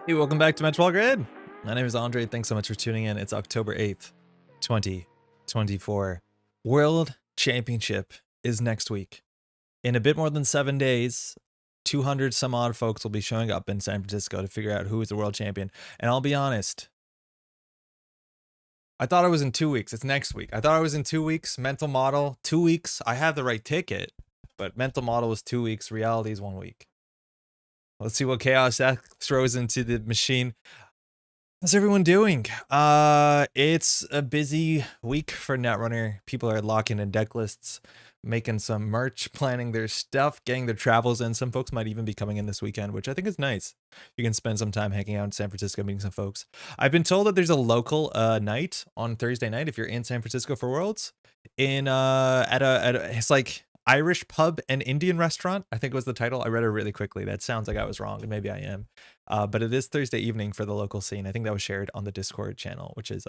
Hey, welcome back to Métropole Grid. My name is Andre. Thanks so much for tuning in. It's October 8th, 2024. World Championship is next week. In a bit more than 7 days, 200 some odd folks will be showing up in San Francisco to figure out who is the world champion. And I'll be honest, I thought it was in 2 weeks. It's next week. I thought it was in 2 weeks. Mental model, 2 weeks. I have the right ticket, but mental model was 2 weeks. Reality is 1 week. Let's see what chaos that throws into the machine. How's everyone doing? It's a busy week for Netrunner. People are locking in deck lists, making some merch, planning their stuff, getting their travels in. Some folks might even be coming in this weekend, which I think is nice. You can spend some time hanging out in San Francisco, meeting some folks. I've been told that there's a local night on Thursday night if you're in San Francisco for Worlds. In it's like Irish pub and Indian restaurant, I think was the title. I read it really quickly. That sounds like I was wrong, and maybe I am. But it is Thursday evening for the local scene. I think that was shared on the Discord channel, which is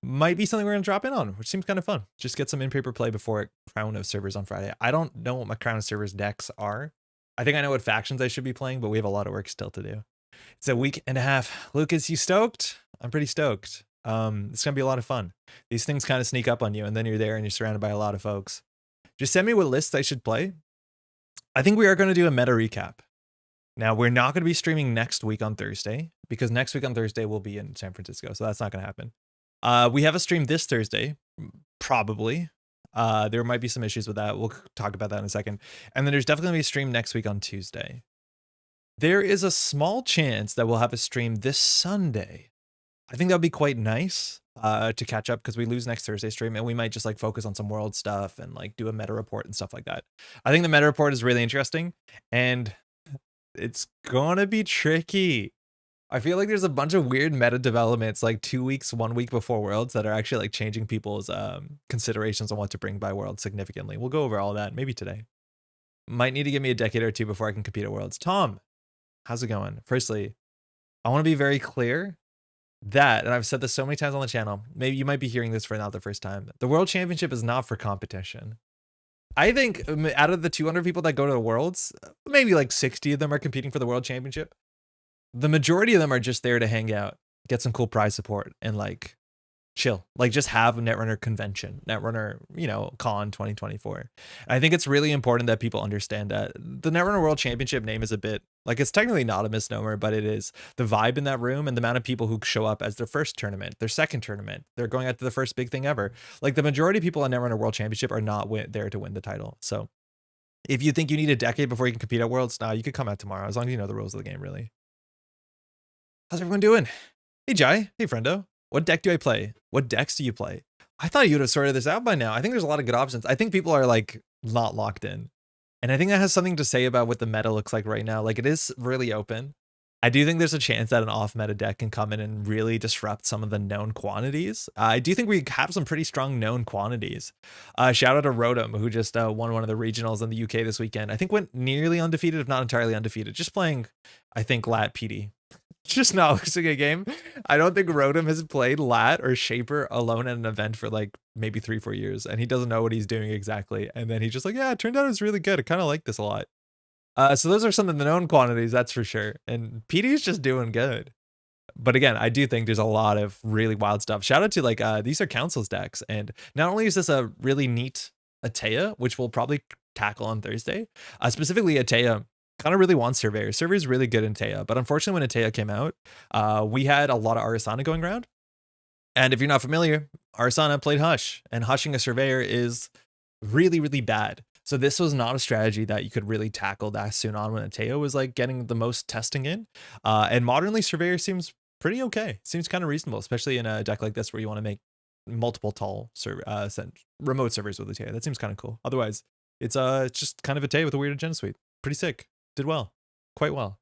might be something we're gonna drop in on, which seems kind of fun. Just get some in-paper play before Crown of Servers on Friday. I don't know what my Crown of Servers decks are. I think I know what factions I should be playing, but we have a lot of work still to do. It's a week and a half. Lucas, you stoked? I'm pretty stoked. It's gonna be a lot of fun. These things kind of sneak up on you, and then you're there and you're surrounded by a lot of folks. Just send me what lists I should play. I think we are going to do a meta recap. Now, we're not going to be streaming next week on Thursday because next week on Thursday we'll be in San Francisco, so that's not going to happen. We have a stream this Thursday, probably. There might be some issues with that. We'll talk about that in a second. And then there's definitely going to be a stream next week on Tuesday. There is a small chance that we'll have a stream this Sunday. I think that would be quite nice to catch up because we lose next Thursday stream, and we might just like focus on some world stuff and like do a meta report and stuff like that. I think the meta report is really interesting, and it's gonna be tricky. I feel like there's a bunch of weird meta developments like 2 weeks, 1 week before Worlds that are actually like changing people's considerations on what to bring by Worlds significantly. We'll go over all that maybe today. Might need to give me a decade or two before I can compete at Worlds. Tom, how's it going? Firstly, I want to be very clear that, and I've said this so many times on the channel, maybe you might be hearing this for not the first time, the World Championship is not for competition. I think out of the 200 people that go to the Worlds, maybe like 60 of them are competing for the World Championship. The majority of them are just there to hang out, get some cool prize support, and like chill, like just have a Netrunner convention, Netrunner, con 2024. And I think it's really important that people understand that the Netrunner World Championship name is a bit like, it's technically not a misnomer, but it is the vibe in that room and the amount of people who show up as their first tournament, their second tournament, they're going out to the first big thing ever. Like the majority of people on Netrunner World Championship are not there to win the title. So if you think you need a decade before you can compete at Worlds, you could come out tomorrow as long as you know the rules of the game, really. How's everyone doing? Hey, Jai. Hey, friendo. What deck do I play? What decks do you play? I thought you would have sorted this out by now. I think there's a lot of good options. I think people are like not locked in. And I think that has something to say about what the meta looks like right now. Like it is really open. I do think there's a chance that an off meta deck can come in and really disrupt some of the known quantities. I do think we have some pretty strong known quantities. Shout out to Rotom, who just won one of the regionals in the UK this weekend. I think went nearly undefeated, if not entirely undefeated. Just playing, I think, Lat PD. Just not losing a game. I don't think Rotom has played Lat or Shaper alone at an event for like maybe 3-4 years, and he doesn't know what he's doing exactly. And then he's just like, yeah, it turned out it was really good. I kind of like this a lot. So those are some of the known quantities, that's for sure. And PD is just doing good. But again, I do think there's a lot of really wild stuff. Shout out to like, these are Council's decks. And not only is this a really neat Atea, which we'll probably tackle on Thursday, specifically Atea kind of really wants Surveyor. Surveyor's really good in Atea, but unfortunately when Atea came out, we had a lot of Arasana going around. And if you're not familiar, Arasana played Hush, and hushing a Surveyor is really, really bad. So this was not a strategy that you could really tackle that soon on when Atea was like getting the most testing in. And modernly Surveyor seems pretty okay. Seems kind of reasonable, especially in a deck like this where you want to make multiple tall remote servers with Atea. That seems kind of cool. Otherwise, it's just kind of Atea with a weird agenda suite. Pretty sick. Did well. Quite well.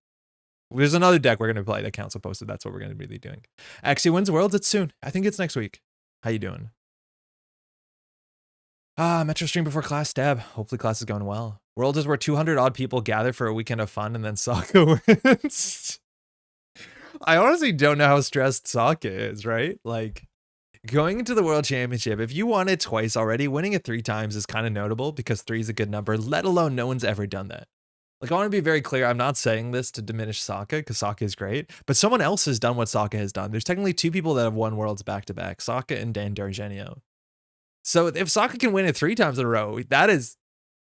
There's another deck we're going to play that Council posted. That's what we're going to be doing. Axie wins Worlds. It's soon. I think it's next week. How you doing? Metro stream before class, Stab. Hopefully class is going well. World is where 200 odd people gather for a weekend of fun and then Sokka wins. I honestly don't know how stressed Sokka is, right? Like, going into the World Championship, if you won it twice already, winning it 3 times is kind of notable because 3 is a good number, let alone no one's ever done that. Like, I want to be very clear, I'm not saying this to diminish Sokka, because Sokka is great, but someone else has done what Sokka has done. There's technically 2 people that have won Worlds back-to-back, Sokka and Dan Dargenio. So if Sokka can win it 3 times in a row, that's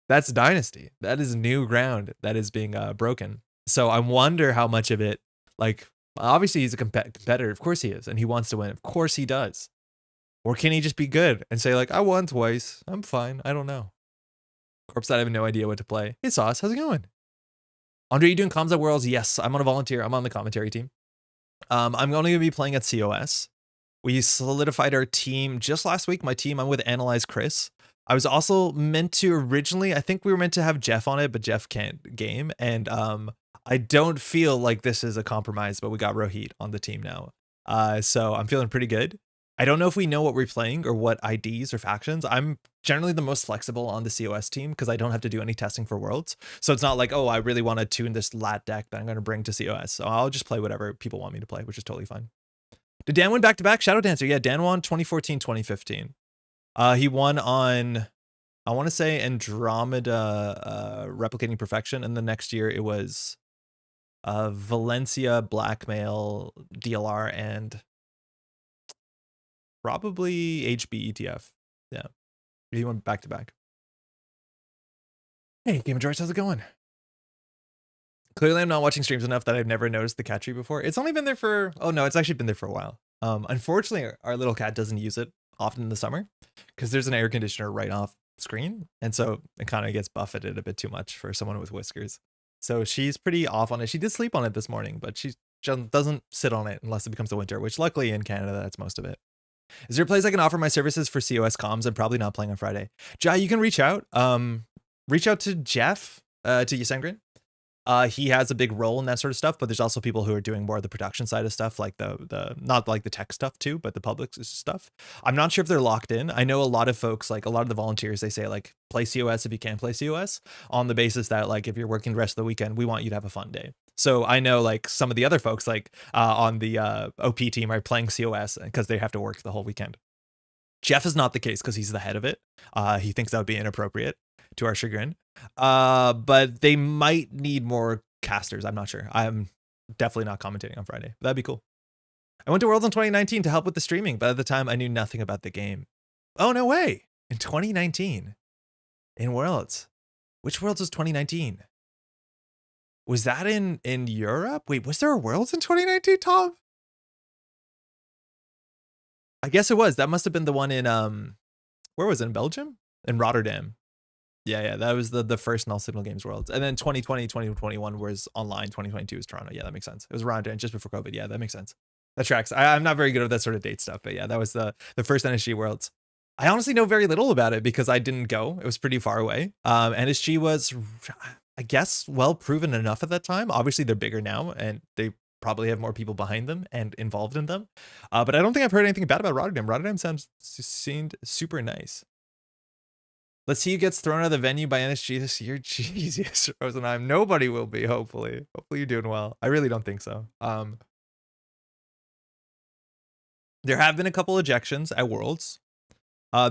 dynasty. That is new ground that is being broken. So I wonder how much of it, like, obviously he's a competitor. Of course he is. And he wants to win. Of course he does. Or can he just be good and say like, I won twice. I'm fine. I don't know. Corpse, I have no idea what to play. Hey Sauce, how's it going? Andre, you doing comms at Worlds? Yes, I'm on a volunteer. I'm on the commentary team. I'm only going to be playing at COS. We solidified our team just last week. My team, I'm with Analyze Chris. I was also meant to originally, I think we were meant to have Jeff on it, but Jeff can't game. And I don't feel like this is a compromise, but we got Rohit on the team now. So I'm feeling pretty good. I don't know if we know what we're playing or what IDs or factions. I'm generally the most flexible on the COS team because I don't have to do any testing for Worlds. So it's not like, oh, I really want to tune this lat deck that I'm going to bring to COS. So I'll just play whatever people want me to play, which is totally fine. Did Dan win back-to-back? Shadow Dancer. Yeah, Dan won 2014, 2015. He won on, I want to say, Andromeda Replicating Perfection. And the next year it was Valencia, Blackmail, DLR, and probably HB ETF. Yeah. He went back-to-back. Hey, Game of George, how's it going? Clearly, I'm not watching streams enough that I've never noticed the cat tree before. It's only been there for, oh no, it's actually been there for a while. Unfortunately, our little cat doesn't use it often in the summer because there's an air conditioner right off screen. And so it kind of gets buffeted a bit too much for someone with whiskers. So she's pretty off on it. She did sleep on it this morning, but she doesn't sit on it unless it becomes the winter, which luckily in Canada, that's most of it. Is there a place I can offer my services for COS comms? I'm probably not playing on Friday. Jai, you can reach out. Reach out to Jeff, to Yasengrin. He has a big role in that sort of stuff, but there's also people who are doing more of the production side of stuff, like the not like the tech stuff too, but the public stuff. I'm not sure if they're locked in. I know a lot of folks, like a lot of the volunteers, they say like play COS if you can play COS on the basis that like if you're working the rest of the weekend, we want you to have a fun day. So I know like some of the other folks like on the OP team are playing COS because they have to work the whole weekend. Jeff is not the case because he's the head of it. He thinks that would be inappropriate to our chagrin. But they might need more casters. I'm not sure. I'm definitely not commentating on Friday. That'd be cool. I went to Worlds in 2019 to help with the streaming, but at the time I knew nothing about the game. Oh, no way. In 2019 in Worlds. Which Worlds was 2019? Was that in Europe? Wait, was there a Worlds in 2019, Tom? I guess it was. That must have been the one in, where was it? In Belgium? In Rotterdam. Yeah, that was the first Null Signal Games Worlds. And then 2020, 2021 was online. 2022 was Toronto. Yeah, that makes sense. It was around just before COVID. Yeah, that makes sense. That tracks. I'm not very good at that sort of date stuff, but yeah, that was the first NSG Worlds. I honestly know very little about it because I didn't go. It was pretty far away. NSG was, I guess, well proven enough at that time. Obviously, they're bigger now, and they probably have more people behind them and involved in them. But I don't think I've heard anything bad about Rotterdam. Rotterdam seemed super nice. Let's see who gets thrown out of the venue by NSG this year. Jesus, Rosenheim. Nobody will be, hopefully. Hopefully you're doing well. I really don't think so. There have been a couple ejections at Worlds.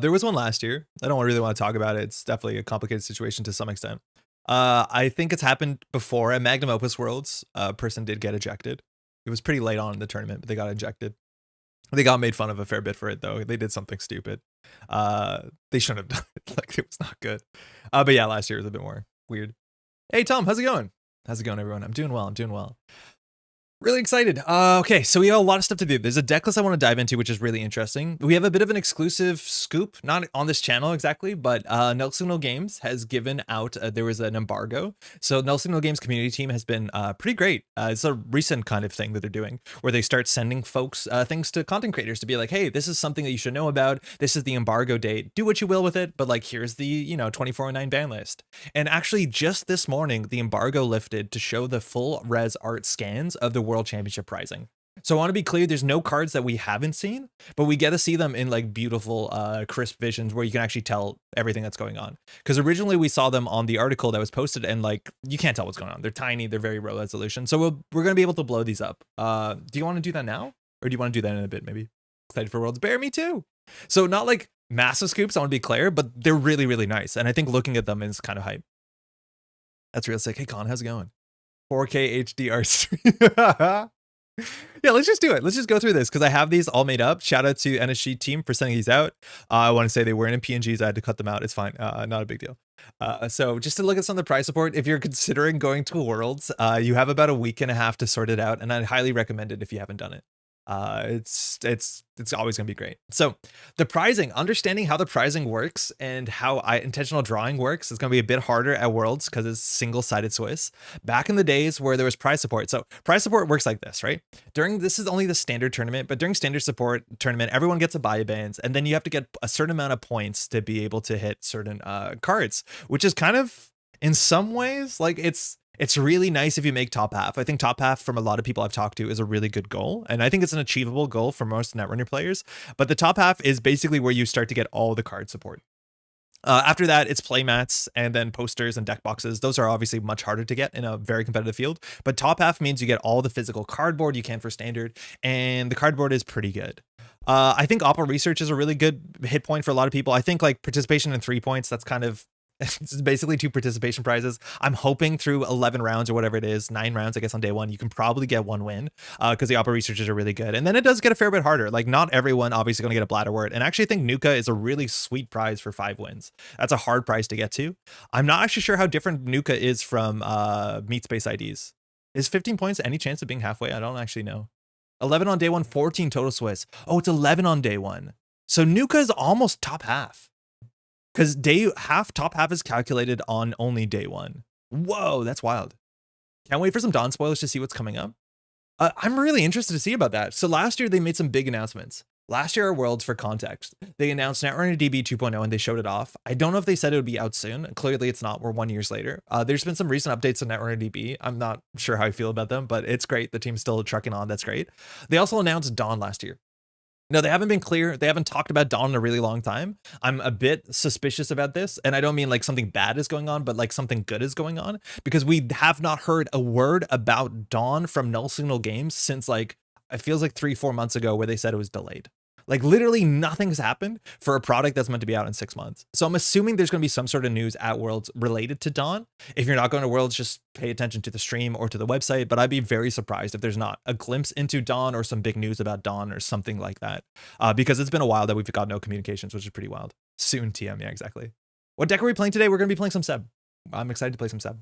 There was one last year. I don't really want to talk about it. It's definitely a complicated situation to some extent. I think it's happened before at Magnum Opus Worlds. A person did get ejected. It was pretty late on in the tournament, but they got ejected. They got made fun of a fair bit for it, though. They did something stupid. They shouldn't have done it. Like, it was not good. But yeah, last year was a bit more weird. Hey, Tom, how's it going? How's it going, everyone? I'm doing well. I'm doing well. Really excited. Okay, so we have a lot of stuff to do. There's a deck list I want to dive into, which is really interesting. We have a bit of an exclusive scoop, not on this channel exactly, but Netrunner Games has given out, there was an embargo. So Netrunner Games community team has been pretty great. It's a recent kind of thing that they're doing, where they start sending folks things to content creators to be like, hey, this is something that you should know about. This is the embargo date. Do what you will with it, but like, here's the, 2409 ban list. And actually, just this morning, the embargo lifted to show the full res art scans of the World Championship pricing. So I want to be clear, there's no cards that we haven't seen, but we get to see them in like beautiful crisp visions where you can actually tell everything that's going on. Because originally we saw them on the article that was posted and like you can't tell what's going on. They're tiny, they're very low resolution. So we're going to be able to blow these up. Do you want to do that now, or do you want to do that in a bit? Maybe. Excited for Worlds Bear? Me too. So not like massive scoops, I want to be clear, but they're really, really nice. And I think looking at them is kind of hype. That's real sick. Hey Con, how's it going? 4K HDR stream. Yeah, let's just do it. Let's just go through this because I have these all made up. Shout out to NSG team for sending these out. I want to say they weren't in PNGs. I had to cut them out. It's fine. Not a big deal. So just to look at some of the price support, if you're considering going to Worlds, you have about a week and a half to sort it out, and I'd highly recommend it if you haven't done it. It's always going to be great. So the pricing, understanding how the pricing works and how intentional drawing works is going to be a bit harder at Worlds because it's single-sided Swiss. Back in the days where there was prize support. So prize support works like this, right? This is only the standard tournament, but during standard support tournament, everyone gets a buy bands, and then you have to get a certain amount of points to be able to hit certain cards, which is kind of, in some ways, like it's really nice if you make top half. I think top half from a lot of people I've talked to is a really good goal. And I think it's an achievable goal for most Netrunner players. But the top half is basically where you start to get all the card support. After that, it's playmats and then posters and deck boxes. Those are obviously much harder to get in a very competitive field. But top half means you get all the physical cardboard you can for standard. And the cardboard is pretty good. I think Opera Research is a really good hit point for a lot of people. I think like participation in 3 points, that's kind of... It's basically 2 participation prizes. I'm hoping through 11 rounds or whatever it is, 9 rounds, I guess, on day 1, you can probably get 1 win because the Opera Researchers are really good. And then it does get a fair bit harder. Like, not everyone obviously going to get a Bladderwort. And actually, I think Nuka is a really sweet prize for 5 wins. That's a hard prize to get to. I'm not actually sure how different Nuka is from Meat Space IDs. Is 15 points any chance of being halfway? I don't actually know. 11 on day 1, 14 total Swiss. Oh, it's 11 on day 1. So Nuka is almost top half. Because top half is calculated on only day 1. Whoa, that's wild. Can't wait for some Dawn spoilers to see what's coming up. I'm really interested to see about that. So last year, they made some big announcements. Last year at Worlds, for context, they announced Netrunner DB 2.0 and they showed it off. I don't know if they said it would be out soon. Clearly, it's not. We're 1 year later. There's been some recent updates on Netrunner DB. I'm not sure how I feel about them, but it's great. The team's still trucking on. That's great. They also announced Dawn last year. No, they haven't been clear. They haven't talked about Dawn in a really long time. I'm a bit suspicious about this. And I don't mean like something bad is going on, but like something good is going on. Because we have not heard a word about Dawn from Null Signal Games since like, it feels like 3-4 months ago where they said it was delayed. Like literally nothing's happened for a product that's meant to be out in 6 months. So I'm assuming there's going to be some sort of news at Worlds related to Dawn. If you're not going to Worlds, just pay attention to the stream or to the website. But I'd be very surprised if there's not a glimpse into Dawn or some big news about Dawn or something like that. Because it's been a while that we've got no communications, which is pretty wild. Soon, TM. Yeah, exactly. What deck are we playing today? We're going to be playing some Seb. I'm excited to play some Seb.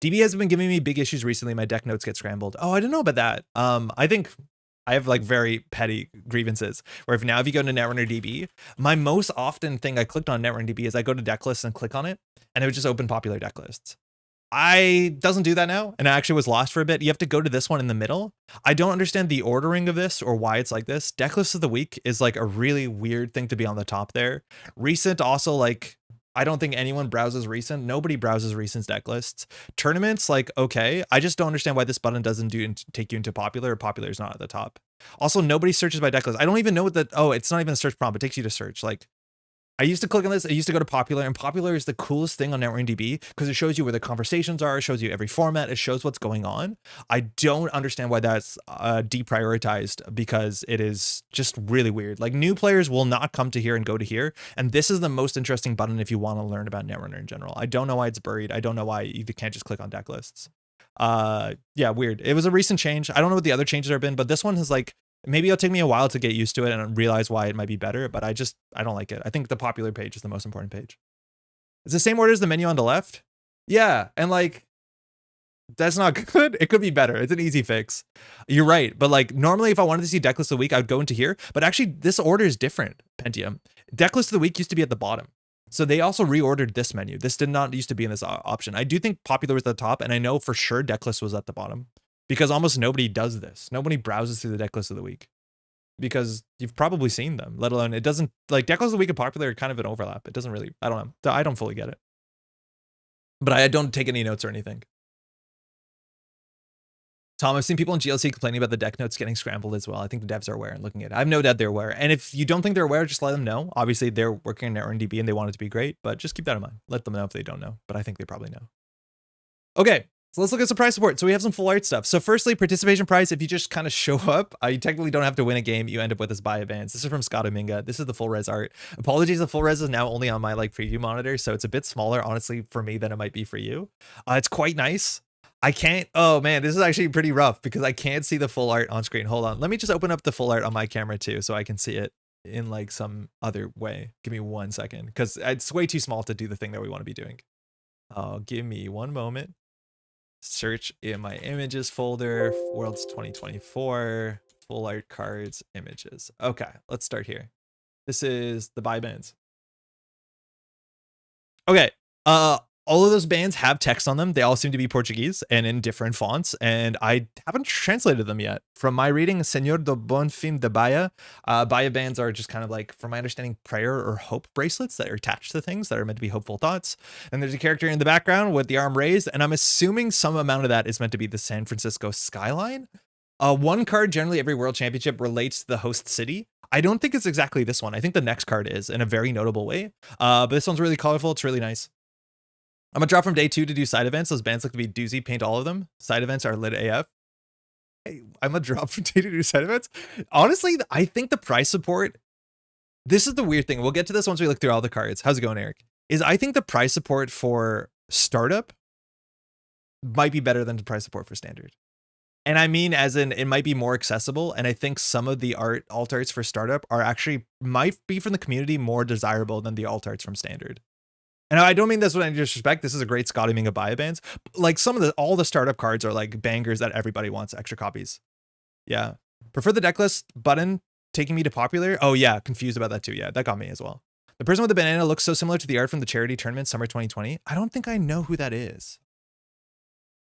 DB has been giving me big issues recently. My deck notes get scrambled. Oh, I didn't know about that. I think I have like very petty grievances where if you go to Netrunner DB, my most often thing I clicked on Netrunner DB is I go to deck lists and click on it and it would just open popular deck lists. doesn't do that now, and I actually was lost for a bit. You have to go to this one in the middle. I don't understand the ordering of this or why it's like this. Deck list of the week is like a really weird thing to be on the top there. Recent also, like, I don't think anyone browses recent. Nobody browses recent's deck lists. Tournaments, like, okay. I just don't understand why this button doesn't take you into popular, or popular is not at the top. Also, nobody searches by deck list. I don't even know what that, oh, it's not even a search prompt. It takes you to search. Like, I used to click on this. I used to go to popular, and popular is the coolest thing on NetRunnerDB because it shows you where the conversations are. It shows you every format. It shows what's going on. I don't understand why that's deprioritized, because it is just really weird. Like, new players will not come to here and go to here. And this is the most interesting button if you want to learn about Netrunner in general. I don't know why it's buried. I don't know why you can't just click on deck lists. Yeah, weird. It was a recent change. I don't know what the other changes have been, but this one has, like, maybe it'll take me a while to get used to it and realize why it might be better, but I don't like it. I think the popular page is the most important page. It's the same order as the menu on the left. Yeah, and like, that's not good. It could be better. It's an easy fix. You're right, but like, normally if I wanted to see deck list of the week, I would go into here, but actually this order is different, Pentium. Deck list of the week used to be at the bottom. So they also reordered this menu. This did not used to be in this option. I do think popular was at the top, and I know for sure deck list was at the bottom, because almost nobody does this. Nobody browses through the deck list of the week, because you've probably seen them, let alone it doesn't, like, deck list of the week and popular are kind of an overlap. It doesn't really, I don't know. I don't fully get it, but I don't take any notes or anything. Tom, I've seen people in GLC complaining about the deck notes getting scrambled as well. I think the devs are aware and looking at it. I have no doubt they're aware. And if you don't think they're aware, just let them know. Obviously, they're working on NetRunnerDB and they want it to be great, but just keep that in mind. Let them know if they don't know, but I think they probably know. Okay, so let's look at some prize support. So we have some full art stuff. So firstly, participation prize. If you just kind of show up, you technically don't have to win a game. You end up with this buy advance. This is from Scott Aminga. This is the full res art. Apologies, the full res is now only on my like preview monitor, so it's a bit smaller, honestly, for me than it might be for you. It's quite nice. I can't, oh man, this is actually pretty rough because I can't see the full art on screen. Hold on, let me just open up the full art on my camera too, so I can see it in like some other way. Give me 1 second, because it's way too small to do the thing that we want to be doing. Oh, give me 1 moment. Search in my images folder, Worlds 2024, full art cards, images. Okay, let's start here. This is the buy bands. Okay, all of those bands have text on them. They all seem to be Portuguese and in different fonts, and I haven't translated them yet. From my reading, Senhor do Bom Fim de Bahia, Bahia bands are just kind of like, from my understanding, prayer or hope bracelets that are attached to things that are meant to be hopeful thoughts. And there's a character in the background with the arm raised, and I'm assuming some amount of that is meant to be the San Francisco skyline. One card generally every World Championship relates to the host city. I don't think it's exactly this one. I think the next card is, in a very notable way. But this one's really colorful. It's really nice. I'm gonna drop from day 2 to do side events. Those bands look to be doozy. Paint all of them. Side events are lit AF. Hey, I'm gonna drop from day 2 to do side events. Honestly, I think the price support, this is the weird thing. We'll get to this once we look through all the cards. How's it going, Eric? I think the price support for startup might be better than the price support for standard. And I mean, as in, it might be more accessible. And I think some of the alt arts for startup are actually, might be from the community, more desirable than the alt arts from standard. And I don't mean this with any disrespect. This is a great Scotty Minga buy bands. Like all the startup cards are like bangers that everybody wants extra copies. Yeah. Prefer the deck list button taking me to popular. Oh yeah. Confused about that too. Yeah. That got me as well. The person with the banana looks so similar to the art from the charity tournament summer 2020. I don't think I know who that is.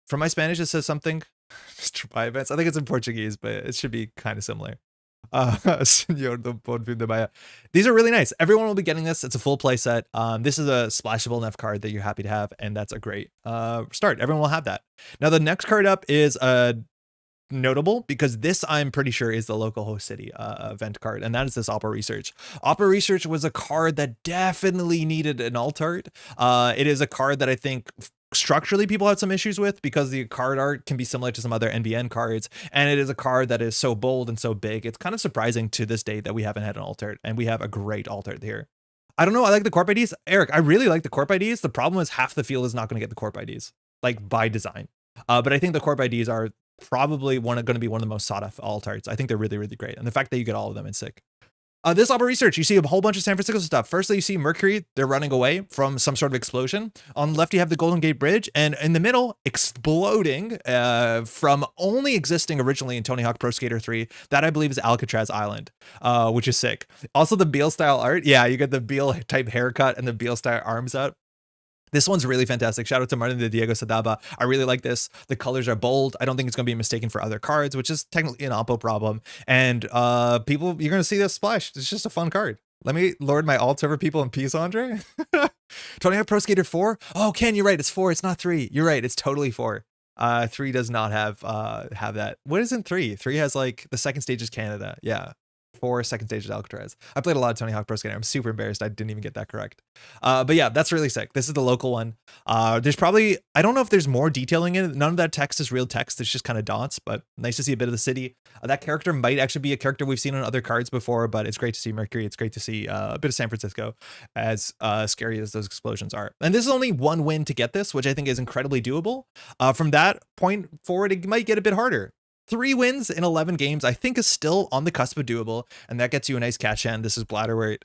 From my Spanish, it says something. Mr. Buy events. I think it's in Portuguese, but it should be kind of similar. Senor do Bom Fim de Bahia. These are really nice. Everyone will be getting this. It's a full play set. This is a splashable enough card that you're happy to have, and that's a great start. Everyone will have that. Now the next card up is notable because this, I'm pretty sure, is the local host city event card, and that is this Opera Research. Opera Research was a card that definitely needed an alt art. It is a card that I think structurally people had some issues with because the card art can be similar to some other NBN cards, and it is a card that is so bold and so big. It's kind of surprising to this day that we haven't had an alt art, and we have a great alt art here. I don't know. I like the corp IDs. Eric, I really like the corp IDs. The problem is half the field is not going to get the corp IDs, like by design. But I think the corp IDs are probably going to be one of the most sought after alt arts. I think they're really, really great. And the fact that you get all of them is sick. This Opera Research, you see a whole bunch of San Francisco stuff. Firstly, you see Mercury. They're running away from some sort of explosion. On the left, you have the Golden Gate Bridge. And in the middle, exploding from only existing originally in Tony Hawk Pro Skater 3. That, I believe, is Alcatraz Island, which is sick. Also, the Beale style art. Yeah, you get the Beale type haircut and the Beale style arms out. This one's really fantastic. Shout out to Martin de Diego Sadaba. I really like this. The colors are bold. I don't think it's going to be mistaken for other cards, which is technically an Oppo problem. And people, you're going to see this splash. It's just a fun card. Let me lord my alts over people in peace, Andre. Tony Hawk Pro Skater 4? Oh, Ken, you're right. It's 4. It's not 3. You're right. It's totally 4. 3 does not have that. What isn't 3? 3 has like the second stage is Canada. Yeah. 4 second stage is Alcatraz. I played a lot of Tony Hawk Pro Skater. I'm super embarrassed I didn't even get that correct. But yeah, that's really sick. This is the local one. There's probably, I don't know if there's more detailing in it. None of that text is real text. It's just kind of dots, but nice to see a bit of the city. That character might actually be a character we've seen on other cards before, but it's great to see Mercury. It's great to see a bit of San Francisco, as scary as those explosions are. And this is only one win to get this, which I think is incredibly doable. From that point forward, it might get a bit harder. 3 wins in 11 games, I think, is still on the cusp of doable, and that gets you a nice cash hand. This is Bladderweight.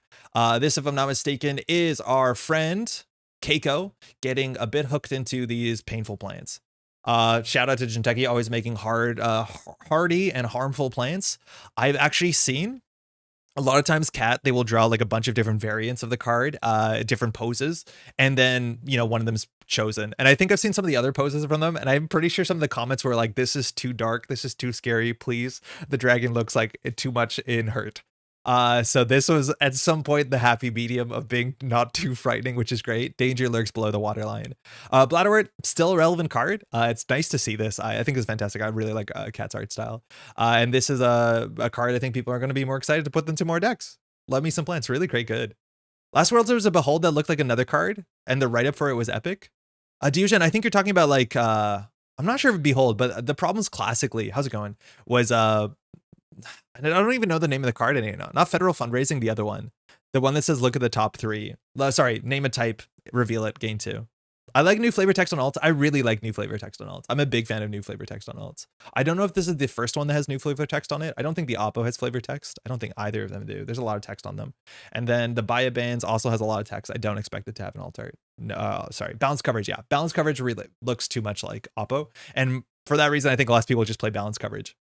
This, if I'm not mistaken, is our friend Keiko getting a bit hooked into these painful plants. Shout out to Jinteki, always making hardy and harmful plants. I've actually seen a lot of times they will draw like a bunch of different variants of the card, different poses, and then, you know, one of them's chosen. And I think I've seen some of the other poses from them, and I'm pretty sure some of the comments were like, this is too dark, this is too scary, please. The dragon looks like too much in hurt. So this was at some point the happy medium of being not too frightening, which is great. Danger lurks below the waterline. Bladderwort, still a relevant card. It's nice to see this. I think it's fantastic. I really like Cat's art style. And this is a card I think people are going to be more excited to put into more decks. Love me some plants. Really great good. Last Worlds, there was a Behold that looked like another card, and the write-up for it was epic. Diyogen, I think you're talking about like, I'm not sure if Behold, but the problems classically, how's it going, was I don't even know the name of the card anymore. Not Federal Fundraising, the other one. The one that says, look at the top 3. Sorry, name a type, reveal it, gain 2. I like new flavor text on alts. I really like new flavor text on alts. I'm a big fan of new flavor text on alts. I don't know if this is the first one that has new flavor text on it. I don't think the Oppo has flavor text. I don't think either of them do. There's a lot of text on them. And then the Baya Bands also has a lot of text. I don't expect it to have an alt art. No, sorry. Balance coverage, yeah. Balance coverage really looks too much like Oppo. And for that reason, I think a lot of people just play balance coverage.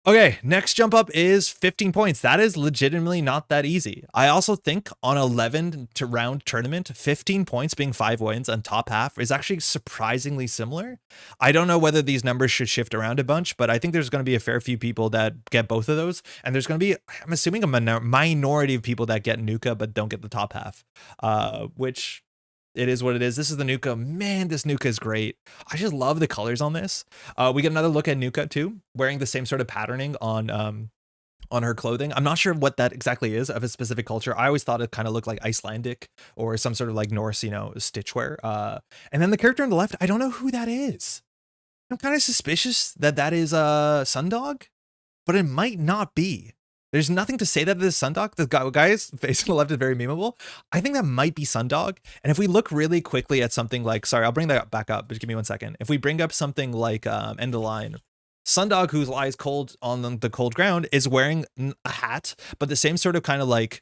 Okay, next jump up is 15 points. That is legitimately not that easy. I also think on 11 to round tournament, 15 points being 5 wins on top half is actually surprisingly similar. I don't know whether these numbers should shift around a bunch, but I think there's going to be a fair few people that get both of those. And there's going to be, I'm assuming, a minority of people that get Nuka but don't get the top half, which it is what it is. This is the Nuka. Man, this Nuka is great. I just love the colors on this. We get another look at Nuka too, wearing the same sort of patterning on her clothing. I'm not sure what that exactly is of a specific culture. I always thought it kind of looked like Icelandic or some sort of like Norse, you know, stitchwear. And then the character on the left, I don't know who that is. I'm kind of suspicious that that is Sundog, but it might not be. There's nothing to say that this is Sundog. The guy's face on the left is very memeable. I think that might be Sundog. And if we look really quickly at something like, sorry, I'll bring that back up, but give me 1 second. If we bring up something like End of Line, Sundog, who lies cold on the cold ground, is wearing a hat, but the same sort of kind of like,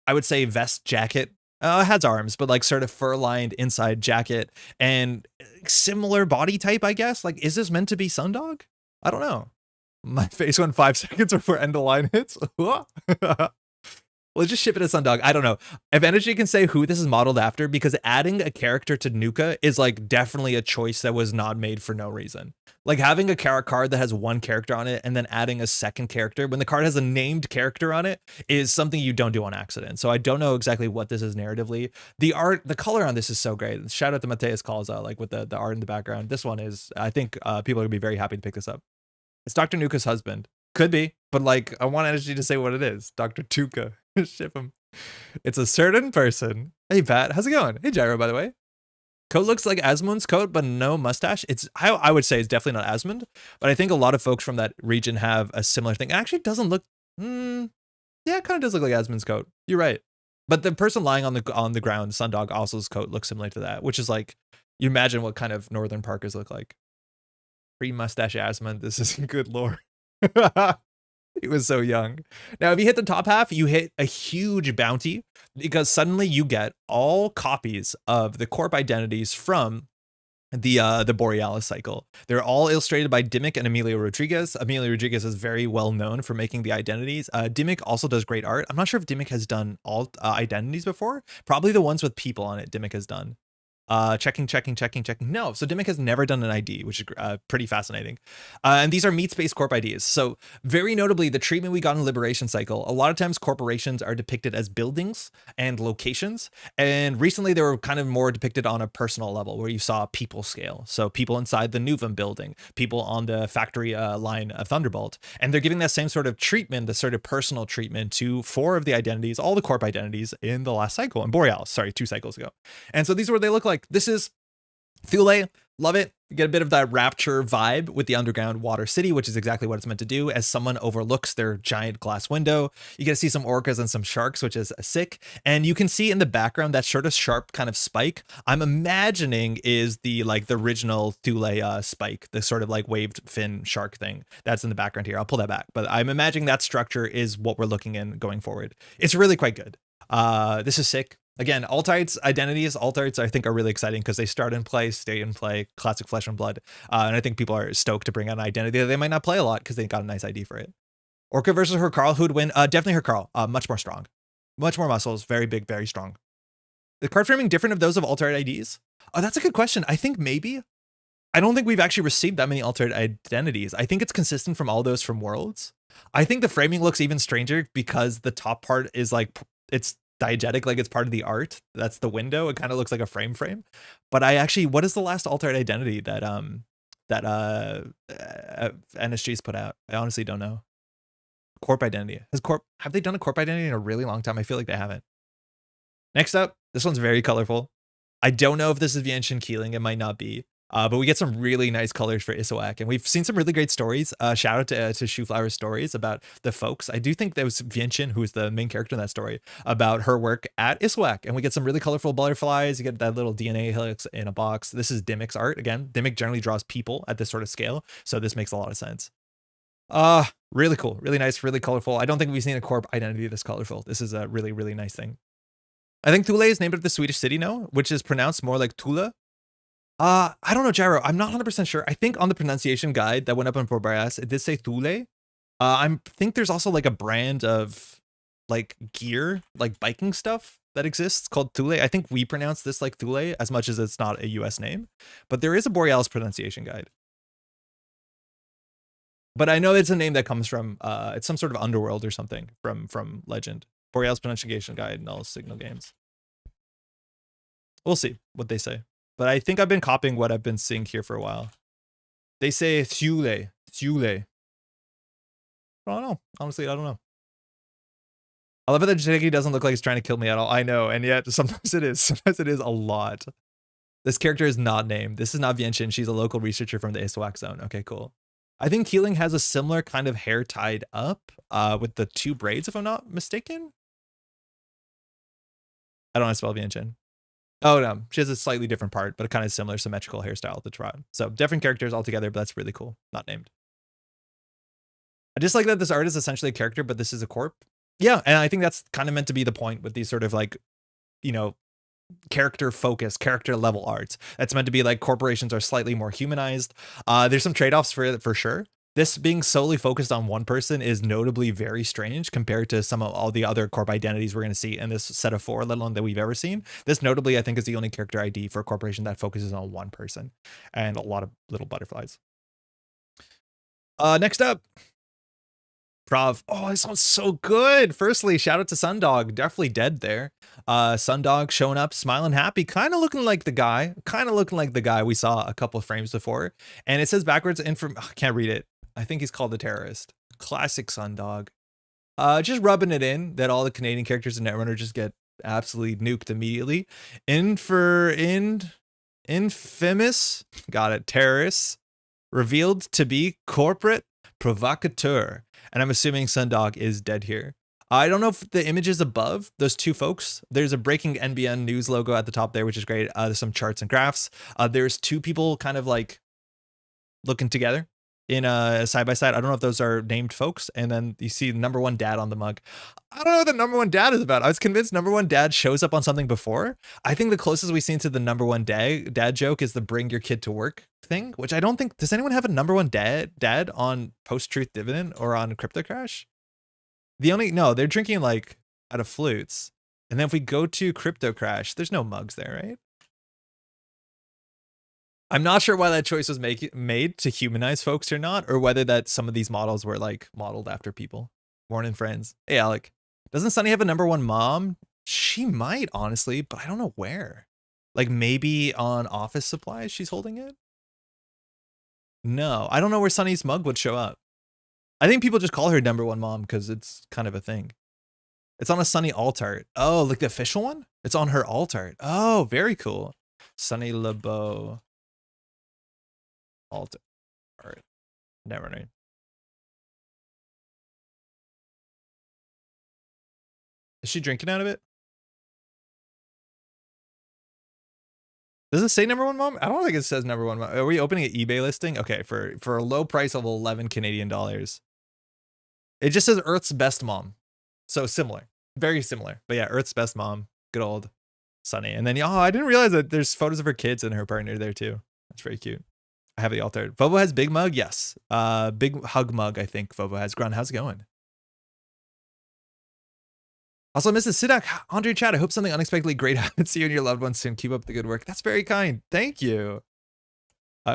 I would say vest jacket. It has arms, but like sort of fur-lined inside jacket and similar body type, I guess. Like, is this meant to be Sundog? I don't know. My face went 5 seconds before end of line hits. Let's just ship it as Sundog. I don't know. If Energy can say who this is modeled after, because adding a character to Nuka is like definitely a choice that was not made for no reason. Like having a card that has 1 character on it and then adding a second character when the card has a named character on it is something you don't do on accident. So I don't know exactly what this is narratively. The art, the color on this is so great. Shout out to Mateus Calza, like with the art in the background. This one is, I think people are gonna be very happy to pick this up. It's Dr. Nuka's husband. Could be, but like, I want Energy to say what it is. Dr. Tuka. Ship him. It's a certain person. Hey, Pat. How's it going? Hey, Gyro, by the way. Coat looks like Asmund's coat, but no mustache. It's, I would say it's definitely not Asmund, but I think a lot of folks from that region have a similar thing. It actually doesn't look, yeah, it kind of does look like Asmund's coat. You're right. But the person lying on the ground, Sundog, also's coat looks similar to that, which is like, you imagine what kind of northern parkers look like. Pre-mustache Asmund, this isn't good lore. He was so young. Now, if you hit the top half, you hit a huge bounty because suddenly you get all copies of the corp identities from the Borealis cycle. They're all illustrated by Dimmick and Emilio Rodriguez. Emilio Rodriguez is very well known for making the identities. Dimmick also does great art. I'm not sure if Dimmick has done all identities before. Probably the ones with people on it Dimmick has done. Checking. No, so Dimick has never done an ID, which is pretty fascinating. And these are meat space corp IDs. So very notably, the treatment we got in Liberation Cycle, a lot of times corporations are depicted as buildings and locations. And recently they were kind of more depicted on a personal level where you saw people scale. So people inside the Nuvum building, people on the factory line of Thunderbolt. And they're giving that same sort of treatment, the sort of personal treatment to 4 of the identities, all the corp identities in the last cycle, in Borealis, sorry, 2 cycles ago. And so these are what they look like. This is Thule, love it. You get a bit of that Rapture vibe with the underground water city, which is exactly what it's meant to do. As someone overlooks their giant glass window, you get to see some orcas and some sharks, which is sick. And you can see in the background that sort of sharp kind of spike, I'm imagining is the original Thule spike, the sort of like waved fin shark thing that's in the background here. I'll pull that back, but I'm imagining that structure is what we're looking in going forward. It's really quite good. This is sick. Again, alt-arts identities, alt-arts I think are really exciting because they start in play, stay in play, classic Flesh and Blood. And I think people are stoked to bring out an identity that they might not play a lot because they got a nice ID for it. Orca versus her Carl, who would win? Definitely her Carl. Much more strong. Much more muscles, very big, very strong. The card framing different of those of alt-art IDs? Oh, that's a good question. I think maybe. I don't think we've actually received that many alt-art identities. I think it's consistent from all those from Worlds. I think the framing looks even stranger because the top part is like, it's diegetic, like it's part of the art. That's the window. It kind of looks like a frame. But I actually, what is the last alt-art identity that NSG's put out? I honestly don't know. Corp identity. Have they done a corp identity in a really long time? I feel like they haven't. Next up, this one's very colorful. I don't know if this is Vientian Keeling. It might not be. But we get some really nice colors for Isowak, and we've seen some really great stories. Shout out to Shoeflower's stories about the folks. I do think that was Vientian, who is the main character in that story, about her work at Isowak, and we get some really colorful butterflies. You get that little DNA helix in a box. This is Dimick's art. Again, Dimick generally draws people at this sort of scale, so this makes a lot of sense. Really cool, really nice, really colorful. I don't think we've seen a corp identity this colorful. This is a really, really nice thing. I think Thule is named after the Swedish city now, which is pronounced more like Thule. I don't know, Gyro. I'm not 100% sure. I think on the pronunciation guide that went up on Forbias, it did say Thule. I think there's also like a brand of like gear, like biking stuff that exists called Thule. I think we pronounce this like Thule as much as it's not a US name, but there is a Borealis pronunciation guide. But I know it's a name that comes from, it's some sort of underworld or something from Legend. Borealis pronunciation guide, Null Signal Games. We'll see what they say. But I think I've been copying what I've been seeing here for a while. They say Thule. I don't know. Honestly, I don't know. I love it that Jiggy doesn't look like he's trying to kill me at all. I know, and yet sometimes it is. Sometimes it is a lot. This character is not named. This is not Vientian. She's a local researcher from the Isowak zone. Okay, cool. I think Keeling has a similar kind of hair tied up with the 2 braids, if I'm not mistaken. I don't know how to spell Vientian. Oh, no. She has a slightly different part, but a kind of similar symmetrical hairstyle to try. So different characters altogether, but that's really cool. Not named. I just like that this art is essentially a character, but this is a corp. Yeah, and I think that's kind of meant to be the point with these sort of like, you know, character focus, character level arts. That's meant to be like corporations are slightly more humanized. There's some trade-offs for sure. This being solely focused on one person is notably very strange compared to some of all the other corp identities we're going to see in this set of 4, let alone that we've ever seen. This notably, I think, is the only character ID for a corporation that focuses on one person and a lot of little butterflies. Next up, Prov. Oh, this one's so good. Firstly, shout out to Sundog. Definitely dead there. Sundog showing up, smiling happy, kind of looking like the guy we saw a couple of frames before. And it says backwards I can't read it. I think he's called the terrorist. Classic Sundog. Just rubbing it in that all the Canadian characters in Netrunner just get absolutely nuked immediately. Infamous, got it, terrorists, revealed to be corporate provocateur. And I'm assuming Sundog is dead here. I don't know if the image is above those 2 folks. There's a breaking NBN news logo at the top there, which is great. There's some charts and graphs. There's 2 people kind of like looking together in a side-by-side. I don't know if those are named folks. And then you see number 1 dad on the mug. I don't know what the number 1 dad is about. I was convinced number 1 dad shows up on something before. I think the closest we've seen to the number 1 dad joke is the bring your kid to work thing, which I don't think, does anyone have a number 1 dad on Post-Truth Dividend or on Crypto Crash? No, they're drinking like out of flutes. And then if we go to Crypto Crash, there's no mugs there, right? I'm not sure why that choice was made to humanize folks or not, or whether that some of these models were like modeled after people. Morning, friends. Hey, Alec. Doesn't Sunny have a #1 mom? She might, honestly, but I don't know where. Like maybe on office supplies she's holding it? No, I don't know where Sunny's mug would show up. I think people just call her #1 mom because it's kind of a thing. It's on a Sunny alt art. Oh, like the official one? It's on her alt art. Oh, very cool. Sunny LeBeau alt art. Netrunner. Is she drinking out of it? Does it say #1 mom? I don't think it says #1 mom. Are we opening an eBay listing? Okay, for a low price of 11 Canadian dollars. It just says Earth's best mom. So similar. Very similar. But yeah, Earth's best mom. Good old Sunny. And then, oh, I didn't realize that there's photos of her kids and her partner there too. That's very cute. I have the altar. Vovo has big mug? Yes. Big hug mug, I think Vovo has. Grunt, how's it going? Also, Mrs. Sidak, Andre Chat, I hope something unexpectedly great happens to you and your loved ones soon. Keep up the good work. That's very kind. Thank you.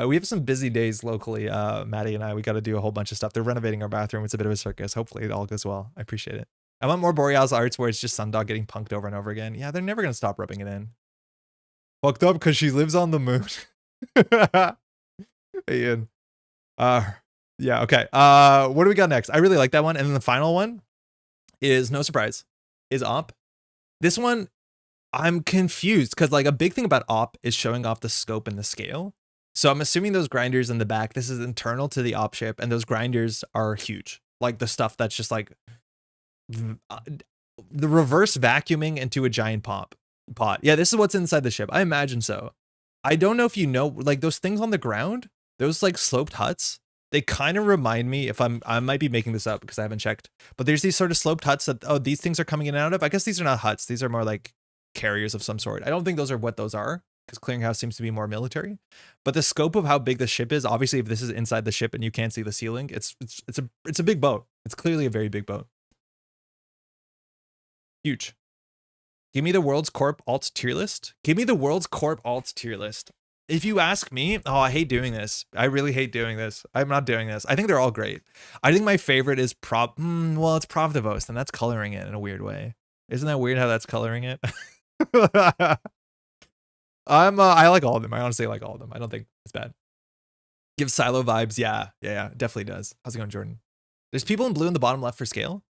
We have some busy days locally. Maddie and I, we got to do a whole bunch of stuff. They're renovating our bathroom. It's a bit of a circus. Hopefully it all goes well. I appreciate it. I want more Borealis arts where it's just Sundog getting punked over and over again. Yeah, they're never going to stop rubbing it in. Fucked up because she lives on the moon. Ian. Yeah, okay. What do we got next? I really like that one. And then the final one is, no surprise, is Op. This one, I'm confused because like a big thing about Op is showing off the scope and the scale. So I'm assuming those grinders in the back, this is internal to the Op ship, and those grinders are huge. Like the stuff that's just like the reverse vacuuming into a giant pot. Yeah, this is what's inside the ship. I imagine so. I don't know if you know, like those things on the ground, those like sloped huts, they kind of remind me, if I might be making this up because I haven't checked, but there's these sort of sloped huts that, oh, these things are coming in and out of. I guess these are not huts. These are more like carriers of some sort. I don't think those are what those are because clearinghouse seems to be more military, but the scope of how big the ship is, obviously if this is inside the ship and you can't see the ceiling, it's a big boat. It's clearly a very big boat. Huge. Give me the World's Corp alt tier list. Give me the World's Corp alt tier list. If you ask me, oh, I hate doing this. I really hate doing this. I'm not doing this. I think they're all great. I think my favorite is well, it's Pravdivos, and that's coloring it in a weird way. Isn't that weird how that's coloring it? I like all of them. I honestly like all of them. I don't think it's bad. Gives Silo vibes. Yeah, definitely does. How's it going, Jordan? There's people in blue in the bottom left for scale.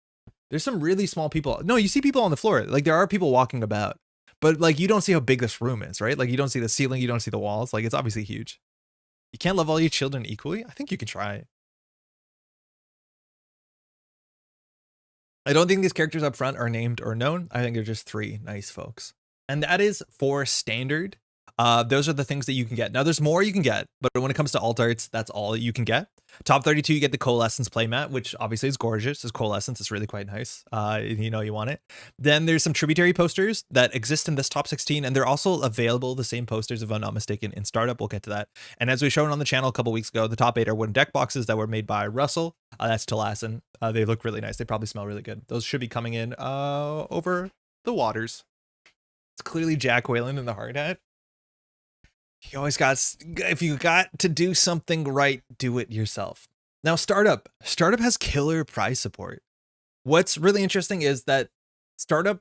There's some really small people. No, you see people on the floor. Like there are people walking about, but like you don't see how big this room is, right? Like you don't see the ceiling, you don't see the walls. Like it's obviously huge. You can't love all your children equally. I think you can try. I don't think these characters up front are named or known. I think they're just 3 nice folks. And that is for standard. Those are the things that you can get. Now there's more you can get, but when it comes to alt arts, that's all you can get. Top 32, you get the Coalescence playmat, which obviously is gorgeous. It's Coalescence. It's really quite nice. You know you want it. Then there's some tributary posters that exist in this top 16, and they're also available, the same posters, if I'm not mistaken, in Startup. We'll get to that. And as we showed on the channel a couple weeks ago, the top 8 are wooden deck boxes that were made by Russell. That's Talassen. They look really nice. They probably smell really good. Those should be coming in over the waters. It's clearly Jack Whalen in the hard hat. You always got, if you got to do something right, do it yourself. Now, Startup has killer prize support. What's really interesting is that Startup,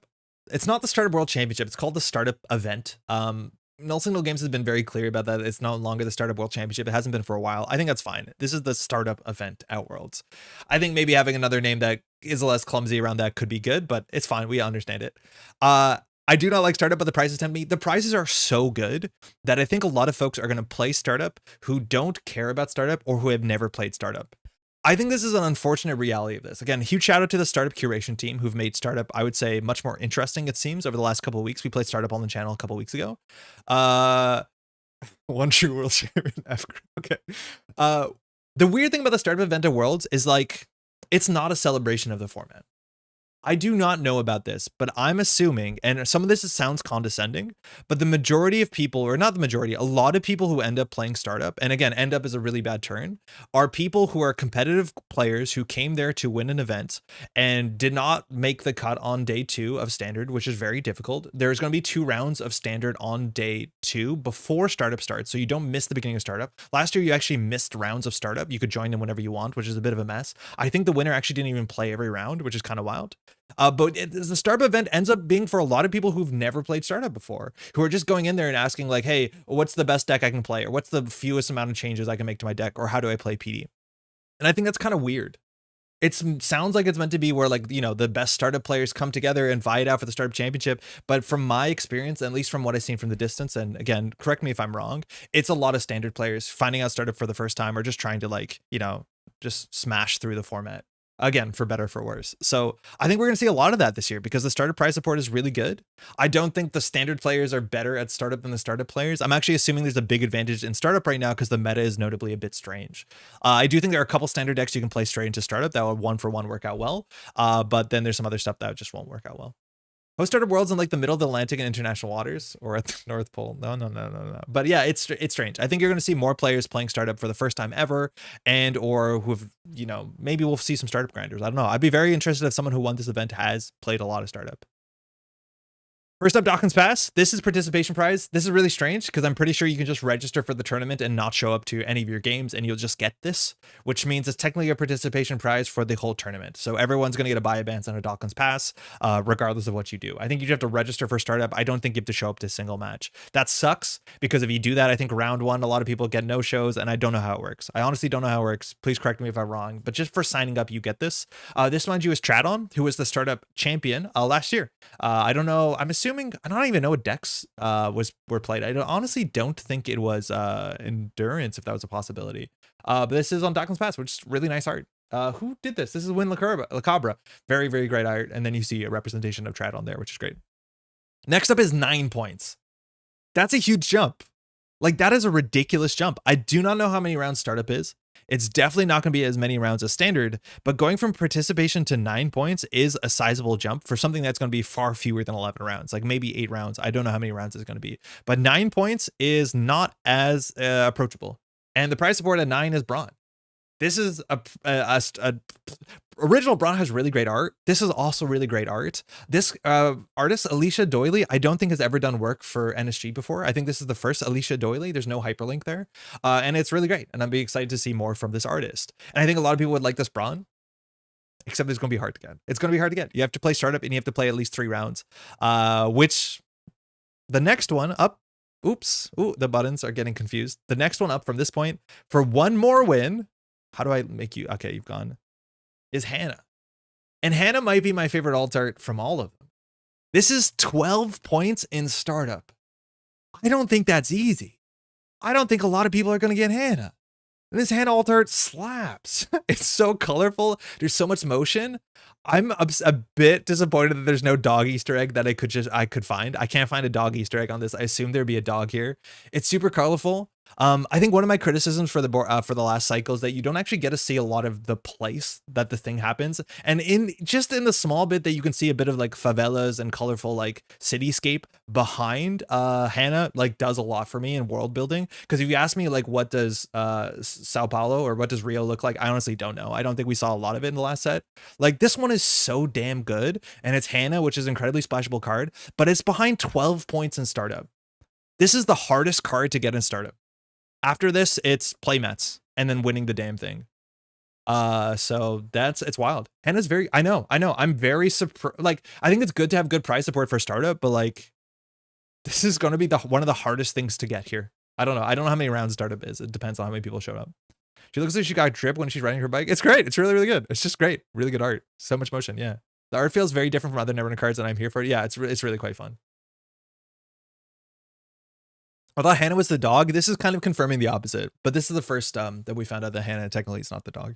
it's not the Startup World Championship. It's called the Startup Event. Null Signal Games has been very clear about that. It's no longer the Startup World Championship. It hasn't been for a while. I think that's fine. This is the Startup Event at Worlds. I think maybe having another name that is less clumsy around that could be good, but it's fine. We understand it. I do not like Startup, but the prizes tempt me. The prizes are so good that I think a lot of folks are going to play Startup who don't care about Startup or who have never played Startup. I think this is an unfortunate reality of this. Again, huge shout out to the Startup curation team who've made Startup, I would say, much more interesting, it seems, over the last couple of weeks. We played Startup on the channel a couple of weeks ago. One true world champion. Okay. The weird thing about the Startup event at Worlds is like, it's not a celebration of the format. I do not know about this, but I'm assuming, and some of this sounds condescending, but the majority of people, or not the majority, a lot of people who end up playing startup, and again, end up is a really bad turn, are people who are competitive players who came there to win an event and did not make the cut on day 2 of standard, which is very difficult. There's going to be 2 rounds of standard on day 2 before startup starts, so you don't miss the beginning of startup. Last year, you actually missed rounds of startup. You could join in whenever you want, which is a bit of a mess. I think the winner actually didn't even play every round, which is kind of wild. But the startup event ends up being for a lot of people who've never played startup before, who are just going in there and asking like, hey, what's the best deck I can play? Or what's the fewest amount of changes I can make to my deck? Or how do I play PD? And I think that's kind of weird. It sounds like it's meant to be where, like, you know, the best startup players come together and vie it out for the startup championship. But from my experience, at least from what I've seen from the distance, and again, correct me if I'm wrong, it's a lot of standard players finding out startup for the first time or just trying to, like, you know, just smash through the format. Again, for better, for worse. So I think we're going to see a lot of that this year because the startup prize support is really good. I don't think the standard players are better at startup than the startup players. I'm actually assuming there's a big advantage in startup right now because the meta is notably a bit strange. I do think there are a couple standard decks you can play straight into startup that will 1-for-1 work out well. But then there's some other stuff that just won't work out well. Host startup worlds in like the middle of the Atlantic and international waters, or at the North Pole. No. But yeah, it's strange. I think you're going to see more players playing startup for the first time ever, and or who've, you know, maybe we'll see some startup grinders. I don't know. I'd be very interested if someone who won this event has played a lot of startup. First up, Dawkins Pass. This is participation prize. This is really strange because I'm pretty sure you can just register for the tournament and not show up to any of your games and you'll just get this, which means it's technically a participation prize for the whole tournament. So everyone's going to get a buy advance on a Dawkins Pass, regardless of what you do. I think you have to register for startup. I don't think you have to show up to a single match. That sucks because if you do that, I think round 1, a lot of people get no shows and I don't know how it works. I honestly don't know how it works. Please correct me if I'm wrong, but just for signing up, you get this. This mind you is Tradon, who was the startup champion last year. I don't know. I'm assuming, I don't even know what decks were played. I honestly don't think it was Endurance, if that was a possibility. But this is on Dawkins Pass, which is really nice art. Who did this? This is Win Lacabra. Very, very great art. And then you see a representation of Tradon there, which is great. Next up is 9 points. That's a huge jump. Like, that is a ridiculous jump. I do not know how many rounds startup is. It's definitely not going to be as many rounds as standard, but going from participation to 9 points is a sizable jump for something that's going to be far fewer than 11 rounds, like maybe 8 rounds. I don't know how many rounds it's going to be, but 9 points is not as approachable. And the prize support at 9 is Braun. This is a original Braun has really great art. This is also really great art. This artist, Alicia Doyley, I don't think has ever done work for NSG before. I think this is the first Alicia Doyley. There's no hyperlink there. And it's really great. And I'm excited to see more from this artist. And I think a lot of people would like this Braun, except it's going to be hard to get. It's going to be hard to get. You have to play startup and you have to play at least 3 rounds, which the next one up, oops, the buttons are getting confused. The next one up from this point for one more win. How do I make you? Okay, you've gone. Is Hannah. And Hannah might be my favorite alt art from all of them. This is 12 points in startup. I don't think that's easy. I don't think a lot of people are going to get Hannah. And this Hannah alt art slaps. It's so colorful. There's so much motion. I'm a bit disappointed that there's no dog Easter egg that I could find. I can't find a dog Easter egg on this. I assume there'd be a dog here. It's super colorful. I think one of my criticisms for the last cycle is that you don't actually get to see a lot of the place that the thing happens, and in the small bit that you can see a bit of like favelas and colorful like cityscape behind Hannah like does a lot for me in world building. Because if you ask me like what does Sao Paulo or what does Rio look like, I honestly don't know. I don't think we saw a lot of it in the last set. Like this one is so damn good, and it's Hannah, which is an incredibly splashable card, but it's behind 12 points in startup. This is the hardest card to get in startup. After this, it's playmats and then winning the damn thing. So it's wild. Hannah's very, I know. I'm very surprised. Like, I think it's good to have good prize support for startup, but like, this is going to be one of the hardest things to get here. I don't know. I don't know how many rounds startup is. It depends on how many people showed up. She looks like she got a trip when she's riding her bike. It's great. It's really, really good. It's just great. Really good art. So much motion. Yeah. The art feels very different from other Netrunner cards, and I'm here for it. Yeah, it's really quite fun. I thought Hannah was the dog. This is kind of confirming the opposite, but this is the first that we found out that Hannah technically is not the dog.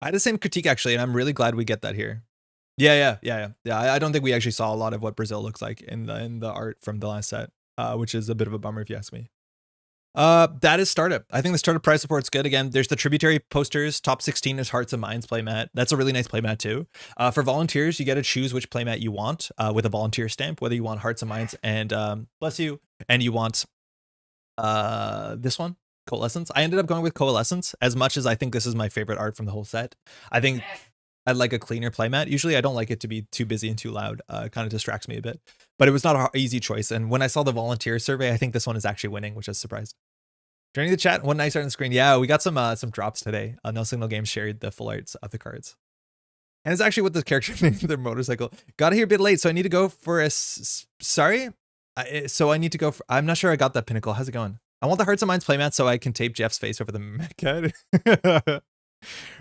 I had the same critique actually, and I'm really glad we get that here. Yeah. I don't think we actually saw a lot of what Brazil looks like in the art from the last set, which is a bit of a bummer if you ask me. That is startup. I think the startup price support's good. Again, there's the tributary posters. Top 16 is Hearts and Minds playmat. That's a really nice playmat too. For volunteers, you get to choose which playmat you want with a volunteer stamp, whether you want Hearts and Minds and bless you, and you want this one, Coalescence. I ended up going with Coalescence as much as I think this is my favorite art from the whole set. I think I'd like a cleaner playmat. Usually I don't like it to be too busy and too loud. It kind of distracts me a bit. But it was not an easy choice. And when I saw the volunteer survey, I think this one is actually winning, which is surprised. Joining the chat, one nice art on the screen. Yeah, we got some drops today. No Signal Games shared the full arts of the cards. And it's actually what the character named their motorcycle. Got here a bit late, so I need to go for a... Sorry? So I need to go for... I'm not sure I got that Pinnacle. How's it going? I want the Hearts and Minds playmat so I can tape Jeff's face over the mech.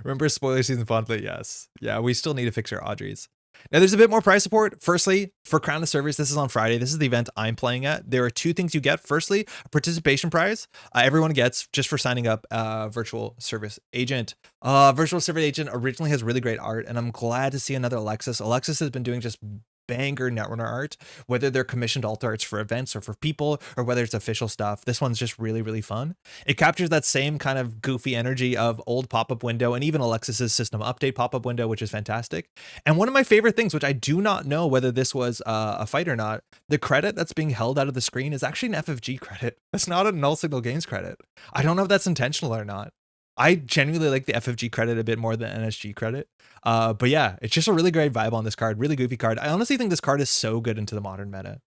Remember spoiler season fondly? Yes. Yeah, we still need to fix our Audrey's. Now, there's a bit more price support. Firstly, for Crown of Servers, this is on Friday. This is the event I'm playing at. There are two things you get. Firstly, a participation prize. Everyone gets just for signing up virtual service agent. Virtual service agent originally has really great art, and I'm glad to see another Alexis. Alexis has been doing just banger Netrunner art, whether they're commissioned alt arts for events or for people, or whether it's official stuff. This one's just really, really fun. It captures that same kind of goofy energy of old pop-up window and even Alexis's system update pop-up window, which is fantastic. And one of my favorite things, which I do not know whether this was a fight or not, the credit that's being held out of the screen is actually an FFG credit. That's not a Null Signal Games credit. I don't know if that's intentional or not. I genuinely like the FFG credit a bit more than NSG credit. But yeah, it's just a really great vibe on this card. Really goofy card. I honestly think this card is so good into the modern meta.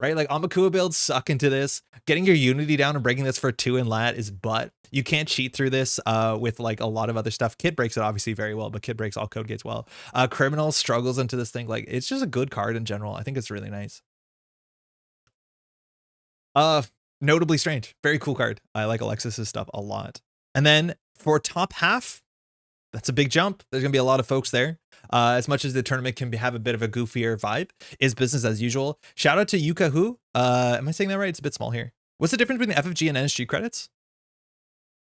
Right? Like Amakua builds suck into this. Getting your Unity down and breaking this for 2 in lat is butt. You can't cheat through this with like a lot of other stuff. Kid breaks it obviously very well, but Kid breaks all code gates well. Criminal struggles into this thing. Like it's just a good card in general. I think it's really nice. Notably Strange. Very cool card. I like Alexis's stuff a lot. And then for top half, that's a big jump. There's going to be a lot of folks there. As much as the tournament can have a bit of a goofier vibe, is business as usual. Shout out to Yuka Who. Am I saying that right? It's a bit small here. What's the difference between the FFG and NSG credits?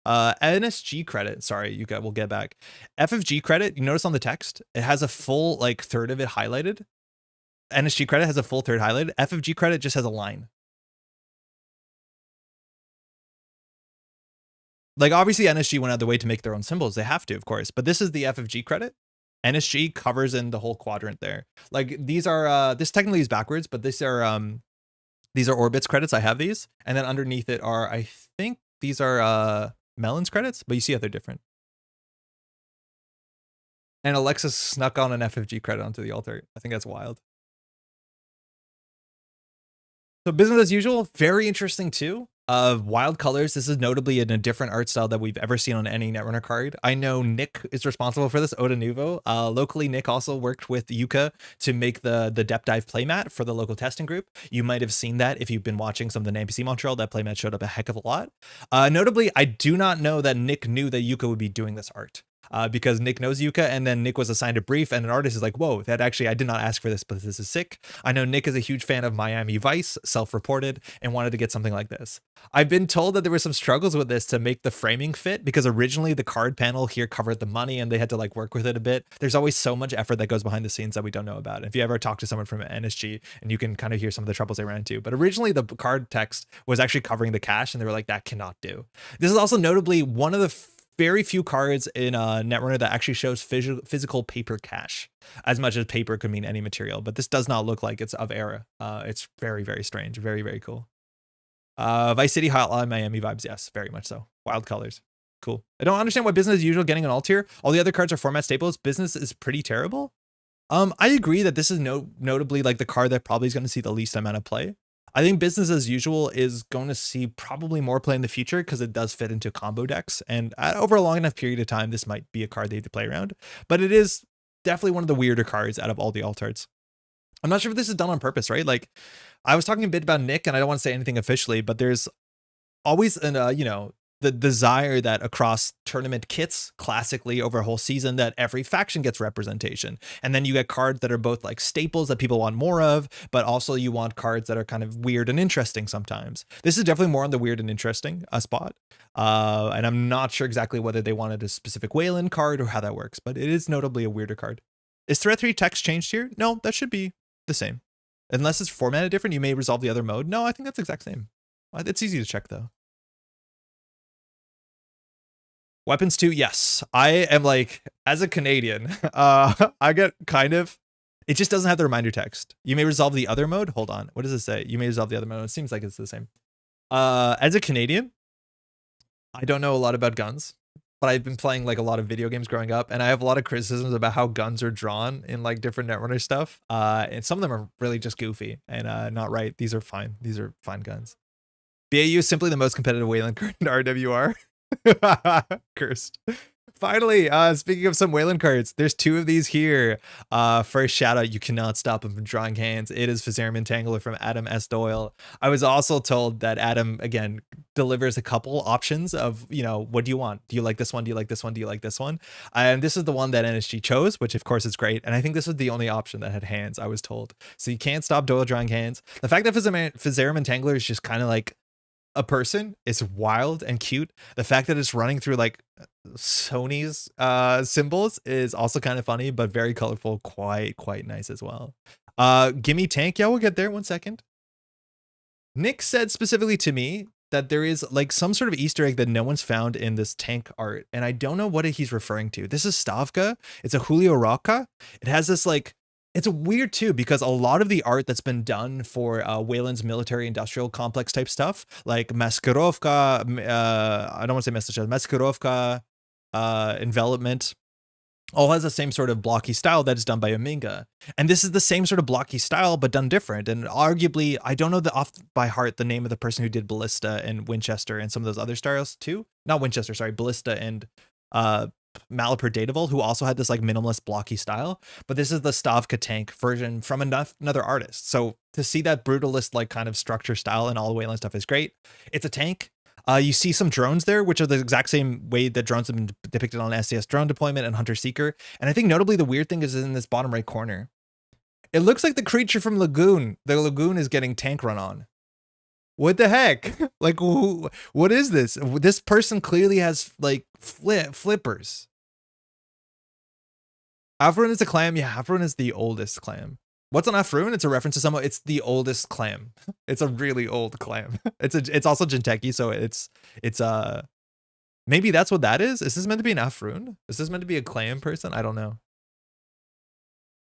NSG credit. Sorry, Yuka, we'll get back. FFG credit, you notice on the text, it has a full like third of it highlighted. NSG credit has a full third highlighted. FFG credit just has a line. Like obviously NSG went out of the way to make their own symbols. They have to, of course, but this is the FFG credit. NSG covers in the whole quadrant there. Like these are, this technically is backwards, but these are orbits credits. I have these. And then underneath it are, I think these are Melons credits, but you see how they're different. And Alexis snuck on an FFG credit onto the altar. I think that's wild. So business as usual, very interesting too. Wild colors. This is notably in a different art style that we've ever seen on any Netrunner card. I know Nick is responsible for this, Oda Nuvo. Locally, Nick also worked with Yuka to make the depth dive playmat for the local testing group. You might have seen that if you've been watching some of the NPC Montreal. That playmat showed up a heck of a lot. Notably, I do not know that Nick knew that Yuka would be doing this art. Because Nick knows Yuka, and then Nick was assigned a brief, and an artist is like, whoa, that actually, I did not ask for this, but this is sick. I know Nick is a huge fan of Miami Vice, self-reported, and wanted to get something like this. I've been told that there were some struggles with this to make the framing fit, because originally the card panel here covered the money, and they had to like work with it a bit. There's always so much effort that goes behind the scenes that we don't know about. If you ever talk to someone from NSG, and you can kind of hear some of the troubles they ran into. But originally the card text was actually covering the cash, and they were like, that cannot do. This is also notably one of the very few cards in Netrunner that actually shows physical paper cash, as much as paper could mean any material, but this does not look like it's of era. It's very, very strange. Very, very cool. Vice City Hotline Miami vibes. Yes, very much so. Wild colors. Cool. I don't understand why business as usual getting an alt here. All the other cards are format staples. Business is pretty terrible. I agree that this is notably like the card that probably is going to see the least amount of play. I think business as usual is going to see probably more play in the future because it does fit into combo decks. And over a long enough period of time, this might be a card they have to play around. But it is definitely one of the weirder cards out of all the alt arts. I'm not sure if this is done on purpose, right? Like I was talking a bit about Nick, and I don't want to say anything officially, but there's always an, the desire that across tournament kits classically over a whole season that every faction gets representation. And then you get cards that are both like staples that people want more of, but also you want cards that are kind of weird and interesting sometimes. This is definitely more on the weird and interesting spot. And I'm not sure exactly whether they wanted a specific Wayland card or how that works, but it is notably a weirder card. Is threat 3 text changed here? No, that should be the same. Unless it's formatted different, you may resolve the other mode. No, I think that's the exact same. It's easy to check though. Weapons too, yes. I am like, as a Canadian, I get kind of, it just doesn't have the reminder text. You may resolve the other mode. Hold on. What does it say? You may resolve the other mode. It seems like it's the same. As a Canadian, I don't know a lot about guns, but I've been playing like a lot of video games growing up, and I have a lot of criticisms about how guns are drawn in like different Netrunner stuff. And some of them are really just goofy and not right. These are fine. These are fine guns. BAU is simply the most competitive Wayland card in RWR. Cursed. Finally, speaking of some Wayland cards, there's 2 of these here. First shout out, you cannot stop him from drawing hands. It is Fazarium Entangler from Adam S. Doyle. I was also told that Adam, again, delivers a couple options of, you know, what do you want? Do you like this one? Do you like this one? Do you like this one? And this is the one that NSG chose, which of course is great. And I think this was the only option that had hands, I was told. So you can't stop Doyle drawing hands. The fact that Fazarium Entangler is just kind of like a person is wild and cute. The fact that it's running through like Sony's symbols is also kind of funny, but very colorful, quite nice as well. Gimme tank. Yeah, we'll get there. 1 second. Nick said specifically to me that there is like some sort of Easter egg that no one's found in this tank art, and I don't know what he's referring to. This is Stavka. It's a Julio Roca. It has this like, it's weird too, because a lot of the art that's been done for Wayland's military industrial complex type stuff, like Maskirovka, I don't want to say Message, Maskirovka, Envelopment, all has the same sort of blocky style that is done by Ominga. And this is the same sort of blocky style, but done different. And arguably, I don't know off by heart the name of the person who did Ballista and Winchester and some of those other styles too. Not Winchester, sorry, Ballista and Malapert Datavol, who also had this like minimalist blocky style, but this is the Stavka tank version from another artist. So to see that brutalist like kind of structure style and all the Wayland stuff is great. It's a tank. You see some drones there, which are the exact same way that drones have been depicted on SCS drone deployment and Hunter Seeker. And I think notably the weird thing is in this bottom right corner. It looks like the creature from Lagoon. The Lagoon is getting tank run on. What the heck? Like, what is this? This person clearly has like flippers. Afroon is a clam. Yeah, Afroon is the oldest clam. What's on Afroon? It's a reference to someone. It's the oldest clam. It's a really old clam. It's also Jinteki, so it's maybe that's what that is. Is this meant to be an Afroon? Is this meant to be a clam person? I don't know.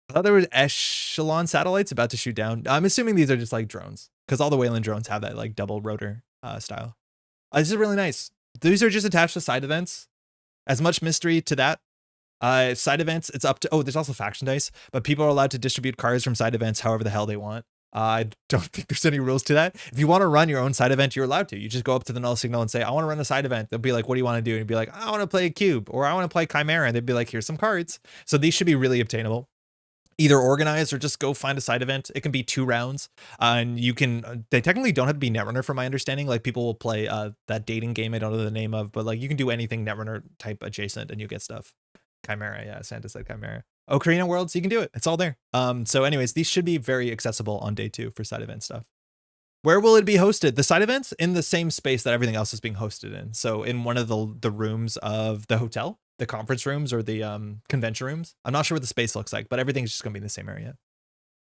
I thought there were echelon satellites about to shoot down. I'm assuming these are just like drones, because all the Wayland drones have that like double rotor style. This is really nice. These are just attached to side events. As much mystery to that. Side events, it's up to, oh, there's also faction dice, but people are allowed to distribute cards from side events however the hell they want. I don't think there's any rules to that. If you want to run your own side event, you're allowed to. You just go up to the null signal and say, I want to run a side event. They'll be like, what do you want to do? And you'd be like, I want to play a cube, or I want to play Chimera. And they'd be like, here's some cards. So these should be really obtainable. Either organize or just go find a side event. It can be 2 rounds, and you can, they technically don't have to be Netrunner from my understanding. Like people will play that dating game I don't know the name of, but like you can do anything Netrunner type adjacent and you get stuff. Chimera, yeah, Santa said Chimera. Ocarina Worlds, you can do it. It's all there. So anyways, these should be very accessible on day 2 for side event stuff. Where will it be hosted? The side events in the same space that everything else is being hosted in. So in one of the rooms of the hotel, the conference rooms or the convention rooms. I'm not sure what the space looks like, but everything's just gonna be in the same area.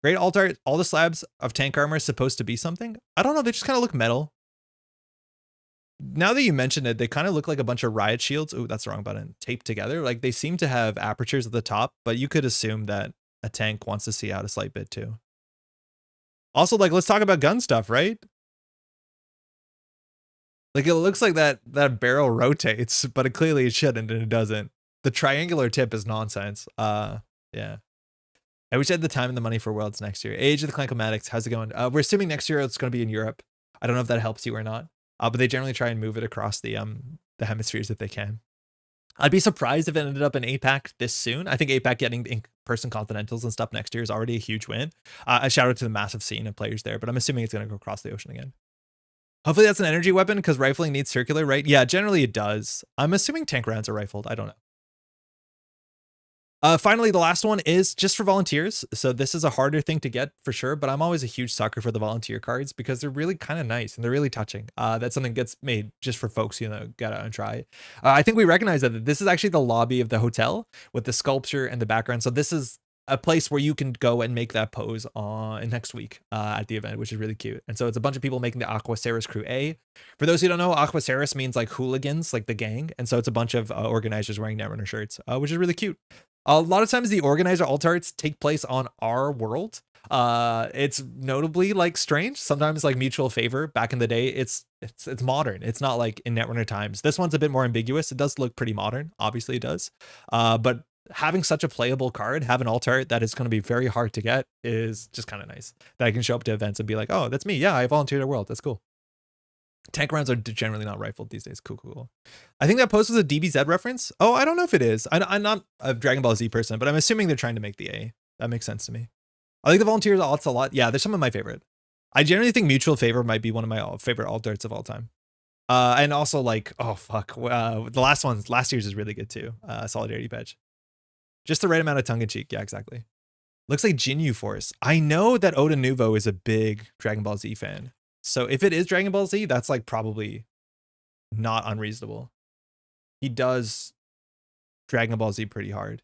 Great alt art. All the slabs of tank armor is supposed to be something. I don't know. They just kind of look metal. Now that you mentioned it, they kind of look like a bunch of riot shields. Oh, that's the wrong button. Taped together. Like they seem to have apertures at the top, but you could assume that a tank wants to see out a slight bit too. Also, like, let's talk about gun stuff, right? Like, it looks like that barrel rotates, but clearly it shouldn't, and it doesn't. The triangular tip is nonsense. Yeah. I wish I had the time and the money for Worlds next year. Age of the Clankomatics, how's it going? We're assuming next year it's going to be in Europe. I don't know if that helps you or not. But they generally try and move it across the hemispheres if they can. I'd be surprised if it ended up in APAC this soon. I think APAC getting in-person continentals and stuff next year is already a huge win. A shout out to the massive scene of players there, but I'm assuming it's going to go across the ocean again. Hopefully that's an energy weapon because rifling needs circular, right? Yeah, generally it does. I'm assuming tank rounds are rifled. I don't know. Finally, the last one is just for volunteers. So this is a harder thing to get for sure, but I'm always a huge sucker for the volunteer cards because they're really kind of nice and they're really touching. That's something that gets made just for folks, you know, get out and try. I think we recognize that this is actually the lobby of the hotel with the sculpture and the background. So this is a place where you can go and make that pose on next week at the event, which is really cute. And so it's a bunch of people making the Aquaceris Crew A. For those who don't know, Aquaceris means like hooligans, like the gang. And so it's a bunch of organizers wearing Netrunner shirts, which is really cute. A lot of times the organizer alt arts take place on our world. It's notably like strange. Sometimes like mutual favor. Back in the day, it's modern. It's not like in Netrunner times. This one's a bit more ambiguous. It does look pretty modern. Obviously it does. But having such a playable card, have an alt art that is going to be very hard to get is just kind of nice. That I can show up to events and be like, oh, that's me. Yeah, I volunteered a world. That's cool. Tank rounds are generally not rifled these days. Cool. I think that post was a DBZ reference. Oh, I don't know if it is. I'm not a Dragon Ball Z person, but I'm assuming they're trying to make the A. That makes sense to me. I like the volunteers alts a lot. Yeah, they're some of my favorite. I generally think mutual favor might be one of my favorite alt arts of all time. And also like, oh fuck, the last year's is really good too. Solidarity badge. Just the right amount of tongue in cheek. Yeah, exactly. Looks like Jinyu Force. I know that Oda Nuvo is a big Dragon Ball Z fan. So if it is Dragon Ball Z, that's like probably not unreasonable. He does Dragon Ball Z pretty hard.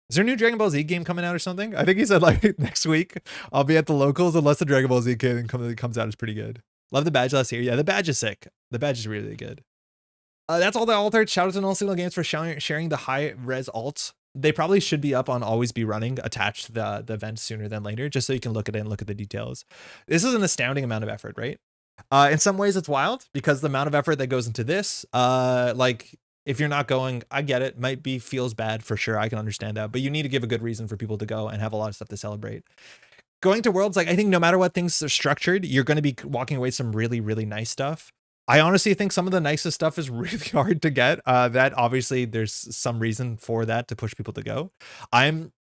Is there a new Dragon Ball Z game coming out or something? I think he said like next week I'll be at the locals unless the Dragon Ball Z game comes out is pretty good. Love the badge last year. Yeah, the badge is sick. The badge is really good. That's all the alt arts. Shout out to Null Signal Games for sharing the high res alts. They probably should be up on Always Be Running attached to the event sooner than later, just so you can look at it and look at the details. This is an astounding amount of effort, right? In some ways it's wild because the amount of effort that goes into this, like if you're not going, I get it, feels bad for sure. I can understand that, but you need to give a good reason for people to go and have a lot of stuff to celebrate. Going to Worlds, like I think no matter what things are structured, you're going to be walking away with some really, really nice stuff. I honestly think some of the nicest stuff is really hard to get. That obviously there's some reason for that to push people to go.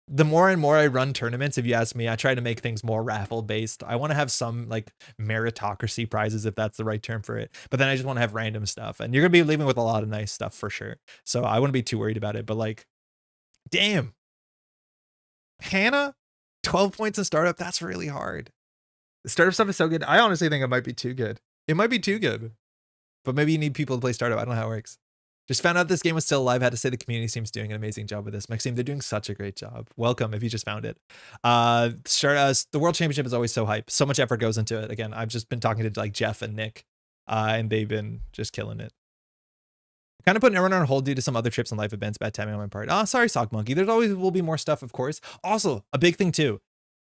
The more and more I run tournaments, if you ask me, I try to make things more raffle based. I want to have some like meritocracy prizes, if that's the right term for it. But then I just want to have random stuff, and you're going to be leaving with a lot of nice stuff for sure. So I wouldn't be too worried about it, but like, damn, Hannah, 12 points in startup. That's really hard. The startup stuff is so good. I honestly think it might be too good. It might be too good. But maybe you need people to play startup. I don't know how it works. Just found out this game was still alive. Had to say the community seems doing an amazing job with this. Maxime, they're doing such a great job. Welcome if you just found it. The World Championship is always so hype. So much effort goes into it. Again, I've just been talking to like Jeff and Nick, and they've been just killing it. Kind of putting everyone on hold due to some other trips and life events. Bad timing on my part. Sorry, Sock Monkey. There's always will be more stuff, of course. Also, a big thing too.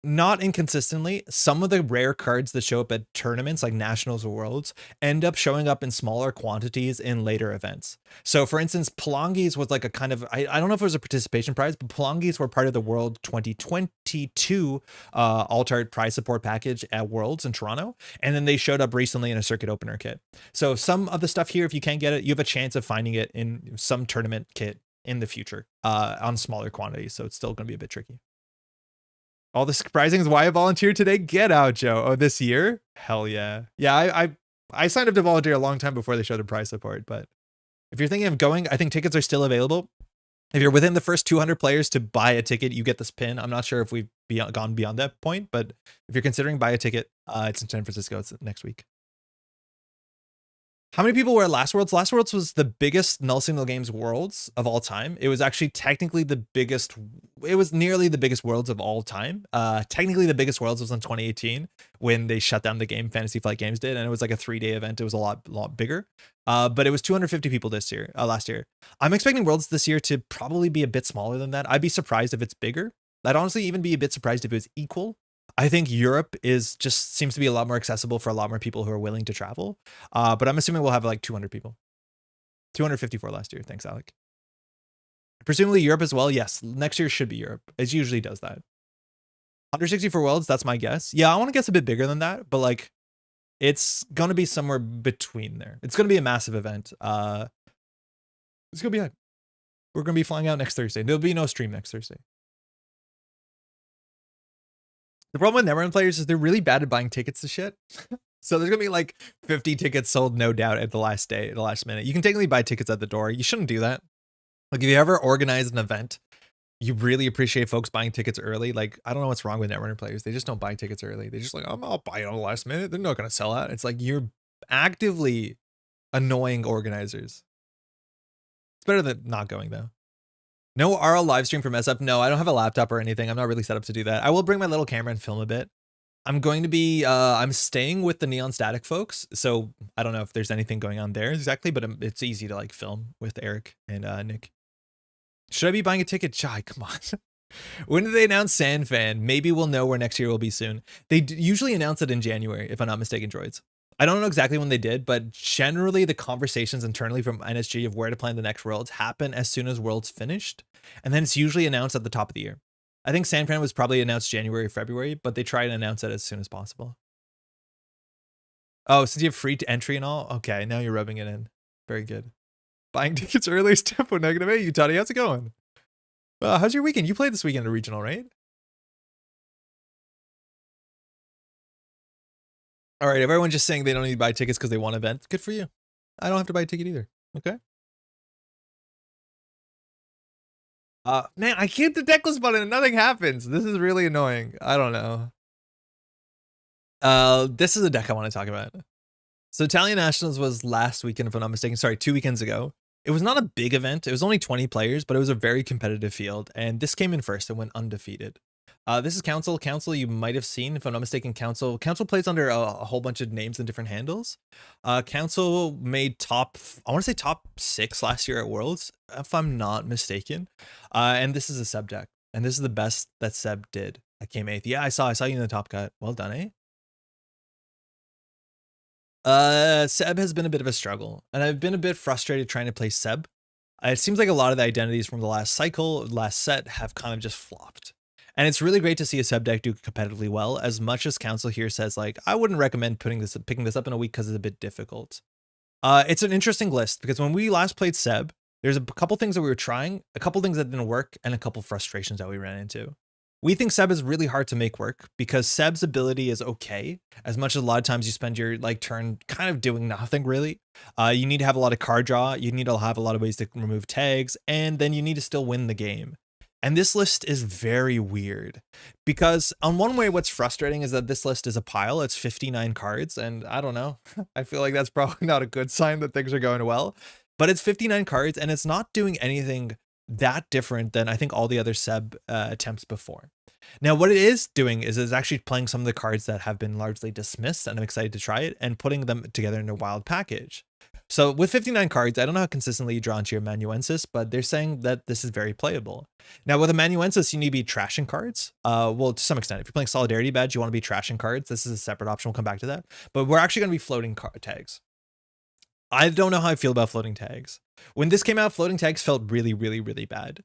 Not inconsistently, some of the rare cards that show up at tournaments like Nationals or Worlds end up showing up in smaller quantities in later events. So for instance, Palangis was like a kind of, I don't know if it was a participation prize, but Palangis were part of the World 2022 alt art prize support package at Worlds in Toronto. And then they showed up recently in a circuit opener kit. So some of the stuff here, if you can't get it, you have a chance of finding it in some tournament kit in the future on smaller quantities. So it's still going to be a bit tricky. All the surprising is why I volunteered today. Get out, Joe. Oh, this year? Hell yeah. Yeah, I signed up to volunteer a long time before they showed the prize support, but if you're thinking of going, I think tickets are still available. If you're within the first 200 players to buy a ticket, you get this pin. I'm not sure if we've gone beyond that point, but if you're considering buy a ticket, it's in San Francisco. It's next week. How many people were at Last Worlds? Last Worlds was the biggest Null Signal Games Worlds of all time. It was actually technically the biggest. It was nearly the biggest Worlds of all time. Technically the biggest Worlds was in 2018 when they shut down the game. Fantasy Flight Games did, and it was like a 3-day event. It was a lot bigger. But it was 250 people last year. I'm expecting Worlds this year to probably be a bit smaller than that. I'd be surprised if it's bigger. I'd honestly even be a bit surprised if it was equal. I think Europe seems to be a lot more accessible for a lot more people who are willing to travel. But I'm assuming we'll have like 200 people. 254 last year. Thanks, Alec. Presumably Europe as well. Yes, next year should be Europe. It usually does that. 160 for Worlds, that's my guess. Yeah, I want to guess a bit bigger than that, but like it's going to be somewhere between there. It's going to be a massive event. It's going to be hype. We're going to be flying out next Thursday. There'll be no stream next Thursday. The problem with Netrunner players is they're really bad at buying tickets to shit. So there's going to be like 50 tickets sold, no doubt, at the last minute. You can technically buy tickets at the door. You shouldn't do that. Like if you ever organize an event, you really appreciate folks buying tickets early. Like, I don't know what's wrong with Netrunner players. They just don't buy tickets early. They just like, I'll buy it on the last minute. They're not going to sell out. It's like you're actively annoying organizers. It's better than not going though. No RL live stream from SF. No, I don't have a laptop or anything. I'm not really set up to do that. I will bring my little camera and film a bit. I'm going to be, I'm staying with the Neon Static folks, so I don't know if there's anything going on there exactly, but it's easy to like film with Eric and Nick. Should I be buying a ticket? Chai, come on. When did they announce SandFan? Maybe we'll know where next year will be soon. They usually announce it in January, if I'm not mistaken, droids. I don't know exactly when they did, but generally the conversations internally from NSG of where to plan the next Worlds happen as soon as Worlds finished, and then it's usually announced at the top of the year. I think SandFan was probably announced January or February, but they try and announce it as soon as possible. Oh, since you have free entry and all? Okay, now you're rubbing it in. Very good. Buying tickets early is tempo negative. Hey, Utani, how's it going? How's your weekend? You played this weekend at regional, right? All right, everyone just saying they don't need to buy tickets because they want an event. Good for you. I don't have to buy a ticket either. Okay. Man, I hit the decklist button and nothing happens. This is really annoying. I don't know. This is a deck I want to talk about. So Italian Nationals was last weekend, if I'm not mistaken. Sorry, 2 weekends ago. It was not a big event. It was only 20 players, but it was a very competitive field. And this came in first and went undefeated. This is Council. Council, you might have seen, if I'm not mistaken, Council. Council plays under a whole bunch of names and different handles. Council made top 6 last year at Worlds, if I'm not mistaken. And this is a Seb deck. And this is the best that Seb did. I came 8th. Yeah, I saw you in the top cut. Well done, eh? Seb has been a bit of a struggle, and I've been a bit frustrated trying to play Seb. It seems like a lot of the identities from the last cycle, last set, have kind of just flopped. And it's really great to see a Seb deck do competitively well, as much as Council here says, like, I wouldn't recommend picking this up in a week because it's a bit difficult. It's an interesting list, because when we last played Seb, there's a couple things that we were trying, a couple things that didn't work, and a couple frustrations that we ran into. We think Seb is really hard to make work because Seb's ability is okay, as much as a lot of times you spend your turn kind of doing nothing really. You need to have a lot of card draw, you need to have a lot of ways to remove tags, and then you need to still win the game. And this list is very weird because on one way, what's frustrating is that this list is a pile. It's 59 cards, and I don't know. I feel like that's probably not a good sign that things are going well, but it's 59 cards and it's not doing anything that different than I think all the other Seb attempts before. Now, what it is doing is it's actually playing some of the cards that have been largely dismissed, and I'm excited to try it, and putting them together in a wild package. So with 59 cards, I don't know how consistently you draw into your Amanuensis, but they're saying that this is very playable. Now, with Amanuensis, you need to be trashing cards. Well, to some extent, if you're playing Solidarity Badge, you want to be trashing cards. This is a separate option. We'll come back to that. But we're actually going to be floating tags. I don't know how I feel about floating tags. When this came out, floating tags felt really, really, really bad.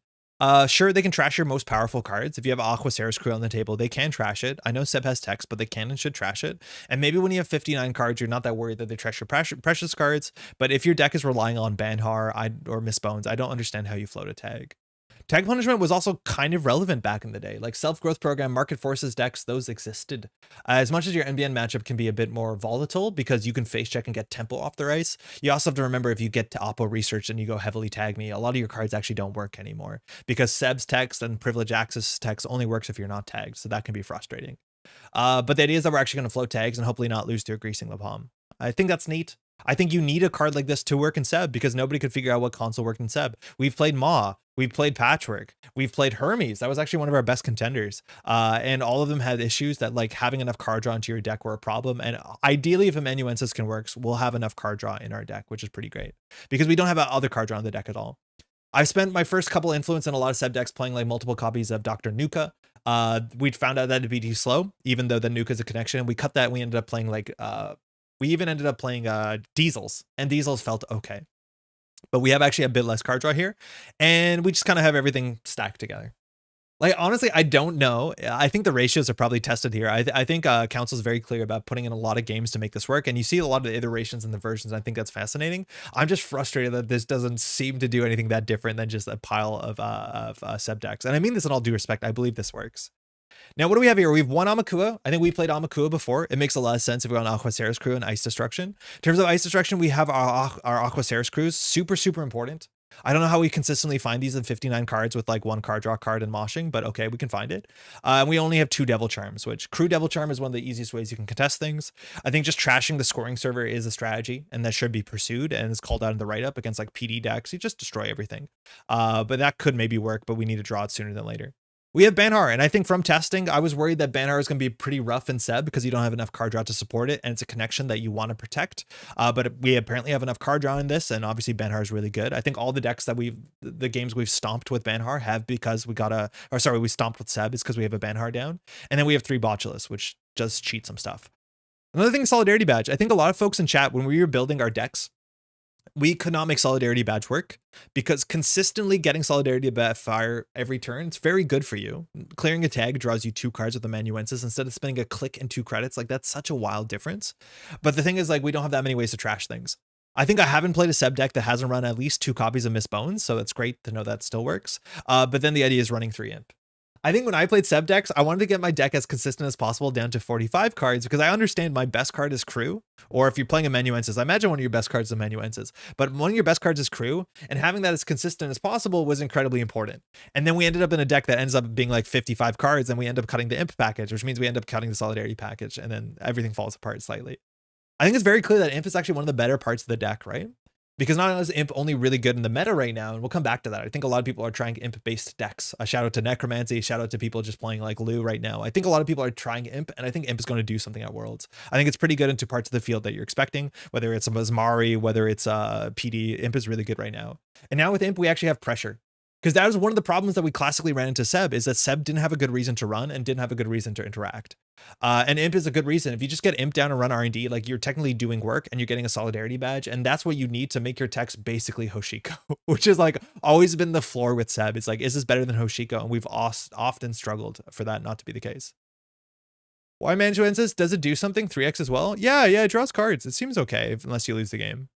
Sure, they can trash your most powerful cards. If you have Aqua Ceres Crew on the table, they can trash it. I know Seb has text, but they can and should trash it. And maybe when you have 59 cards, you're not that worried that they trash your precious cards. But if your deck is relying on Banhar or Miss Bones, I don't understand how you float a tag. Tag punishment was also kind of relevant back in the day. Like self-growth program, market forces decks, those existed. As much as your NBN matchup can be a bit more volatile because you can face check and get tempo off the ice, you also have to remember if you get to Oppo research and you go heavily tag me, a lot of your cards actually don't work anymore because Seb's text and Privilege Access text only works if you're not tagged, so that can be frustrating. But the idea is that we're actually going to float tags and hopefully not lose to a Greasing the Palm. I think that's neat. I think you need a card like this to work in Seb because nobody could figure out what console worked in Seb. We've played Maw, we've played Patchwork, we've played Hermes. That was actually one of our best contenders. And all of them had issues that like having enough card draw into your deck were a problem. And ideally, if Amanuensis can work, we'll have enough card draw in our deck, which is pretty great because we don't have other card draw in the deck at all. I've spent my first couple influence in a lot of Seb decks playing like multiple copies of Dr. Nuka. We found out that it'd be too slow, even though the Nuka is a connection. We cut that and we ended up playing like we even ended up playing Diesels, and Diesels felt okay. But we have actually a bit less card draw here, and we just kind of have everything stacked together. Like, honestly, I don't know. I think the ratios are probably tested here. I think Council is very clear about putting in a lot of games to make this work, and you see a lot of the iterations and the versions. I think that's fascinating. I'm just frustrated that this doesn't seem to do anything that different than just a pile of Seb decks. And I mean this in all due respect. I believe this works. Now, what do we have here? We have one Amakua. I think we played Amakua before. It makes a lot of sense if we're on Aqua Ceres Crew and Ice Destruction. In terms of Ice Destruction, we have our Aqua Ceres Crews. Super, super important. I don't know how we consistently find these in 59 cards with like 1 card draw card and moshing, but okay, we can find it. And we only have 2 Devil Charms, which Crew Devil Charm is one of the easiest ways you can contest things. I think just trashing the scoring server is a strategy, and that should be pursued, and it's called out in the write-up against like PD decks. You just destroy everything. But that could maybe work, but we need to draw it sooner than later. We have Banhar, and I think from testing, I was worried that Banhar is going to be pretty rough in Seb because you don't have enough card draw to support it, and it's a connection that you want to protect. But we apparently have enough card draw in this, and obviously Banhar is really good. I think all the decks that the games we've stomped with Banhar have because we stomped with Seb is because we have a Banhar down, and then we have 3 Botulists, which does cheat some stuff. Another thing is Solidarity Badge. I think a lot of folks in chat, when we were building our decks, we could not make Solidarity Badge work because consistently getting Solidarity Badge fire every turn, it's very good for you. Clearing a tag draws you 2 cards with amanuensis instead of spending a click and 2 credits. Like, that's such a wild difference. But the thing is, like, we don't have that many ways to trash things. I think I haven't played a Seb deck that hasn't run at least 2 copies of Miss Bones, so it's great to know that still works. But then the idea is running 3 Imp. I think when I played Seb decks, I wanted to get my deck as consistent as possible down to 45 cards because I understand my best card is Crew, or if you're playing amanuensis, I imagine one of your best cards is amanuensis, but one of your best cards is Crew, and having that as consistent as possible was incredibly important. And then we ended up in a deck that ends up being like 55 cards, and we end up cutting the Imp package, which means we end up cutting the Solidarity package, and then everything falls apart slightly. I think it's very clear that Imp is actually one of the better parts of the deck, right? Because not only is Imp only really good in the meta right now, and we'll come back to that. I think a lot of people are trying Imp-based decks. A shout out to Necromancy, shout out to people just playing like Lou right now. I think a lot of people are trying Imp, and I think Imp is going to do something at Worlds. I think it's pretty good into parts of the field that you're expecting, whether it's a Mazmari, whether it's a PD. Imp is really good right now. And now with Imp, we actually have pressure. Because that was one of the problems that we classically ran into Seb, is that Seb didn't have a good reason to run and didn't have a good reason to interact. And Imp is a good reason. If you just get Imp down and run R&D, like, you're technically doing work and you're getting a Solidarity Badge, and that's what you need to make your text basically Hoshiko, which is like always been the floor with Seb. It's like, is this better than Hoshiko? And we've often struggled for that not to be the case. Why Amanuensis? Does it do something? 3x as well? Yeah, it draws cards. It seems okay unless you lose the game.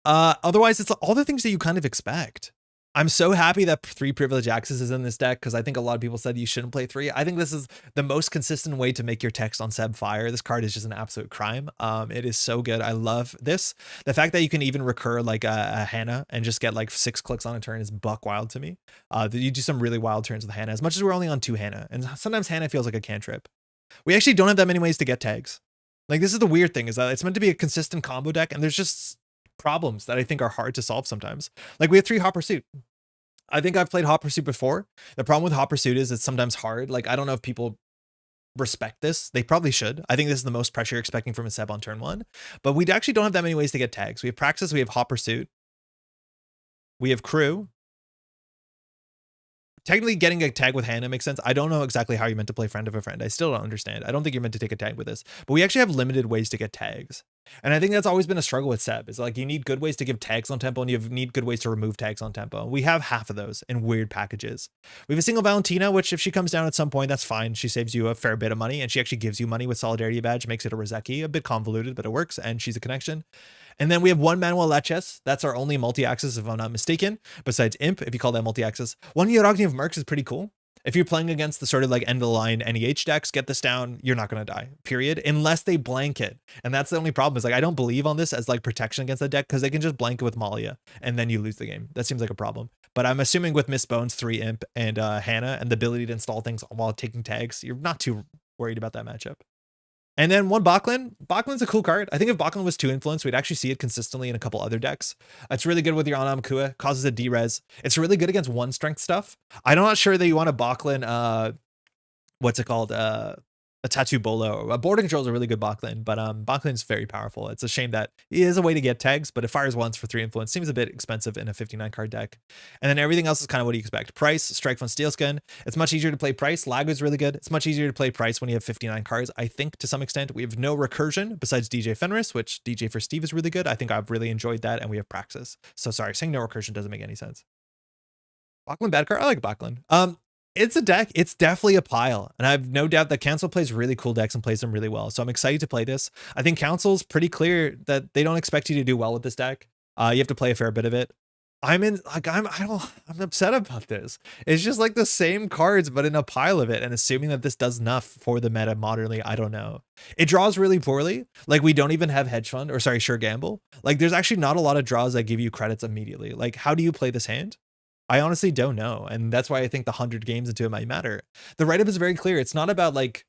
Otherwise, it's all the things that you kind of expect. I'm so happy that 3 Privilege Access is in this deck because I think a lot of people said you shouldn't play 3. I think this is the most consistent way to make your text on Seb fire. This card is just an absolute crime. It is so good. I love this. The fact that you can even recur like a Hannah and just get like 6 clicks on a turn is buck wild to me. You do some really wild turns with Hannah, as much as we're only on 2 Hannah. And sometimes Hannah feels like a cantrip. We actually don't have that many ways to get tags. Like, this is the weird thing, is that it's meant to be a consistent combo deck, and there's just problems that I think are hard to solve sometimes. Like, we have 3 Hot Pursuit. I think I've played Hot Pursuit before. The problem with Hot Pursuit is it's sometimes hard. Like, I don't know if people respect this. They probably should. I think this is the most pressure you're expecting from a Seb on turn 1. But we actually don't have that many ways to get tags. We have Praxis, we have Hot Pursuit, we have Crew. Technically, getting a tag with Hannah makes sense. I don't know exactly how you're meant to play Friend of a Friend. I still don't understand. I don't think you're meant to take a tag with this. But we actually have limited ways to get tags. And I think that's always been a struggle with Seb. Is like, you need good ways to give tags on tempo, and you need good ways to remove tags on tempo. We have half of those in weird packages. We have a single Valentina, which if she comes down at some point, that's fine. She saves you a fair bit of money, and she actually gives you money with Solidarity Badge, makes it a Rozeki. A bit convoluted, but it works, and she's a connection. And then we have 1 Manuel Leches. That's our only multi-axis, if I'm not mistaken, besides Imp, if you call that multi-axis. 1 Yarogni of Mercs is pretty cool. If you're playing against the sort of like end-of-the-line NEH decks, get this down, you're not going to die, period, unless they blanket. And that's the only problem, is like, I don't believe on this as like protection against the deck, because they can just blanket with Malia, and then you lose the game. That seems like a problem. But I'm assuming with Miss Bones, 3 Imp, and Hannah, and the ability to install things while taking tags, you're not too worried about that matchup. And then 1 Bachlan. Bachlan's a cool card. I think if Bachlan was 2 influence, we'd actually see it consistently in a couple other decks. It's really good with your Anam Kua, causes a D-res. It's really good against 1 strength stuff. I'm not sure that you want a Bachlan, what's it called? A Tattoo Bolo. A Board Control is a really good Bachlan, but Bachlan's very powerful. It's a shame that he is a way to get tags, but it fires once for 3 influence. Seems a bit expensive in a 59 card deck. And then everything else is kind of what you expect. Price, Strike from Steelskin. It's much easier to play Price. Lag is really good. It's much easier to play Price when you have 59 cards. I think to some extent we have no recursion besides DJ Fenris, which DJ for Steve is really good. I think I've really enjoyed that, and we have Praxis. So sorry, saying no recursion doesn't make any sense. Bachlan bad card. I like Bachlan. It's a deck. It's definitely a pile. And I have no doubt that Council plays really cool decks and plays them really well. So I'm excited to play this. I think Council's pretty clear that they don't expect you to do well with this deck. You have to play a fair bit of it. I'm upset about this. It's just like the same cards, but in a pile of it, and assuming that this does enough for the meta modernly, I don't know. It draws really poorly. Like, we don't even have hedge fund, or sorry, sure gamble. Like, there's actually not a lot of draws that give you credits immediately. Like, how do you play this hand? I honestly don't know. And that's why I think the 100 games into it might matter. The write-up is very clear. It's not about like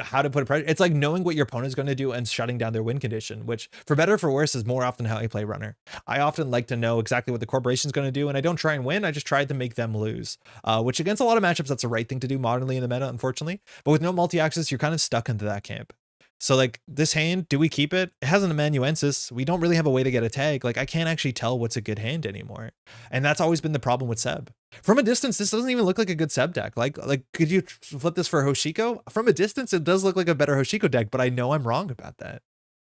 how to put a pressure. It's like knowing what your opponent's going to do and shutting down their win condition, which for better or for worse is more often how I play runner. I often like to know exactly what the corporation's going to do, and I don't try and win. I just try to make them lose, which against a lot of matchups, that's the right thing to do modernly in the meta, unfortunately. But with no multi-axis, you're kind of stuck into that camp. So like this hand, do we keep it? It has an amanuensis. We don't really have a way to get a tag. Like I can't actually tell what's a good hand anymore. And that's always been the problem with Seb. From a distance, this doesn't even look like a good Seb deck. Like could you flip this for Hoshiko? From a distance, it does look like a better Hoshiko deck, but I know I'm wrong about that.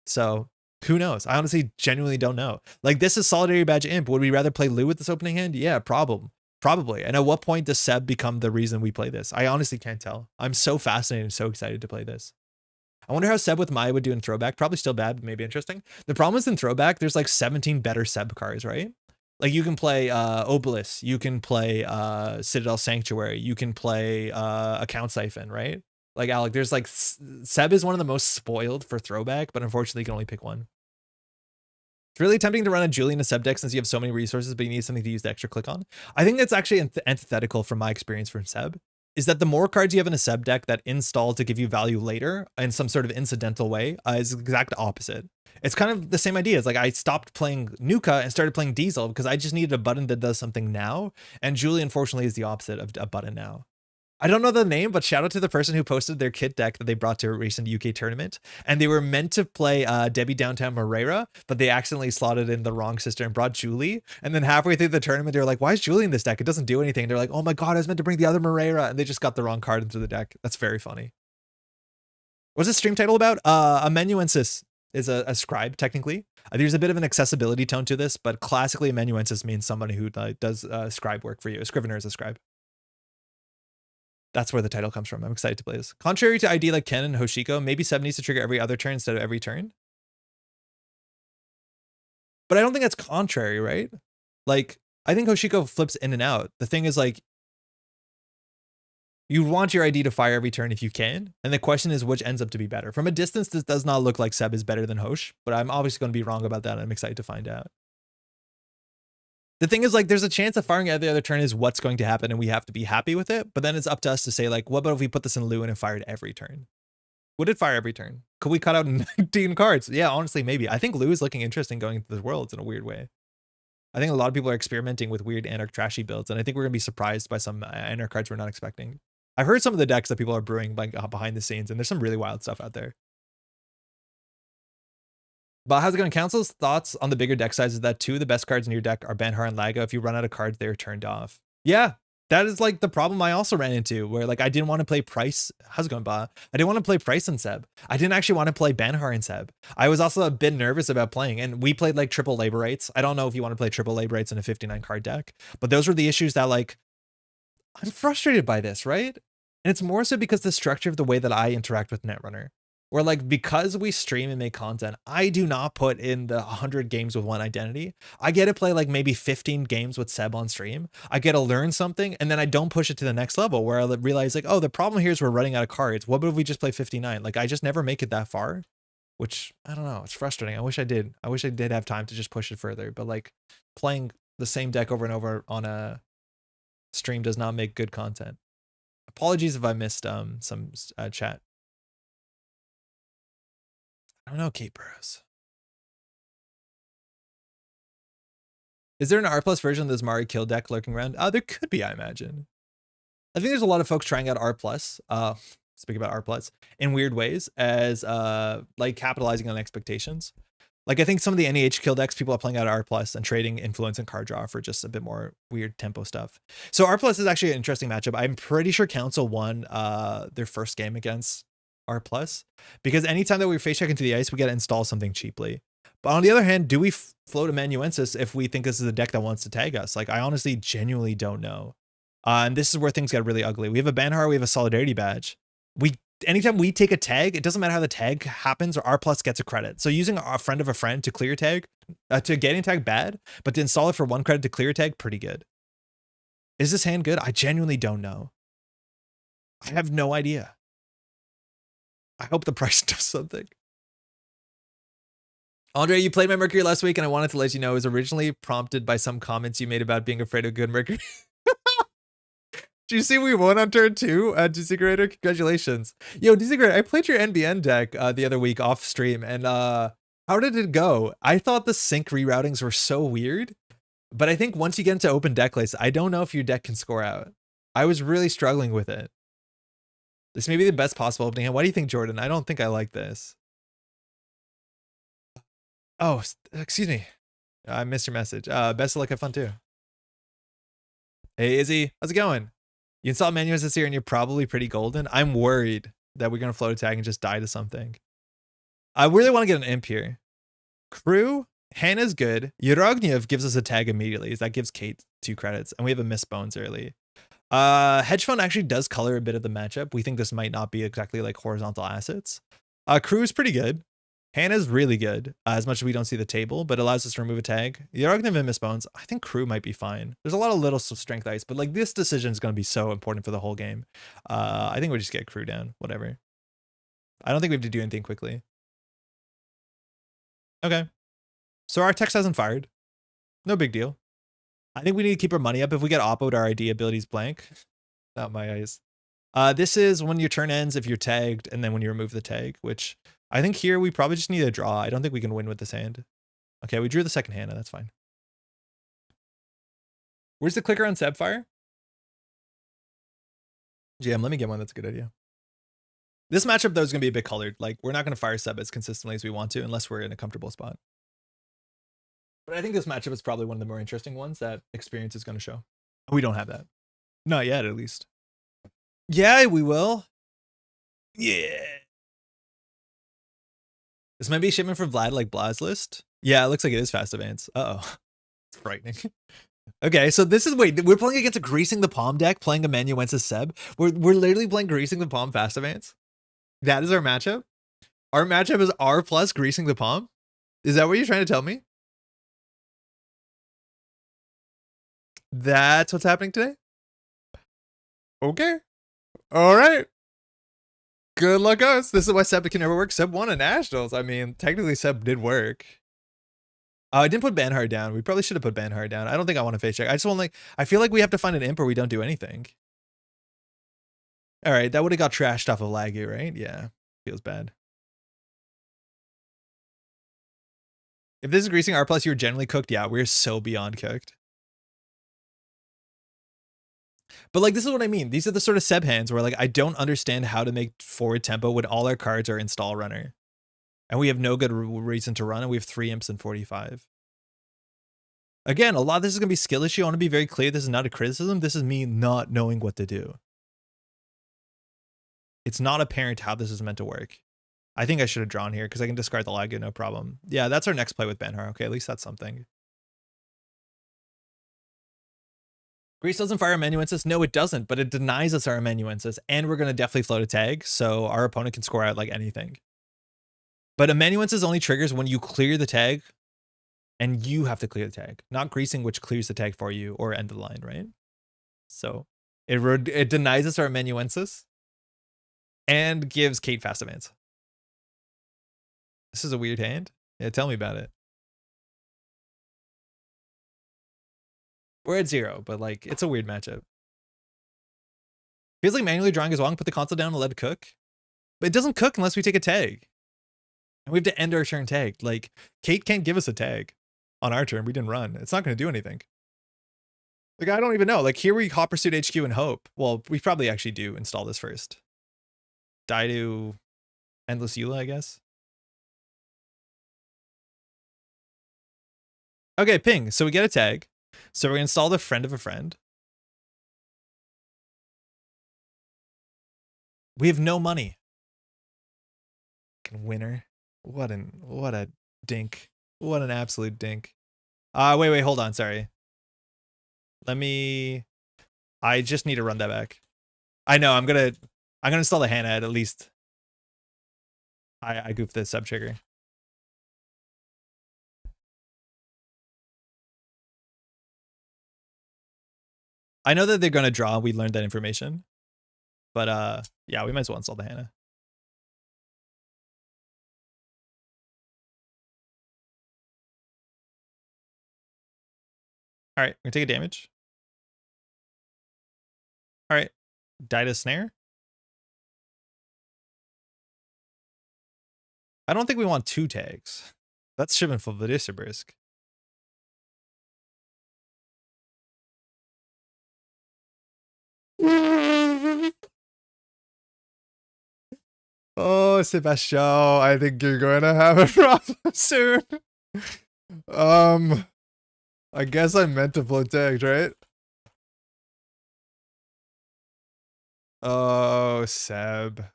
So who knows? I honestly genuinely don't know. Like this is Solidarity Badge Imp. Would we rather play Lou with this opening hand? Yeah, probably. And at what point does Seb become the reason we play this? I honestly can't tell. I'm so fascinated and so excited to play this. I wonder how Seb with Maya would do in Throwback. Probably still bad, but maybe interesting. The problem is in Throwback, there's like 17 better Seb cards, right? Like you can play Obelisk, you can play Citadel Sanctuary, you can play Account Siphon, right? Like Alec, there's like, Seb is one of the most spoiled for Throwback, but unfortunately you can only pick one. It's really tempting to run a Julian Seb deck since you have so many resources, but you need something to use the extra click on. I think that's actually antithetical from my experience from Seb. Is that the more cards you have in a Seb deck that install to give you value later in some sort of incidental way is the exact opposite. It's kind of the same idea. It's like I stopped playing Nuka and started playing Diesel because I just needed a button that does something now. And Julie, unfortunately, is the opposite of a button now. I don't know the name, but shout out to the person who posted their kit deck that they brought to a recent UK tournament. And they were meant to play Debbie Downtown Moreira, but they accidentally slotted in the wrong sister and brought Julie. And then halfway through the tournament, they were like, why is Julie in this deck? It doesn't do anything. They're like, oh my God, I was meant to bring the other Moreira. And they just got the wrong card into the deck. That's very funny. What's this stream title about? Amanuensis is a scribe, technically. There's a bit of an accessibility tone to this, but classically, amanuensis means somebody who does scribe work for you. A scrivener is a scribe. That's where the title comes from. I'm excited to play this. Contrary to ID like Ken and Hoshiko, maybe Seb needs to trigger every other turn instead of every turn. But I don't think that's contrary, right? Like, I think Hoshiko flips in and out. The thing is, like, you want your ID to fire every turn if you can. And the question is, which ends up to be better? From a distance, this does not look like Seb is better than Hosh, but I'm obviously going to be wrong about that. And I'm excited to find out. The thing is, like, there's a chance that firing every other turn is what's going to happen and we have to be happy with it. But then it's up to us to say, like, what about if we put this in Lewin and fired every turn? Would it fire every turn? Could we cut out 19 cards? Yeah, honestly, maybe. I think Lou is looking interesting going into the worlds in a weird way. I think a lot of people are experimenting with weird Anarch trashy builds, and I think we're going to be surprised by some Anarch cards we're not expecting. I've heard some of the decks that people are brewing like behind the scenes, and there's some really wild stuff out there. But how's it going? Council's thoughts on the bigger deck sizes that two of the best cards in your deck are Banhar and Laga. If you run out of cards, they're turned off. Yeah, that is like the problem I also ran into, where like I didn't want to play Price. How's it going, Ba? I didn't want to play Price and Seb. I didn't actually want to play Banhar and Seb. I was also a bit nervous about playing, and we played like triple labor rates. I don't know if you want to play triple labor rates in a 59 card deck, but those were the issues that like, I'm frustrated by this, right? And it's more so because the structure of the way that I interact with Netrunner. Where like, because we stream and make content, I do not put in the 100 games with one identity. I get to play like maybe 15 games with Seb on stream. I get to learn something, and then I don't push it to the next level where I realize like, oh, the problem here is we're running out of cards. What if we just play 59? Like, I just never make it that far, which I don't know. It's frustrating. I wish I did. I wish I did have time to just push it further, but like playing the same deck over and over on a stream does not make good content. Apologies if I missed some chat. I don't know, Kate Burrows. Is there an R+ version of this Mario Kill deck lurking around? There could be, I imagine. I think there's a lot of folks trying out R+, speaking about R+, in weird ways as like capitalizing on expectations. Like, I think some of the NEH kill decks, people are playing out R+ and trading influence and card draw for just a bit more weird tempo stuff. So R+ is actually an interesting matchup. I'm pretty sure Council won their first game against R+, because anytime that we face check into the ice, we got to install something cheaply. But on the other hand, do we float Amanuensis if we think this is a deck that wants to tag us? Like, I honestly genuinely don't know. And this is where things get really ugly. We have a Banhar, we have a Solidarity Badge. Anytime we take a tag, it doesn't matter how the tag happens, or R+ gets a credit. So using a friend of a friend to clear tag To getting tag, bad. But to install it for 1 credit to clear tag, pretty good. Is this hand good? I genuinely don't know. I have no idea. I hope the price does something. Andre, you played my Mercury last week, and I wanted to let you know it was originally prompted by some comments you made about being afraid of good Mercury. Do you see we won on turn 2? Disintegrator, congratulations. Yo, Disintegrator, I played your NBN deck the other week off stream, and how did it go? I thought the sync reroutings were so weird, but I think once you get into open deck lists, I don't know if your deck can score out. I was really struggling with it. This may be the best possible opening hand. What do you think, Jordan? I don't think I like this. Oh, excuse me. I missed your message. Best of luck, have fun too. Hey, Izzy, how's it going? You installed menus this year and you're probably pretty golden. I'm worried that we're going to float a tag and just die to something. I really want to get an imp here. Crew, Hannah's good. Yerogniev gives us a tag immediately. That gives Kate 2 credits. And we have a miss bones early. Hedge Fund actually does color a bit of the matchup. We think this might not be exactly like horizontal assets. Crew is pretty good. Hannah's really good, as much as we don't see the table, but allows us to remove a tag. Yerogniev and miss bones. I think Crew might be fine. There's a lot of little strength ice, but like this decision is going to be so important for the whole game. I think we just get Crew down, whatever. I don't think we have to do anything quickly. Okay. So our text hasn't fired. No big deal. I think we need to keep our money up. If we get oppoed, our ID abilities blank. Not my eyes. This is when your turn ends if you're tagged, and then when you remove the tag, which I think here we probably just need a draw. I don't think we can win with this hand. Okay, we drew the second hand, and that's fine. Where's the clicker on Sebfire? GM, let me get one. That's a good idea. This matchup, though, is going to be a bit colored. Like, we're not going to fire Seb as consistently as we want to unless we're in a comfortable spot. But I think this matchup is probably one of the more interesting ones that experience is going to show. We don't have that. Not yet, at least. Yeah, we will. Yeah. This might be a shipment for Vlad, like Blad's list. Yeah, it looks like it is fast advance. Uh-oh. It's frightening. Okay, so this is, wait, we're playing against a Greasing the Palm deck, playing Amanuensis Seb. We're literally playing Greasing the Palm fast advance. That is our matchup? Our matchup is R plus Greasing the Palm? Is that what you're trying to tell me? That's what's happening today? Okay. All right. Good luck us. This is why Seb can never work. Seb won at Nationals. I mean, technically Seb did work. I didn't put Banhard down. We probably should have put Banhard down. I don't think I want to face check. I just want I feel like we have to find an imp or we don't do anything. All right, that would have got trashed off of Laggy, right? Yeah, feels bad. If this is Greasing R+, you're generally cooked. Yeah, we're so beyond cooked. But like, this is what I mean. These are the sort of Seb hands where like, I don't understand how to make forward tempo when all our cards are install runner. And we have no good reason to run, and we have 3 imps and 45. Again, a lot of this is going to be skill issue. I want to be very clear. This is not a criticism. This is me not knowing what to do. It's not apparent how this is meant to work. I think I should have drawn here because I can discard the Lagu, no problem. Yeah, that's our next play with Banhar. Okay, at least that's something. Grease doesn't fire Amanuensis. No, it doesn't, but it denies us our Amanuensis, and we're going to definitely float a tag, so our opponent can score out like anything. But Amanuensis only triggers when you clear the tag, and you have to clear the tag, not Greasing, which clears the tag for you or end of the line, right? So it denies us our Amanuensis and gives Kate fast advance. This is a weird hand. Yeah, tell me about it. We're at 0, but like, it's a weird matchup. Feels like manually drawing is wrong. Put the console down and let it cook. But it doesn't cook unless we take a tag. And we have to end our turn tagged. Like, Kate can't give us a tag on our turn. We didn't run. It's not going to do anything. Like, I don't even know. Like, here we Hot Pursuit HQ and hope. Well, we probably actually do install this first. Die to Endless Eula, I guess. Okay, ping. So we get a tag. So we're going to install the Friend of a Friend. We have no money. Winner. What a dink. What an absolute dink. Wait, hold on, sorry. I just need to run that back. I know, I'm gonna install the Hannah at least. I goofed the sub trigger. I know that they're gonna draw. We learned that information. But yeah, we might as well install the Hannah. Alright, we're gonna take a damage. Alright. Die to snare. I don't think we want 2 tags. That's Shivan for Vladisirbrisk. Oh, Sebastião, I think you're going to have a problem soon. I guess I meant to float tagged, right? Oh, Seb.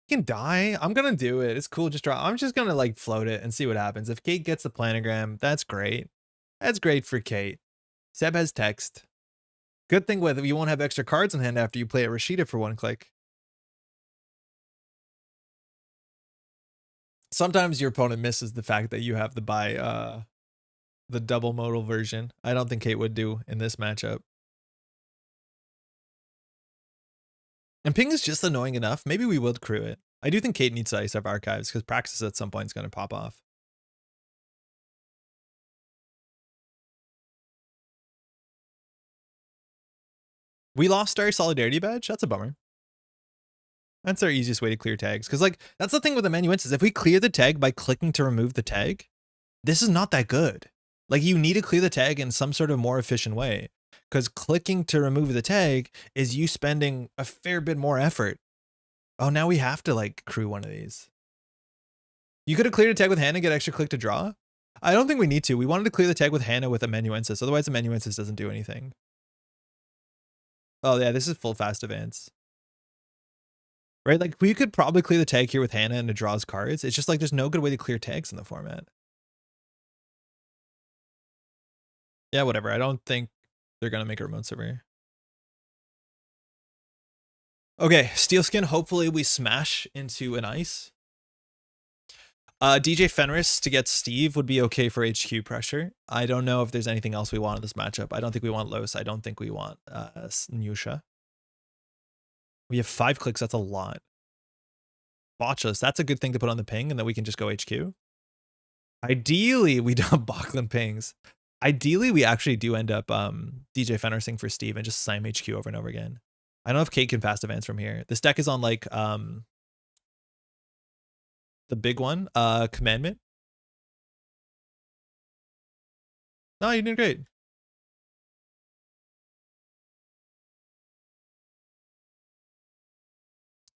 Can die. I'm gonna do it. It's cool. Just draw. I'm just gonna like float it and see what happens. If Kate gets the planogram, that's great. That's great for Kate. Seb has text. Good thing with you won't have extra cards in hand after you play at Rashida for 1 click. Sometimes your opponent misses the fact that you have to buy the double modal version. I don't think Kate would do in this matchup. And ping is just annoying enough. Maybe we will crew it. I do think Kate needs to ice up archives because Praxis at some point is going to pop off. We lost our Solidarity badge? That's a bummer. That's our easiest way to clear tags. Because, like, that's the thing with amanuensis. If we clear the tag by clicking to remove the tag, this is not that good. Like, you need to clear the tag in some sort of more efficient way. Because clicking to remove the tag is you spending a fair bit more effort. Oh, now we have to, like, crew one of these. You could have cleared a tag with Hannah and get extra click to draw. I don't think we need to. We wanted to clear the tag with Hannah with amanuensis. Otherwise, amanuensis doesn't do anything. Oh, yeah, this is full fast advance. Right? Like, we could probably clear the tag here with Hannah and it draws cards. It's just like there's no good way to clear tags in the format. Yeah, whatever. I don't think they're going to make a remote server. Okay, Steel Skin. Hopefully we smash into an ice. DJ Fenris to get Steve would be okay for HQ pressure. I don't know if there's anything else we want in this matchup. I don't think we want Los. I don't think we want Nusha. We have 5 clicks. That's a lot. Botchless. That's a good thing to put on the ping, and then we can just go HQ. Ideally, we don't Bachlan pings. Ideally, we actually do end up DJ Fenrising for Steve and just slam HQ over and over again. I don't know if Kate can fast advance from here. This deck is on like the big one, Commandment. No, you're doing great.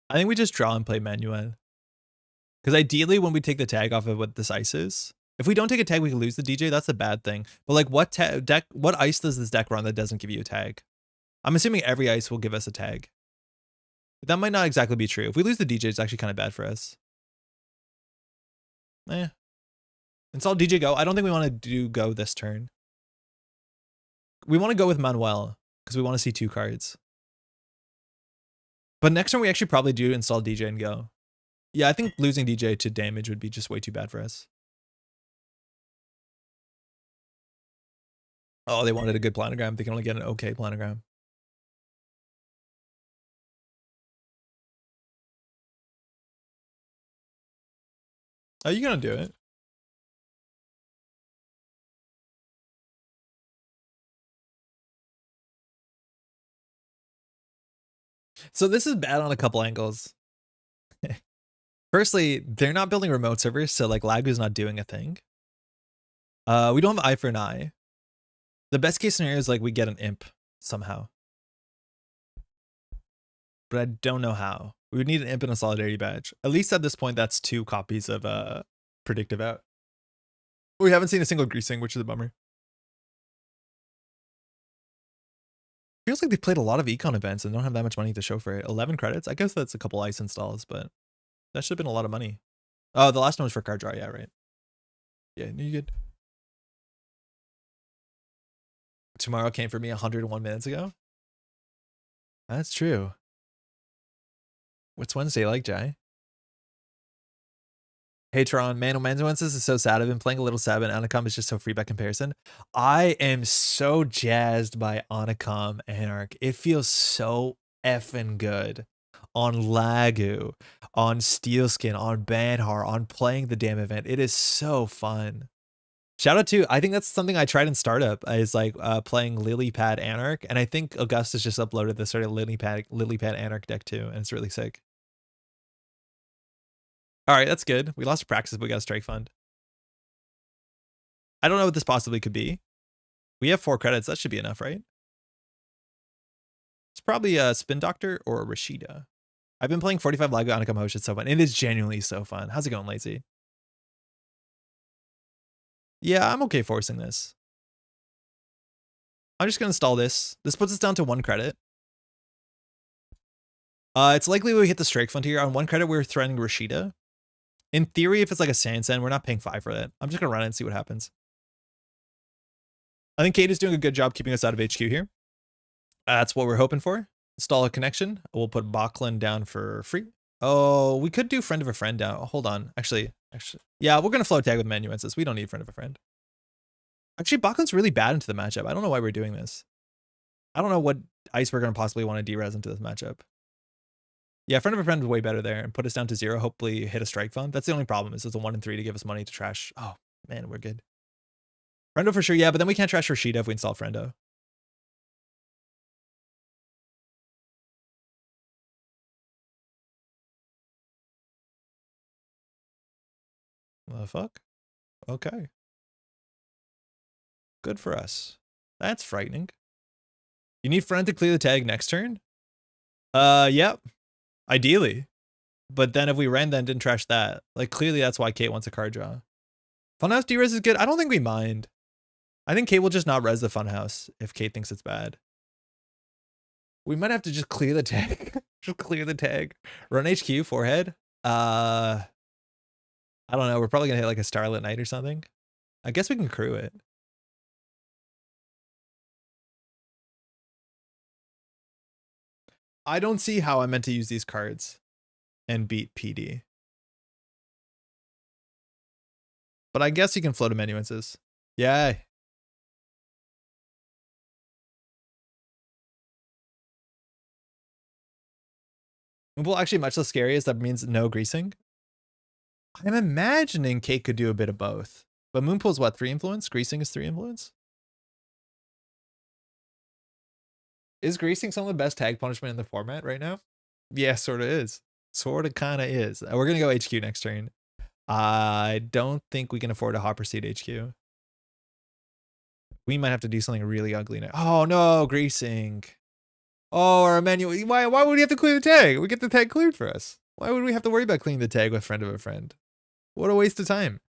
I think we just draw and play Manuel. Because ideally, when we take the tag off of what this ice is, if we don't take a tag, we can lose the DJ. That's a bad thing. But like, what ice does this deck run that doesn't give you a tag? I'm assuming every ice will give us a tag. But that might not exactly be true. If we lose the DJ, it's actually kind of bad for us. Install DJ Go. I don't think we want to do Go this turn. We want to go with Manuel because we want to see 2 cards. But next turn, we actually probably do install DJ and Go. Yeah, I think losing DJ to damage would be just way too bad for us. Oh, they wanted a good planogram. They can only get an okay planogram. Oh, you're gonna do it. So this is bad on a couple angles. Firstly, they're not building remote servers, so like lag is not doing a thing. We don't have eye for an eye. The best case scenario is like we get an imp somehow. But I don't know how. We would need an imp and a solidarity badge. At least at this point, that's 2 copies of predictive out. We haven't seen a single greasing, which is a bummer. Feels like they played a lot of econ events and don't have that much money to show for it. 11 credits? I guess that's a couple ice installs, but that should have been a lot of money. Oh, the last one was for card draw. Yeah, right. Yeah, you good. Tomorrow came for me 101 minutes ago. That's true. What's Wednesday like, Jai? Hey Tron, man, Omanzuensis is so sad. I've been playing a little Seb and Anacom is just so free by comparison. I am so jazzed by Anacom Anarch. It feels so effing good on Lagu, on Steelskin, on Banhar, on playing the damn event. It is so fun. Shout out to, I think that's something I tried in startup is like playing Lilypad Anarch, and I think Augustus just uploaded this sort of Lilypad Anarch deck too, and it's really sick. All right, that's good. We lost practice, but we got a strike fund. I don't know what this possibly could be. We have 4 credits. That should be enough, right? It's probably a Spin Doctor or a Rashida. I've been playing 45 Lago Anacom Hosh. It's so fun. It is genuinely so fun. How's it going, Lazy? Yeah, I'm okay forcing this. I'm just going to install this. This puts us down to 1 credit. It's likely we hit the strike fund here. On 1 credit, we're threatening Rashida. In theory, if it's like a Sansen, we're not paying 5 for that. I'm just going to run it and see what happens. I think Kate is doing a good job keeping us out of HQ here. That's what we're hoping for. Install a connection. We'll put Bachlan down for free. Oh, we could do friend of a friend down. Oh, hold on. Actually, yeah, we're going to flow tag with Manuensis. We don't need friend of a friend. Actually, Bachlan's really bad into the matchup. I don't know why we're doing this. I don't know what ice we're going to possibly want to de-res into this matchup. Yeah, friend of a friend is way better there and put us down to 0. Hopefully hit a strike fund. That's the only problem is it's a 1 and 3 to give us money to trash. Oh, man, we're good. Friendo for sure, yeah, but then we can't trash Rashida if we install Friendo. The fuck? Okay. Good for us. That's frightening. You need friend to clear the tag next turn? Yep. Ideally. But then if we ran then didn't trash that. Like clearly that's why Kate wants a card draw. Funhouse D-res is good. I don't think we mind. I think Kate will just not res the Funhouse if Kate thinks it's bad. We might have to just clear the tag. Just clear the tag. Run HQ, forehead. I don't know. We're probably gonna hit like a Starlit Knight or something. I guess we can crew it. I don't see how I meant to use these cards and beat PD. But I guess you can float amanuenses. Yeah. Moonpool actually much less scary as that means no greasing. I'm imagining Kate could do a bit of both. But Moonpool's what, 3 influence? Greasing is 3 influence? Is greasing some of the best tag punishment in the format right now? Yeah, sort of is. Sort of kind of is. We're going to go HQ next turn. I don't think we can afford a Hopper Seed HQ. We might have to do something really ugly now. Oh no, greasing. Oh, our manual. Why would we have to clear the tag? We get the tag cleared for us. Why would we have to worry about cleaning the tag with friend of a friend? What a waste of time.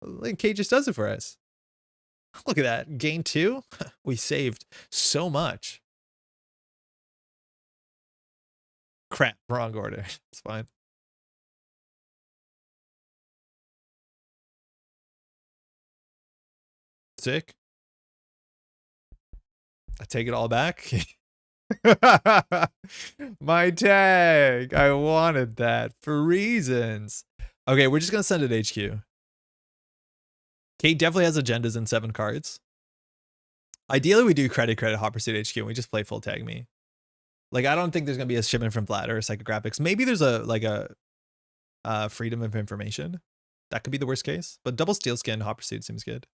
Like Kate just does it for us. Look at that. Gain 2. We saved so much. Crap, wrong order. It's fine. Sick. I take it all back. My tag. I wanted that for reasons. Okay, we're just gonna send it HQ. Kate definitely has agendas in 7 cards. Ideally, we do credit Hot Pursuit HQ and we just play full tag me. Like, I don't think there's gonna be a shipment from Vlad or psychographics. Maybe there's a freedom of information. That could be the worst case. But double steel skin Hot Pursuit seems good.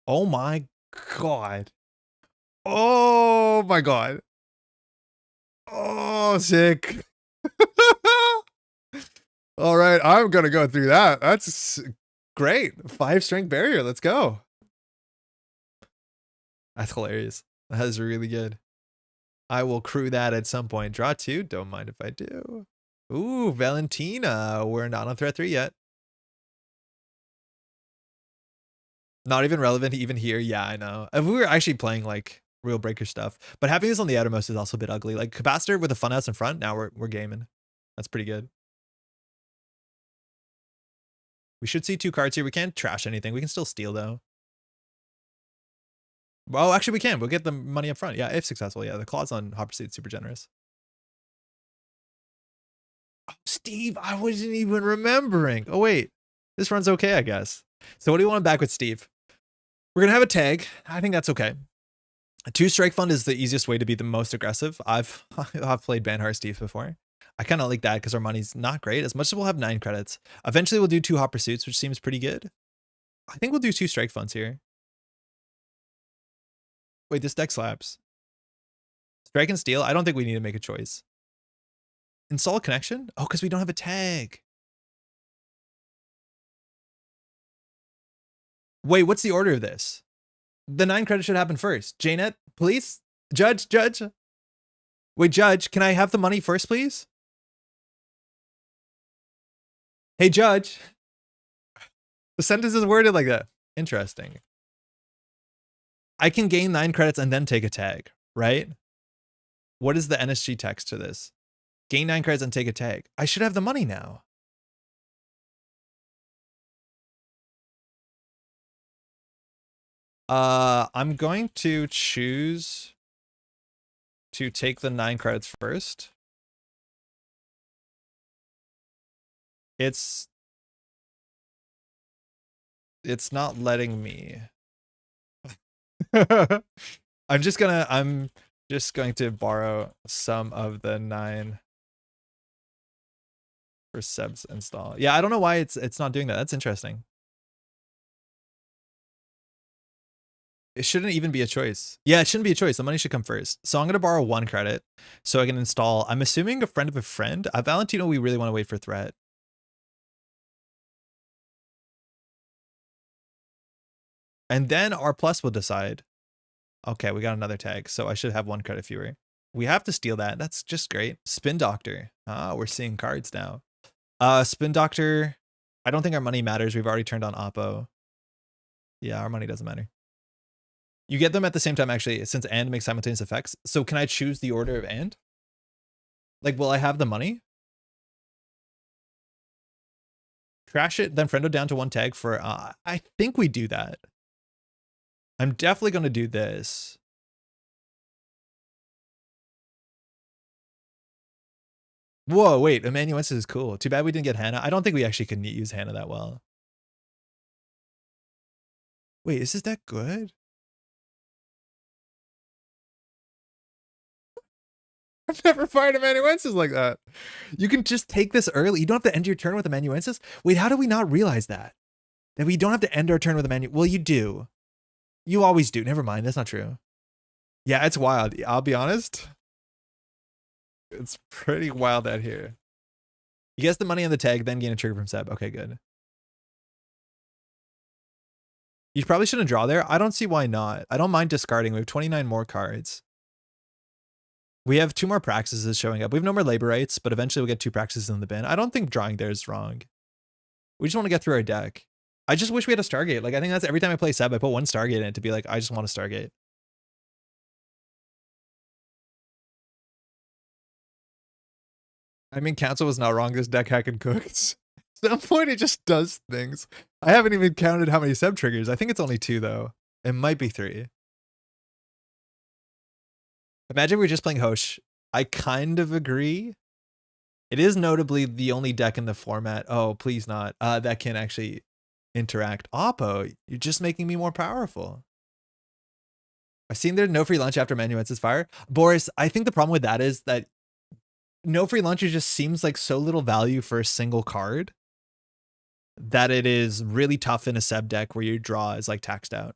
Oh my god. Oh my god. Oh, sick. All right, I'm gonna go through that. That's great. 5 strength barrier. Let's go. That's hilarious. That is really good. I will crew that at some point. Draw 2. Don't mind if I do. Ooh, Valentina. We're not on threat 3 yet. Not even relevant even here. Yeah, I know. If we were actually playing like real breaker stuff, but having this on the outermost is also a bit ugly. Like capacitor with a funhouse in front. Now we're gaming. That's pretty good. We should see 2 cards here. We can't trash anything. We can still steal though. Well, actually we can. We'll get the money up front. Yeah, if successful. Yeah, the clause on Hopper Seed is super generous. Oh, Steve, I wasn't even remembering. Oh, wait. This run's okay, I guess. So what do you want back with Steve? We're going to have a tag. I think that's okay. A 2 strike fund is the easiest way to be the most aggressive. I've played Banhart Steve before. I kind of like that because our money's not great. As much as we'll have 9 credits. Eventually we'll do 2 hot pursuits, which seems pretty good. I think we'll do 2 strike funds here. Wait, this deck slaps. Strike and steal? I don't think we need to make a choice. Install a connection? Oh, because we don't have a tag. Wait, what's the order of this? The 9 credits should happen first. Janet, please? Judge. Wait, Judge, can I have the money first, please? Hey, Judge. The sentence is worded like that. Interesting. I can gain 9 credits and then take a tag, right? What is the NSG text to this? Gain 9 credits and take a tag. I should have the money now. I'm going to choose to take the 9 credits first. It's not letting me. I'm just going to borrow some of the 9 for Seb's install. Yeah, I don't know why it's not doing that. That's interesting. It shouldn't even be a choice. Yeah, it shouldn't be a choice. The money should come first. So I'm going to borrow 1 credit so I can install, I'm assuming, a friend of a friend. Valentino, we really want to wait for threat. And then our plus will decide. Okay, we got another tag. So I should have 1 credit fewer. We have to steal that. That's just great. Spin Doctor. Ah, we're seeing cards now. Spin Doctor. I don't think our money matters. We've already turned on Oppo. Yeah, our money doesn't matter. You get them at the same time, actually, since and makes simultaneous effects. So can I choose the order of and? Like, will I have the money? Crash it, then friendo down to 1 tag for, I think we do that. I'm definitely going to do this. Whoa, wait, amanuensis is cool. Too bad we didn't get Hannah. I don't think we actually can use Hannah that well. Wait, is this that good? I've never fired amanuensis like that. You can just take this early. You don't have to end your turn with amanuensis. Wait, how do we not realize that? That we don't have to end our turn with amanuensis? Well, you do. You always do. Never mind. That's not true. Yeah, it's wild. I'll be honest. It's pretty wild out here. You guess the money on the tag, then gain a trigger from Seb. Okay, good. You probably shouldn't draw there. I don't see why not. I don't mind discarding. We have 29 more cards. We have 2 more practices showing up. We have no more labor rights, but eventually we'll get 2 practices in the bin. I don't think drawing there is wrong. We just want to get through our deck. I just wish we had a Stargate. Like, I think that's every time I play Seb, I put 1 Stargate in it to be like, I just want a Stargate. I mean, Council was not wrong. This deck hacking cooks. At some point, it just does things. I haven't even counted how many Seb triggers. I think it's only 2, though. It might be 3. Imagine we were just playing Hosh. I kind of agree. It is notably the only deck in the format. Oh, please not. That can actually interact. Oppo, you're just making me more powerful. I've seen there's no free lunch after amanuensis fire. Boris, I think the problem with that is that no free lunch just seems like so little value for a single card that it is really tough in a Seb deck where your draw is like taxed out.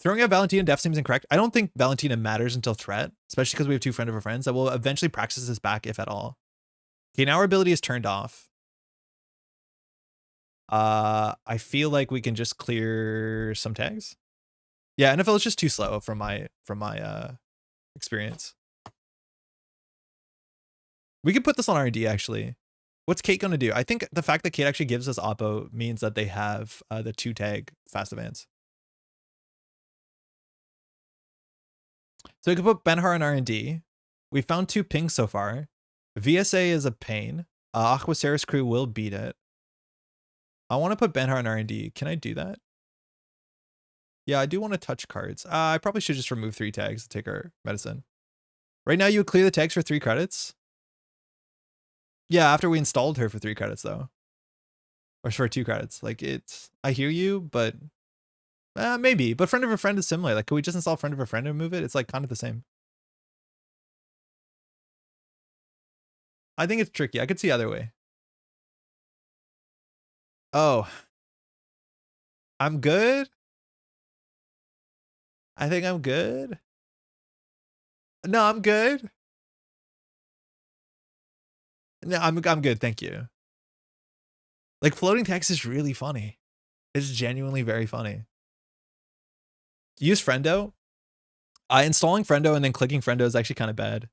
Throwing out Valentina def seems incorrect. I don't think Valentina matters until threat, especially because we have 2 friend of our friends that will eventually practice this back if at all. Okay, now our ability is turned off. I feel like we can just clear some tags. Yeah, NFL is just too slow from my experience. We could put this on R&D actually. What's Kate going to do? I think the fact that Kate actually gives us Oppo means that they have the 2 tag fast advance. So we could put Benhar in R&D. We found 2 pings so far. VSA is a pain. Aquaceris crew will beat it. I want to put Benhar in R&D. Can I do that? Yeah, I do want to touch cards. I probably should just remove 3 tags to take our medicine. Right now, you would clear the tags for 3 credits. Yeah, after we installed her for 3 credits, though. Or for 2 credits. Like, it's, I hear you, but maybe. But friend of a friend is similar. Like, can we just install friend of a friend and move it? It's like kind of the same. I think it's tricky. I could see either way. Oh, I'm good. I think I'm good. No, I'm good. No, I'm good. Thank you. Like, floating text is really funny. It's genuinely very funny. Use Friendo. Installing Friendo and then clicking Friendo is actually kind of bad.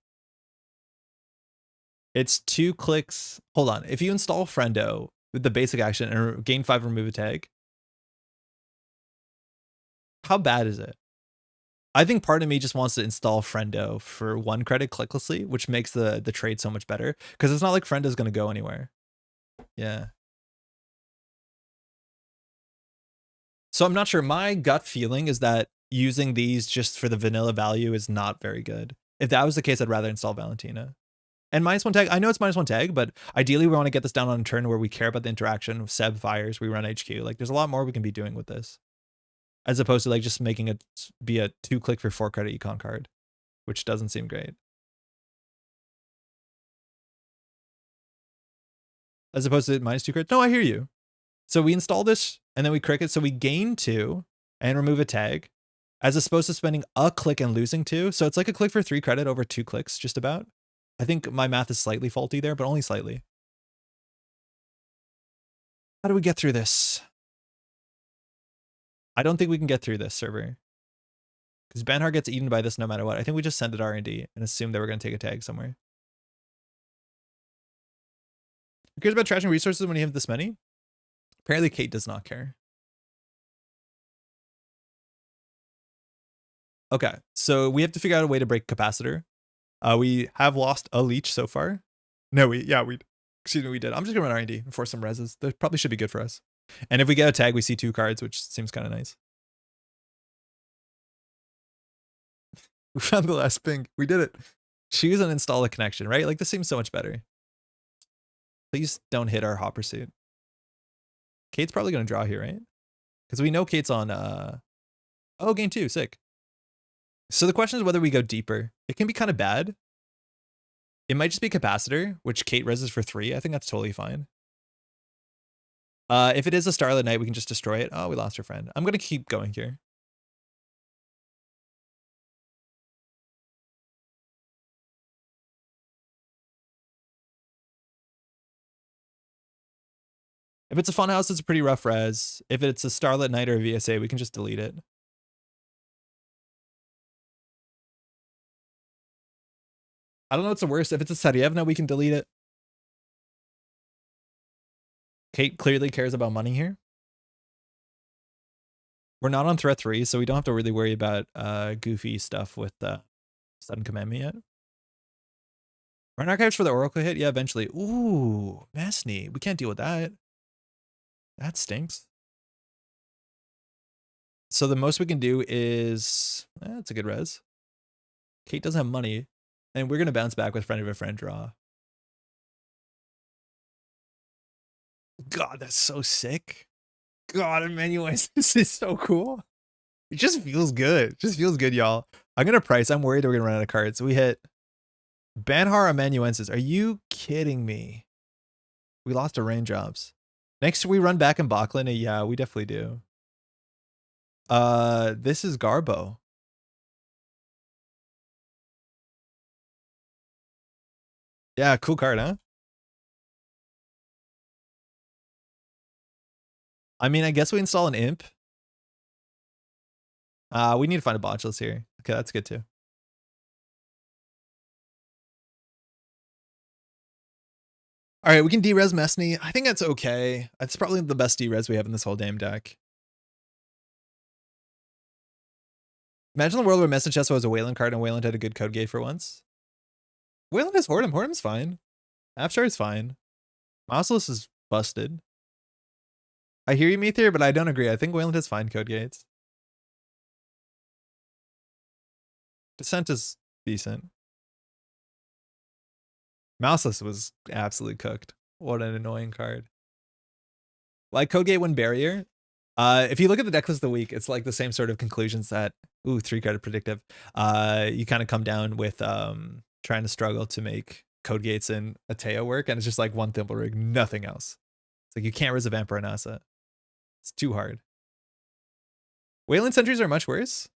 It's 2 clicks. Hold on. If you install Friendo with the basic action and gain 5, remove a tag, how bad is it? I think part of me just wants to install Friendo for 1 credit clicklessly, which makes the trade so much better. Because it's not like Friendo's going to go anywhere. Yeah. So I'm not sure. My gut feeling is that using these just for the vanilla value is not very good. If that was the case, I'd rather install Valentina. And -1 tag, I know it's -1 tag, but ideally we want to get this down on a turn where we care about the interaction. Seb fires, we run HQ. Like, there's a lot more we can be doing with this. As opposed to like just making it be a 2-click for 4 credit econ card, which doesn't seem great. As opposed to -2 credit. No, I hear you. So we install this and then we click it. So we gain 2 and remove a tag, as opposed to spending a click and losing 2. So it's like a click for 3 credit over 2 clicks, just about. I think my math is slightly faulty there, but only slightly. How do we get through this? I don't think we can get through this server. Because Banhar gets eaten by this no matter what. I think we just send it R&D and assume that we're going to take a tag somewhere. Who cares about trashing resources when you have this many? Apparently Kate does not care. Okay, so we have to figure out a way to break capacitor. We have lost a leech so far. No, we did. I'm just gonna run R&D and force some reses. That probably should be good for us. And if we get a tag, we see 2 cards, which seems kind of nice. We found the last ping. We did it. Choose and install a connection, right? Like, this seems so much better. Please don't hit our hot pursuit. Kate's probably gonna draw here, right? Because we know Kate's on oh, game 2, sick. So the question is whether we go deeper. It can be kind of bad. It might just be capacitor, which Kate reses for 3. I think that's totally fine. If it is a Starlit Night, we can just destroy it. Oh, we lost our friend. I'm going to keep going here. If it's a Funhouse, it's a pretty rough res. If it's a Starlit Night or a VSA, we can just delete it. I don't know what's the worst. If it's a Sarievna, we can delete it. Kate clearly cares about money here. We're not on threat 3, so we don't have to really worry about goofy stuff with Sudden Commandment yet. Run archives for the Oracle hit? Yeah, eventually. Ooh, Messney. We can't deal with that. That stinks. So the most we can do is... that's a good res. Kate doesn't have money. And we're going to bounce back with friend of a friend draw. God, that's so sick. God, Emmanuel, this is so cool. It just feels good. It just feels good, y'all. I'm going to price. I'm worried that we're going to run out of cards. So we hit Banhar Amanuensis. Are you kidding me? We lost to Raindrops. Next, we run back in Bachlan. Yeah, we definitely do. This is Garbo. Yeah, cool card, huh? I mean, I guess we install an imp. We need to find a botchless here. Okay, that's good too. All right, we can de-res Messney. I think that's okay. It's probably the best de-res we have in this whole damn deck. Imagine the world where Message Chest was a Wayland card and Wayland had a good code gate for once. Wayland has Hordem. Hordem's fine. Abshar is fine. Mouseless is busted. I hear you, Meteor, but I don't agree. I think Wayland has fine code gates. Descent is decent. Mouseless was absolutely cooked. What an annoying card. Like Code Gateway Barrier. If you look at the deck list of the week, it's like the same sort of conclusions that 3-credit predictive. You kind of come down with trying to struggle to make Code Gates and Ateo work, and it's just like one Thimble Rig, nothing else. It's like you can't res a Vampire and asset. It's too hard. Wayland Sentries are much worse.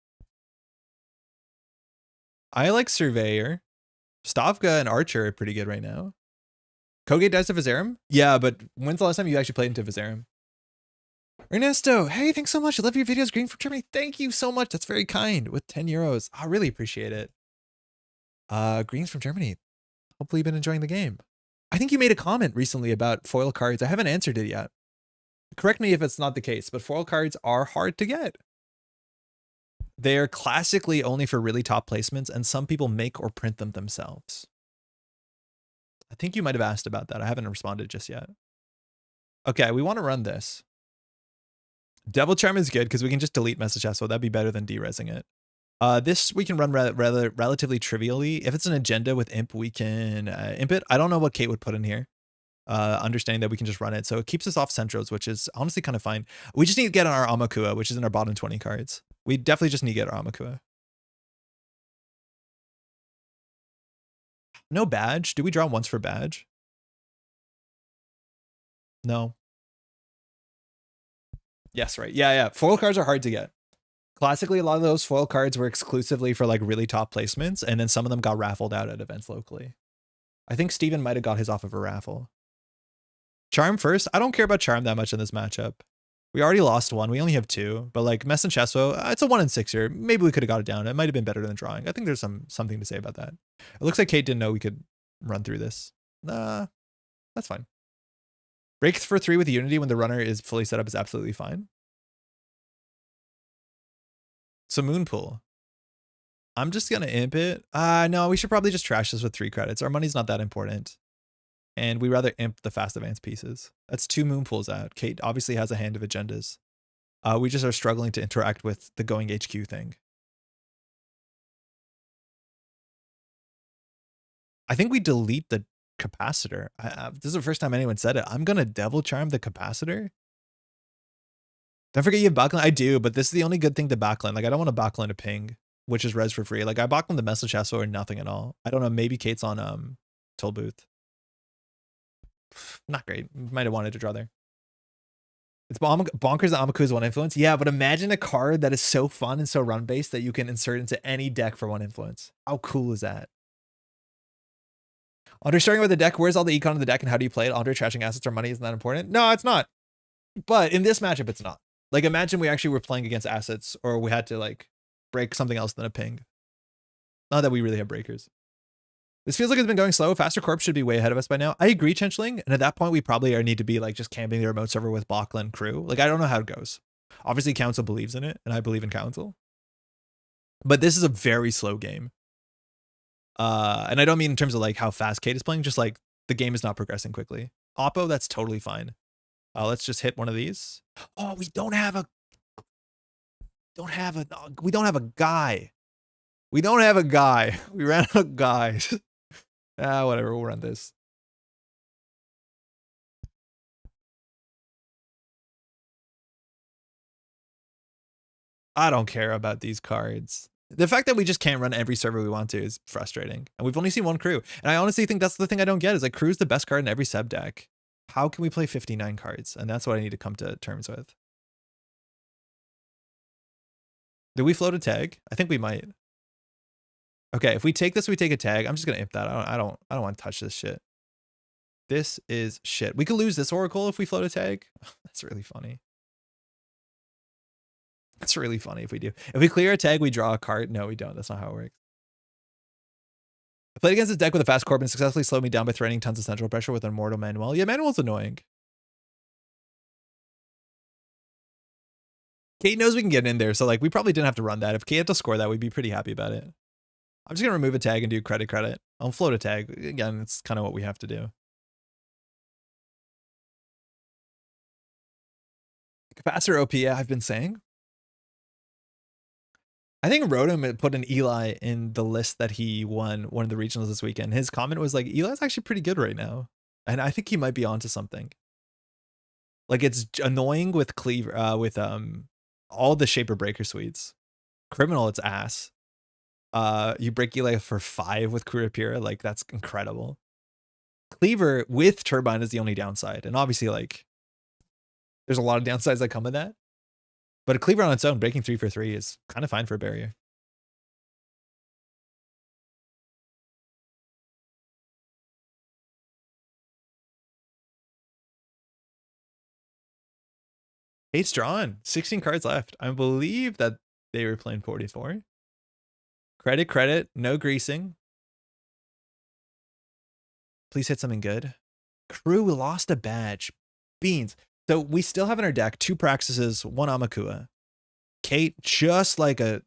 I like Surveyor. Stavka and Archer are pretty good right now. Kogate dies to Vizarum? Yeah, but when's the last time you actually played into Vizarum? Ernesto, hey, thanks so much. I love your videos. Green from Germany. Thank you so much. That's very kind. With 10 euros. I really appreciate it. Greens from Germany. Hopefully you've been enjoying the game. I think you made a comment recently about foil cards. I haven't answered it yet. Correct me if it's not the case, but foil cards are hard to get. They're classically only for really top placements, and some people make or print them themselves. I think you might have asked about that. I haven't responded just yet. Okay, we want to run this. Devil Charm is good because we can just delete Message Esso. That'd be better than deresing it. This we can run relatively trivially. If it's an agenda with Imp, we can Imp it. I don't know what Kate would put in here. Understanding that we can just run it. So it keeps us off Centros, which is honestly kind of fine. We just need to get on our Amakua, which is in our bottom 20 cards. We definitely just need to get our Amakua. No badge. Do we draw once for badge? No. Yes, right. Yeah. Foil cards are hard to get. Classically, a lot of those foil cards were exclusively for like really top placements, and then some of them got raffled out at events locally. I think Steven might have got his off of a raffle. Charm first. I don't care about Charm that much in this matchup. We already lost one. We only have two. But like Mess and Chesso, it's a 1 in 6 here. Maybe we could have got it down. It might have been better than drawing. I think there's something to say about that. It looks like Kate didn't know we could run through this. Nah, that's fine. Break for 3 with Unity when the runner is fully set up is absolutely fine. So Moonpool. I'm just going to imp it. No, we should probably just trash this with 3 credits. Our money's not that important. And we rather imp the fast advance pieces. That's 2 Moonpools out. Kate obviously has a hand of agendas. We just are struggling to interact with the going HQ thing. I think we delete the capacitor. This is the first time anyone said it. I'm going to Devil Charm the capacitor. Don't forget you have backline. I do, but this is the only good thing to backline. Like, I don't want to backline a ping, which is res for free. Like, I backline the Message Esso or nothing at all. I don't know. Maybe Kate's on Toll Booth. Not great. Might have wanted to draw there. It's bonkers that Amaku is 1 influence. Yeah, but imagine a card that is so fun and so run-based that you can insert into any deck for 1 influence. How cool is that? Andre, starting with the deck, where's all the econ of the deck and how do you play it? Andre, trashing assets or money isn't that important? No, it's not. But in this matchup, it's not. Like, imagine we actually were playing against assets or we had to, like, break something else than a ping. Not that we really have breakers. This feels like it's been going slow. Faster Corp should be way ahead of us by now. I agree, Chenchling. And at that point, we probably need to be like just camping the remote server with Bachlan crew. Like, I don't know how it goes. Obviously, Council believes in it, and I believe in Council. But this is a very slow game. And I don't mean in terms of like how fast Kate is playing, just like the game is not progressing quickly. Oppo, that's totally fine. Let's just hit one of these. Oh, we don't have a guy. We don't have a guy. We ran out of guys. Whatever, we'll run this. I don't care about these cards. The fact that we just can't run every server we want to is frustrating. And we've only seen 1 crew. And I honestly think that's the thing I don't get is like crew's the best card in every Seb deck. How can we play 59 cards? And that's what I need to come to terms with. Do we float a tag? I think we might. Okay, if we take this, we take a tag. I'm just gonna imp that. I don't want to touch this shit. This is shit. We could lose this Oracle if we float a tag. That's really funny. That's really funny if we do. If we clear a tag, we draw a card. No, we don't. That's not how it works. I played against this deck with a fast corp and successfully slowed me down by threatening tons of central pressure with an Immortal Manuel. Yeah, Manuel's annoying. Kate knows we can get in there, so like we probably didn't have to run that. If Kate had to score that, we'd be pretty happy about it. I'm just going to remove a tag and do credit. I'll float a tag. Again, it's kind of what we have to do. Capacitor OP, yeah, I've been saying. I think Rotom put an Eli in the list that he won one of the regionals this weekend. His comment was like, Eli's actually pretty good right now. And I think he might be onto something. Like, it's annoying with Cleaver, with all the Shaper Breaker suites. Criminal, it's ass. You break Eli for 5 with Kurapira, like that's incredible. Cleaver with Turbine is the only downside, and obviously like there's a lot of downsides that come with that. But a Cleaver on its own, breaking 3 for 3 is kind of fine for a barrier. Eight's drawn, 16 cards left. I believe that they were playing 44. Credit, no greasing. Please hit something good. Crew lost a badge. Beans. So we still have in our deck 2 Praxises, 1 Amakua. Kate, just like a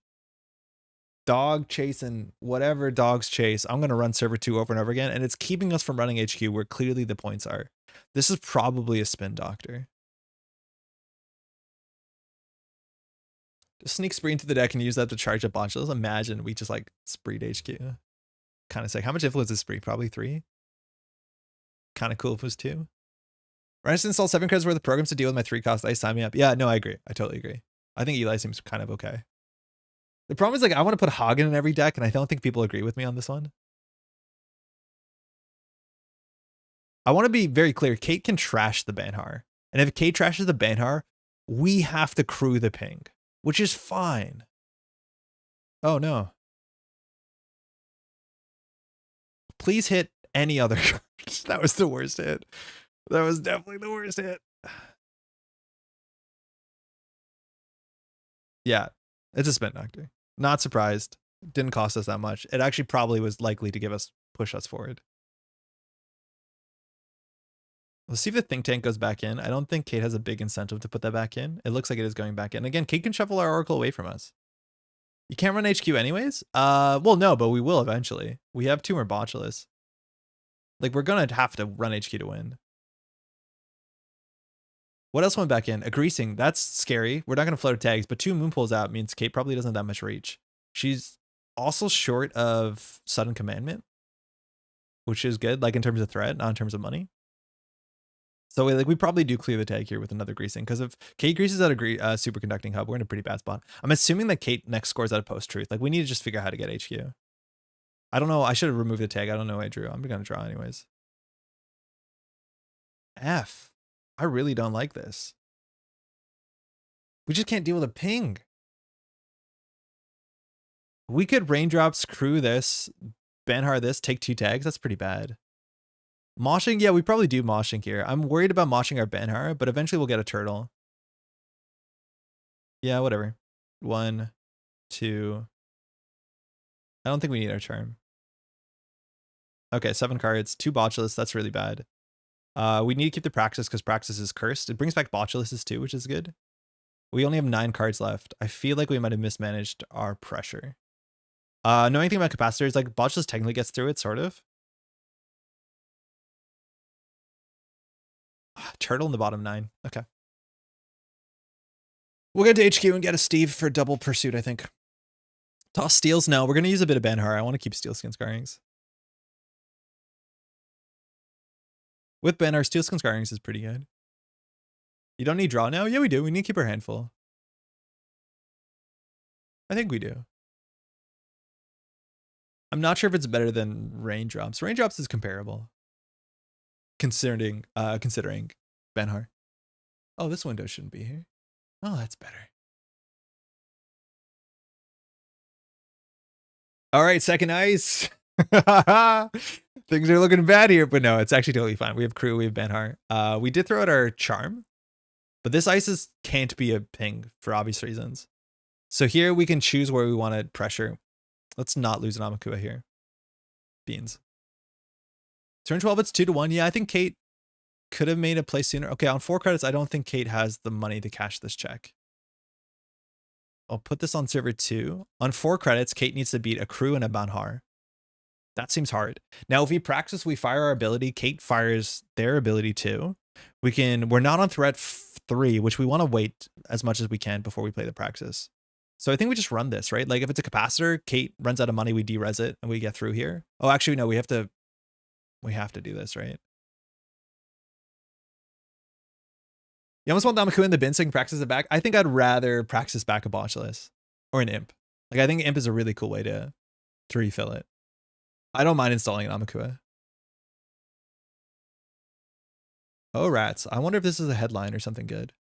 dog chasing whatever dogs chase, I'm going to run server 2 over and over again, and it's keeping us from running HQ where clearly the points are. This is probably a spin doctor. Just sneak spree into the deck and use that to charge up Bonchos. Imagine we just like spreed HQ. Kind of sick. How much influence is spree? Probably 3. Kind of cool if it was 2. Right, install 7 cards worth of programs to deal with my 3 cost ice. Sign me up. Yeah, no, I agree. I totally agree. I think Eli seems kind of okay. The problem is like I want to put Hagen in every deck, and I don't think people agree with me on this one. I want to be very clear. Kate can trash the Banhar. And if Kate trashes the Banhar, we have to crew the ping, which is fine. Oh, no. Please hit any other cards. That was the worst hit. That was definitely the worst hit. Yeah, it's a spin doctor. Not surprised. Didn't cost us that much. It actually probably was likely to push us forward. Let's see if the think tank goes back in. I don't think Kate has a big incentive to put that back in. It looks like it is going back in. Again, Kate can shuffle our Oracle away from us. You can't run HQ anyways? Well, no, but we will eventually. We have 2 more Botulists. Like, we're going to have to run HQ to win. What else went back in? A greasing. That's scary. We're not going to float tags, but 2 moon pulls out means Kate probably doesn't have that much reach. She's also short of sudden commandment, which is good, like in terms of threat, not in terms of money. So we probably do clear the tag here with another greasing, because if Kate greases out a superconducting hub, we're in a pretty bad spot. I'm assuming that Kate next scores out of post-truth. Like, we need to just figure out how to get HQ. I don't know. I should have removed the tag. I don't know what I drew. I'm going to draw anyways. F. I really don't like this. We just can't deal with a ping. We could raindrops crew this, Banhar this, take 2 tags. That's pretty bad. Moshing, yeah, we probably do moshing here. I'm worried about moshing our Banhar, but eventually we'll get a turtle. Yeah, whatever. 1, 2. I don't think we need our charm. Okay, 7 cards, 2 Botulists. That's really bad. We need to keep the Praxis because Praxis is cursed. It brings back Botulists too, which is good. We only have 9 cards left. I feel like we might have mismanaged our pressure. Know anything about capacitors? Like, Botulist technically gets through it, sort of. Turtle in the bottom 9. Okay. We'll get to HQ and get a Steve for double pursuit, I think. Toss steals? No, we're going to use a bit of Banhar. I want to keep Steel Skin Scarrings. With Banhar, Steel Skin Scarrings is pretty good. You don't need draw now? Yeah, we do. We need to keep our hand full. I think we do. I'm not sure if it's better than Raindrops. Raindrops is comparable. Considering Banhar. Oh, this window shouldn't be here. Oh, that's better. All right, second ice. Things are looking bad here, but no, it's actually totally fine. We have crew, we have Banhar. We did throw out our charm, but this ice can't be a ping for obvious reasons. So here we can choose where we want to pressure. Let's not lose an Amakua here. Beans. Turn 12, it's 2-1. Yeah, I think Kate could have made a play sooner. Okay, on 4 credits, I don't think Kate has the money to cash this check. I'll put this on server 2. On 4 credits, Kate needs to beat a crew and a Banhar. That seems hard. Now, if we practice, we fire our ability. Kate fires their ability too. We're not on threat 3, which we want to wait as much as we can before we play the praxis. So I think we just run this, right? Like if it's a capacitor, Kate runs out of money, we de-res it and we get through here. Oh, actually, no, we have to do this, right? You almost want Namaku in the bin so you can practice it back. I think I'd rather practice back a Botulus or an Imp. Like I think Imp is a really cool way to refill it. I don't mind installing an Amakua. Oh, rats. I wonder if this is a headline or something good.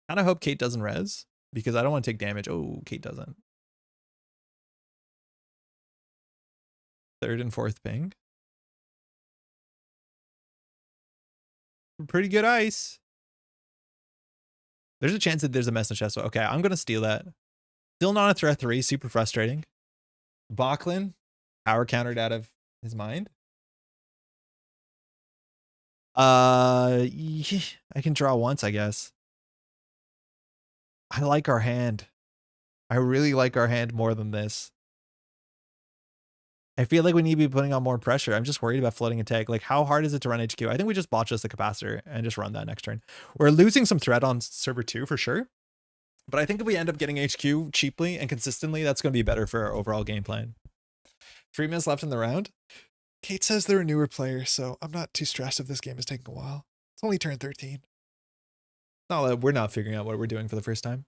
Kind of hope Kate doesn't res because I don't want to take damage. Oh, Kate doesn't. Third and fourth ping. Pretty good ice. There's a chance that there's a mess in the chest. Okay, I'm going to steal that. Still not a threat 3. Super frustrating. Bachlan, power countered out of his mind. I can draw once, I guess. I like our hand. I really like our hand more than this. I feel like we need to be putting on more pressure. I'm just worried about floating a tag. Like, how hard is it to run HQ? I think we just botch us the capacitor and just run that next turn. We're losing some threat on server 2 for sure. But I think if we end up getting HQ cheaply and consistently, that's going to be better for our overall game plan. 3 minutes left in the round. Kate says they're a newer player, so I'm not too stressed if this game is taking a while. It's only turn 13. No, we're not figuring out what we're doing for the first time.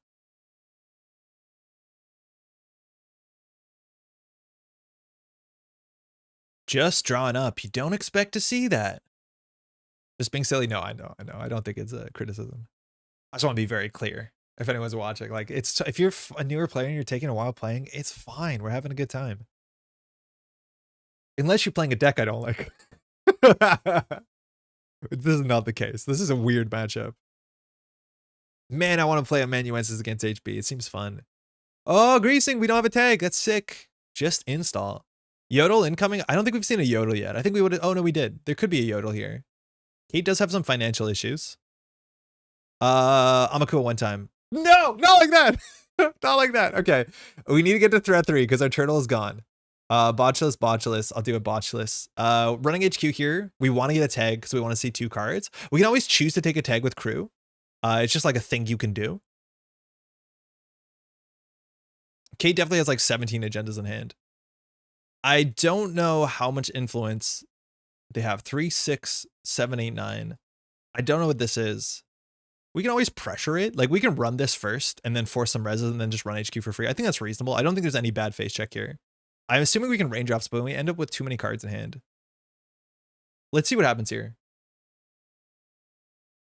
Just drawing up. You don't expect to see that. Just being silly. No, I know. I don't think it's a criticism. I just want to be very clear. If anyone's watching, like it's if you're a newer player and you're taking a while playing, it's fine. We're having a good time. Unless you're playing a deck I don't like. This is not the case. This is a weird matchup. Man, I want to play amanuensis against HB. It seems fun. Oh, greasing. We don't have a tag. That's sick. Just install. Yodel incoming. I don't think we've seen a Yodel yet. I think we would. Oh, no, we did. There could be a Yodel here. Kate does have some financial issues. Amakua one time. No, not like that. Not like that. Okay. We need to get to threat 3 because our turtle is gone. Botulus. I'll do a Botulus. Running HQ here. We want to get a tag because we want to see 2 cards. We can always choose to take a tag with crew. It's just like a thing you can do. Kate definitely has like 17 agendas in hand. I don't know how much influence they have. 3, 6, 7, 8, 9. I don't know what this is. We can always pressure it. Like we can run this first and then force some reses and then just run HQ for free. I think that's reasonable. I don't think there's any bad face check here. I'm assuming we can raindrops, but we end up with too many cards in hand. Let's see what happens here.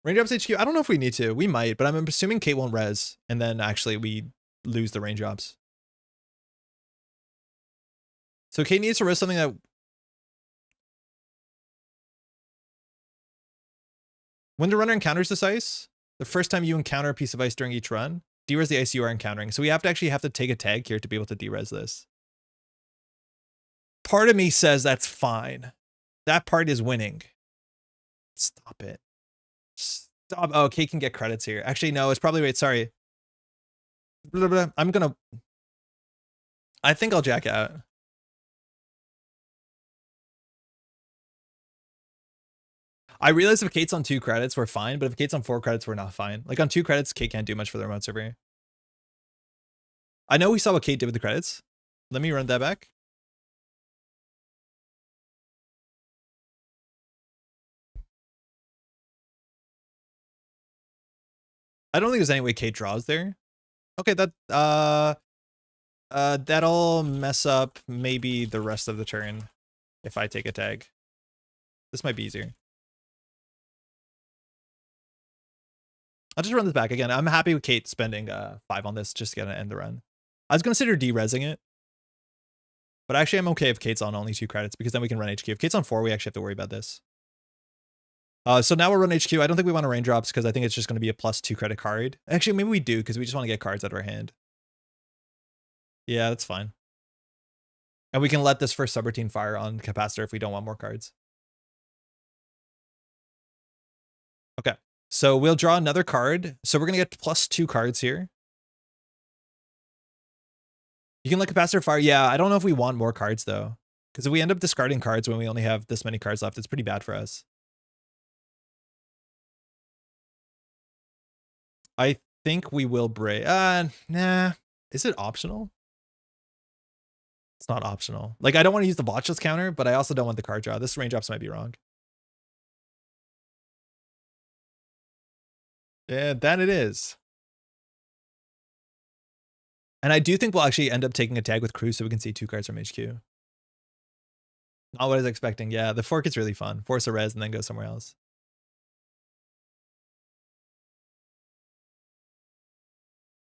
Raindrops HQ. I don't know if we need to. We might, but I'm assuming Kate won't res and then actually we lose the raindrops. So Kate needs to res something that... When the runner encounters this ice, the first time you encounter a piece of ice during each run, de-res the ice you are encountering. So we have to take a tag here to be able to de-res this. Part of me says that's fine. That part is winning. Stop it. Stop. Oh, Kate can get credits here. Actually, no, it's probably... Wait, sorry. Blah, blah, blah. I'm gonna... I think I'll jack out. I realize if Kate's on 2 credits, we're fine, but if Kate's on 4 credits, we're not fine. Like on 2 credits, Kate can't do much for the remote server. I know we saw what Kate did with the credits. Let me run that back. I don't think there's any way Kate draws there. Okay, that'll mess up maybe the rest of the turn if I take a tag. This might be easier. I'll just run this back again. I'm happy with Kate spending 5 on this just to get an end the run. I was consider de-resing it. But actually, I'm okay if Kate's on only 2 credits because then we can run HQ. If Kate's on 4, we actually have to worry about this. So now we'll run HQ. I don't think we want to raindrops because I think it's just going to be a +2 credit card. Actually, maybe we do because we just want to get cards out of our hand. Yeah, that's fine. And we can let this first subroutine fire on capacitor if we don't want more cards. Okay. So we'll draw another card. So we're going to get +2 cards here. You can let capacitor fire. Yeah, I don't know if we want more cards though. Because if we end up discarding cards when we only have this many cards left, it's pretty bad for us. I think we will break. Nah. Is it optional? It's not optional. Like, I don't want to use the botchless counter, but I also don't want the card draw. This range ups might be wrong. Yeah, that it is. And I do think we'll actually end up taking a tag with Crew so we can see 2 cards from HQ. Not what I was expecting. Yeah, the fork is really fun. Force a res and then go somewhere else.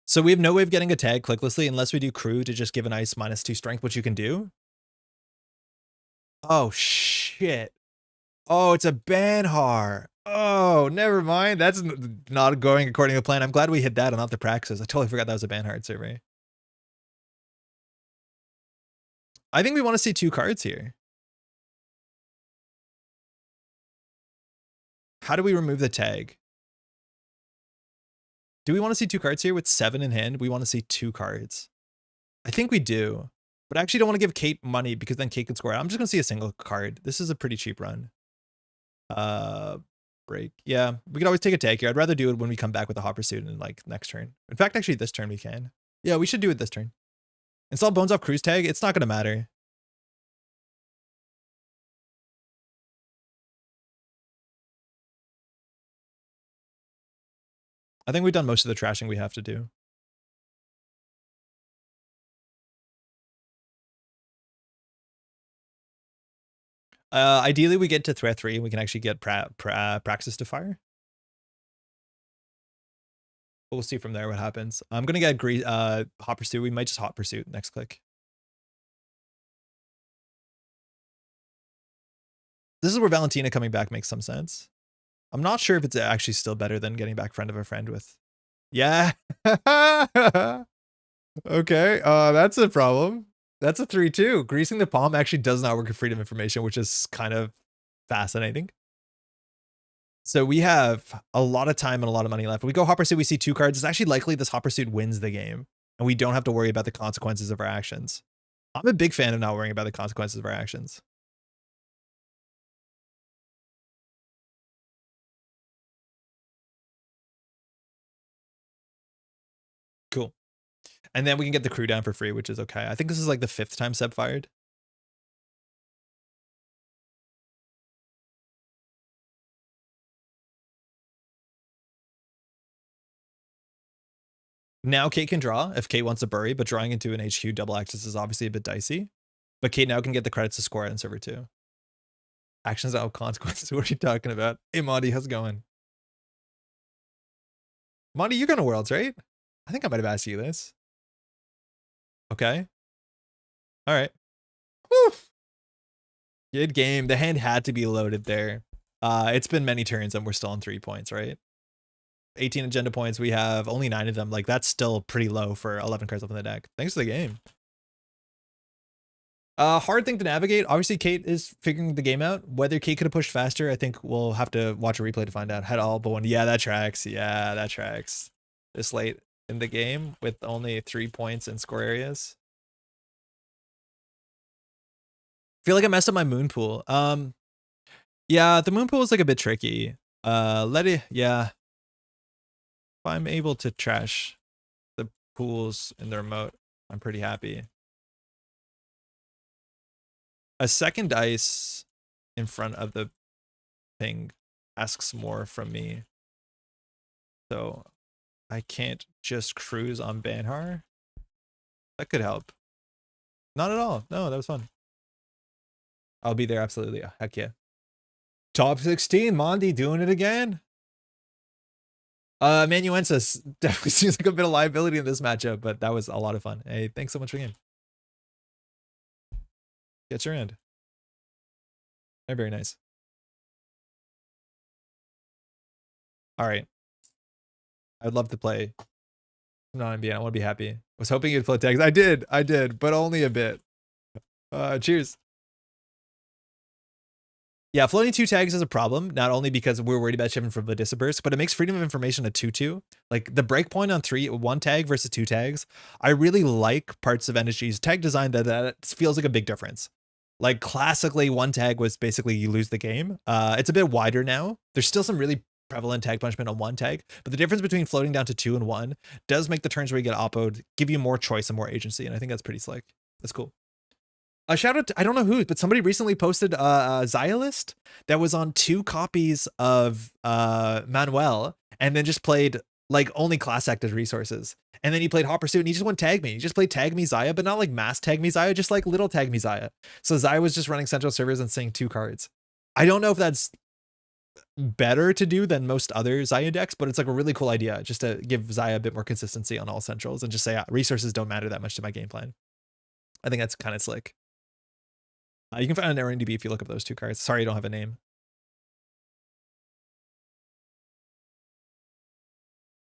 So we have no way of getting a tag clicklessly unless we do Crew to just give an ice -2 strength, which you can do. Oh, shit. Oh, it's a Banhar. Oh, never mind. That's not going according to plan. I'm glad we hit that and not the Praxis. I totally forgot that was a Banhard survey. I think we want to see 2 cards here. How do we remove the tag? Do we want to see 2 cards here with 7 in hand? We want to see 2 cards. I think we do. But I actually don't want to give Kate money because then Kate could score. I'm just going to see a single card. This is a pretty cheap run. Break. Yeah, we could always take a tag here. I'd rather do it when we come back with a Hot Pursuit in like next turn. In fact, actually this turn we can. Yeah, we should do it this turn. Install Bones Off Cruise tag. It's not going to matter. I think we've done most of the trashing we have to do. Ideally, we get to threat 3 and we can actually get Praxis to fire. We'll see from there what happens. I'm going to get Hot Pursuit. We might just Hot Pursuit next click. This is where Valentina coming back makes some sense. I'm not sure if it's actually still better than getting back Friend of a Friend with. Yeah. Okay. That's a problem. That's a 3-2. Greasing the palm actually does not work with Freedom Information, which is kind of fascinating. So we have a lot of time and a lot of money left. If we go Hot Pursuit, we see 2 cards. It's actually likely this Hot Pursuit wins the game, and we don't have to worry about the consequences of our actions. I'm a big fan of not worrying about the consequences of our actions. Cool. And then we can get the Crew down for free, which is okay. I think this is like the 5th time Seb fired. Now Kate can draw if Kate wants to bury, but drawing into an HQ double access is obviously a bit dicey. But Kate now can get the credits to score it in server 2. Actions out of consequences. What are you talking about? Hey, Monty, how's it going? Monty, you're going to Worlds, right? I think I might have asked you this. Okay. All right. Woo. Good game. The hand had to be loaded there. It's been many turns and we're still on 3 points, right? 18 agenda points. We have only 9 of them. Like, that's still pretty low for 11 cards up in the deck. Thanks for the game. Hard thing to navigate. Obviously, Kate is figuring the game out. Whether Kate could have pushed faster, I think we'll have to watch a replay to find out. Had all but one. Yeah, that tracks. Yeah, that tracks. This late in the game with only 3 points in score areas. Feel like I messed up my moon pool. Yeah, the moon pool is like a bit tricky. Yeah. If I'm able to trash the pools in the remote, I'm pretty happy. A second dice in front of the thing asks more from me. So I can't just cruise on Banhar. That could help. Not at all. No, that was fun. I'll be there, absolutely. Heck yeah. Top 16, Mondi doing it again. Manuensis definitely seems like a bit of liability in this matchup, but that was a lot of fun. Hey, thanks so much for the game. Get your end. Very, very nice. All right. I'd love to play. Non-NBA. I want to be happy. I was hoping you'd float tags. I did, but only a bit. Cheers. Yeah, floating 2 tags is a problem, not only because we're worried about shipping from the Disperse, but it makes Freedom of Information a 2-2. Like, the breakpoint on 1 tag versus 2 tags, I really like parts of NSG's tag design that feels like a big difference. Like, classically, 1 tag was basically you lose the game. It's a bit wider now. There's still some really prevalent tag punishment on 1 tag, but the difference between floating down to 2 and 1 does make the turns where you get oppoed give you more choice and more agency, and I think that's pretty slick. That's cool. A shout out to, I don't know who, but somebody recently posted a Xayah list that was on 2 copies of Manuel, and then just played like only class acted resources. And then he played Hot Pursuit and he just went tag me. He just played tag me Xayah, but not like mass tag me Xayah, just like little tag me Xayah. So Xayah was just running central servers and seeing 2 cards. I don't know if that's better to do than most other Xayah decks, but it's like a really cool idea just to give Xayah a bit more consistency on all centrals and just say resources don't matter that much to my game plan. I think that's kind of slick. You can find an RNDB if you look up those 2 cards. Sorry, I don't have a name.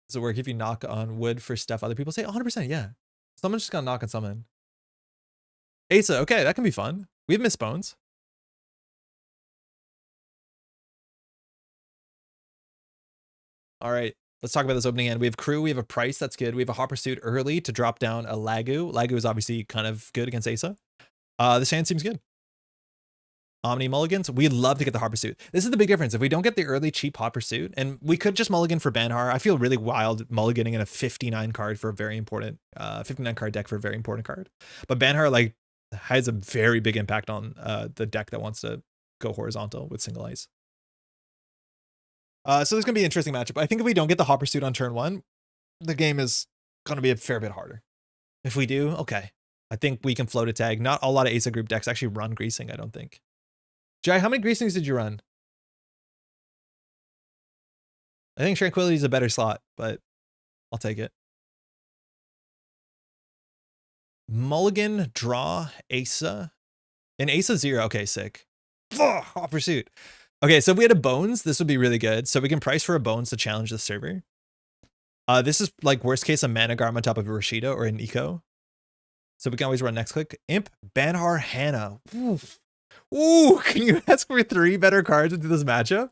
Does it work if you knock on wood for stuff other people say? 100%, yeah. Someone's just gonna knock on someone. Asa, okay, that can be fun. We have Miss Bones. All right, let's talk about this opening end. We have crew, we have a price, that's good. We have a Hot Pursuit early to drop down a Lagu. Lagu is obviously kind of good against Asa. This hand seems good. Omni mulligans, we'd love to get the Hot Pursuit. This is the big difference. If we don't get the early cheap Hot Pursuit, and we could just mulligan for Banhar. I feel really wild mulliganing in a 59 card for a very important, 59 card deck for a very important card. But Banhar like has a very big impact on the deck that wants to go horizontal with single ice. So there's gonna be an interesting matchup. I think if we don't get the Hot Pursuit on turn 1, the game is gonna be a fair bit harder. If we do, okay. I think we can float a tag. Not a lot of Asa group decks actually run greasing, I don't think. Jai, how many greasings did you run? I think Tranquility is a better slot, but I'll take it. Mulligan, draw, Asa. And Asa 0. Okay, sick. Hot Pursuit. Okay, so if we had a Bones, this would be really good. So we can price for a Bones to challenge the server. This is like worst case a Managarm on top of a Rashida or an Eco. So we can always run next click. Imp, Banhar, Hannah. Ooh, can you ask for 3 better cards into this matchup?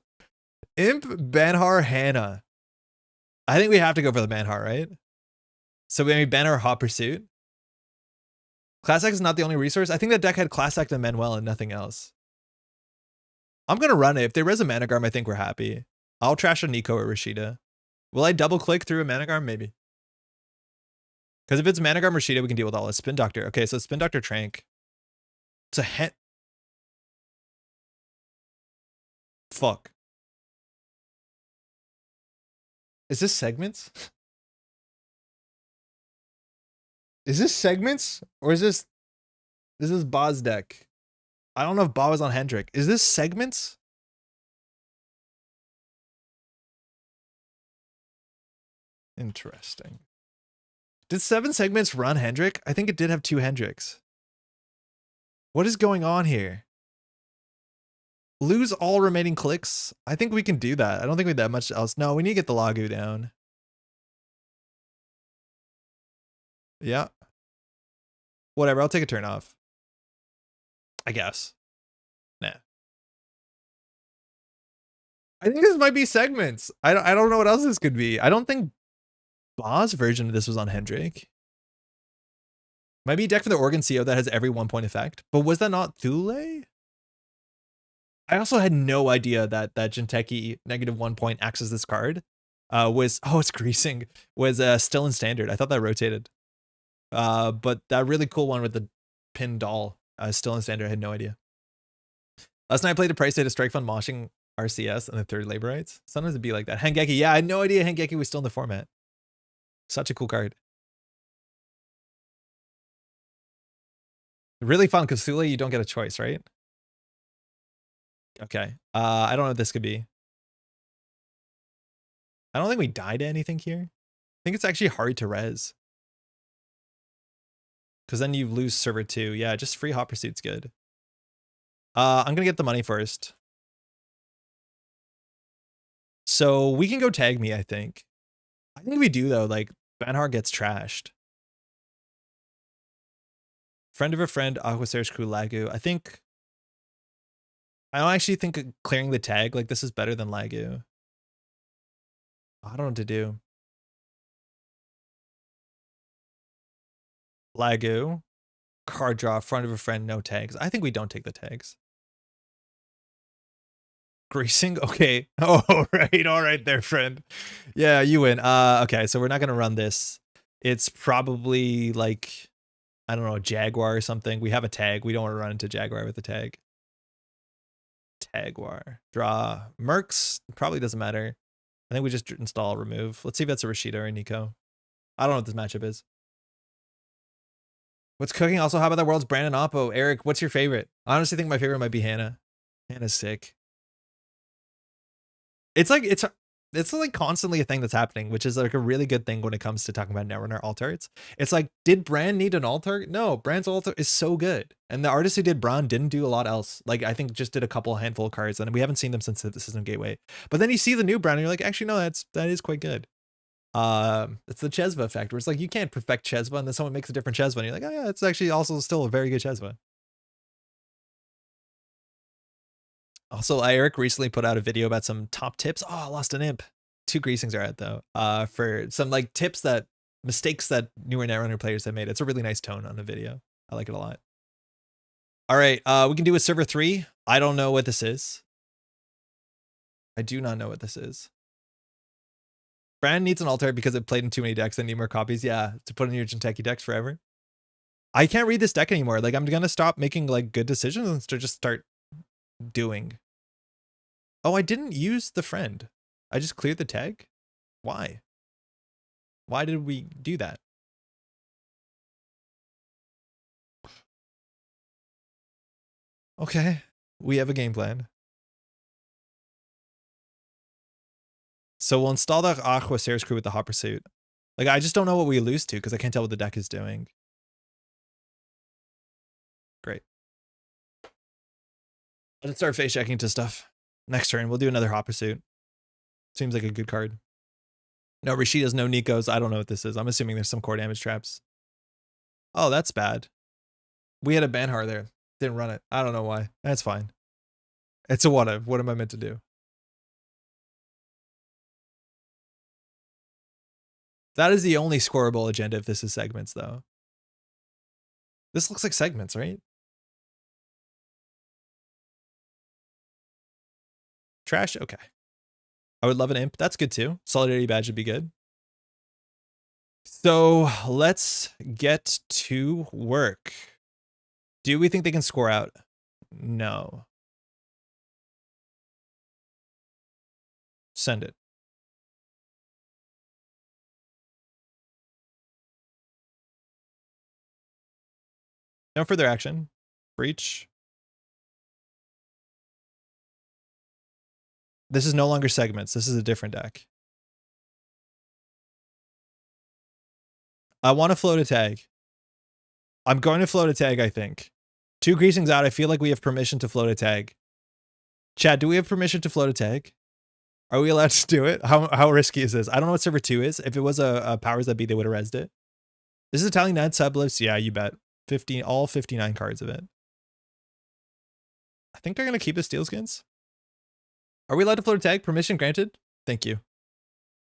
Imp, Banhar, Hannah. I think we have to go for the Banhar, right? So we have Banhar, Hot Pursuit. Class Act is not the only resource. I think that deck had Class Act and Manuel and nothing else. I'm going to run it. If they res a Managarm, I think we're happy. I'll trash a Nico or Rashida. Will I double click through a Managarm? Maybe. Because if it's Managarm Rashida, we can deal with all this. Spin Doctor. Okay, so Spin Doctor Trank. It's a fuck. Is this segments? Is this segments? Or is this Ba's deck? I don't know if Ba was on Hendrik. Is this segments? Interesting. Did 7 segments run Hendrik? I think it did have 2 Hendricks. What is going on here? Lose all remaining clicks? I think we can do that. I don't think we have that much else. No, we need to get the Lagu down. Yeah. Whatever, I'll take a turn off. I guess. Nah. I think this might be segments. I don't know what else this could be. I don't think Ba's version of this was on Hendrik. Might be a deck for the Organ CO that has every 1 point effect. But was that not Thule? I also had no idea that Jinteki -1 point acts as this card. Was, oh, it's greasing. Was still in standard. I thought that rotated. But that really cool one with the pin doll still in standard. I had no idea. Last night I played a price data strike fund moshing RCS and the 3rd labor rights. Sometimes it'd be like that. Hengeki, yeah, I had no idea Hengeki was still in the format. Such a cool card. Really fun because Thule, you don't get a choice, right? Okay. I don't know what this could be. I don't think we die to anything here. I think it's actually hard to res. Because then you lose server 2. Yeah, just free Hot Pursuit's good. I'm going to get the money first. So we can go tag me, I think. I think we do, though. Like, Banhar gets trashed. Friend of a friend, Aquasair's crew, Lagu. I don't actually think clearing the tag like this is better than Lagu. I don't know what to do. Lagu. Card draw, friend of a friend, no tags. I think we don't take the tags. Greasing? Okay. Oh, all right there, friend. Yeah, you win. Okay, so we're not gonna run this. It's probably like I don't know, Jaguar or something. We have a tag. We don't want to run into Jaguar with a tag. Jaguar. Draw. Mercs. Probably doesn't matter. I think we just install remove. Let's see if that's a Rashida or a Nico. I don't know what this matchup is. What's cooking? Also, how about that World's Brandon Oppo? Eric, what's your favorite? I honestly think my favorite might be Hannah. Hannah's sick. It's like constantly a thing that's happening, which is like a really good thing when it comes to talking about Netrunner alt arts. It's like, did Brand need an alt art? No, Brand's alt art is so good. And the artist who did Brand didn't do a lot else. Like, I think just did a couple handful of cards, and we haven't seen them since the System Gateway. But then you see the new Brand and you're like, actually, no, that is quite good. It's the Chesva effect, where it's like, you can't perfect Chesva, and then someone makes a different Chesva, and you're like, oh yeah, it's actually also still a very good Chesva. Also, Eric recently put out a video about some top tips. Oh, I lost an imp. 2 greasings are out though. For some like mistakes that newer Netrunner players have made. It's a really nice tone on the video. I like it a lot. All right, we can do a server 3. I don't know what this is. I do not know what this is. Brand needs an altar because it played in too many decks and need more copies. Yeah, to put in your Jinteki decks forever. I can't read this deck anymore. Like, I'm gonna stop making like good decisions and to just start doing. Oh, I didn't use the friend. I just cleared the tag. Why? Why did we do that? Okay, we have a game plan. So we'll install the Aqua Stairs Crew with the Hot Pursuit. Like, I just don't know what we lose to because I can't tell what the deck is doing. Great. Let's start face checking to stuff. Next turn, we'll do another Hot Pursuit. Seems like a good card. No Rashidas, no Nikos. I don't know what this is. I'm assuming there's some core damage traps. Oh, that's bad. We had a Banhar there. Didn't run it. I don't know why. That's fine. It's a what if. What am I meant to do? That is the only scoreable agenda if this is segments, though. This looks like segments, right? Trash? Okay. I would love an imp. That's good too. Solidarity badge would be good. So let's get to work. Do we think they can score out? No. Send it. No further action. Breach. This is no longer segments. This is a different deck. I want to float a tag. I'm going to float a tag, I think. 2 greasings out. I feel like we have permission to float a tag. Chad, do we have permission to float a tag? Are we allowed to do it? How risky is this? I don't know what server 2 is. If it was a powers that be, they would have rezzed it. This is Italian Ned sublifts. Yeah, you bet. All 59 cards of it. I think they're going to keep the steel skins. Are we allowed to float a tag? Permission granted? Thank you.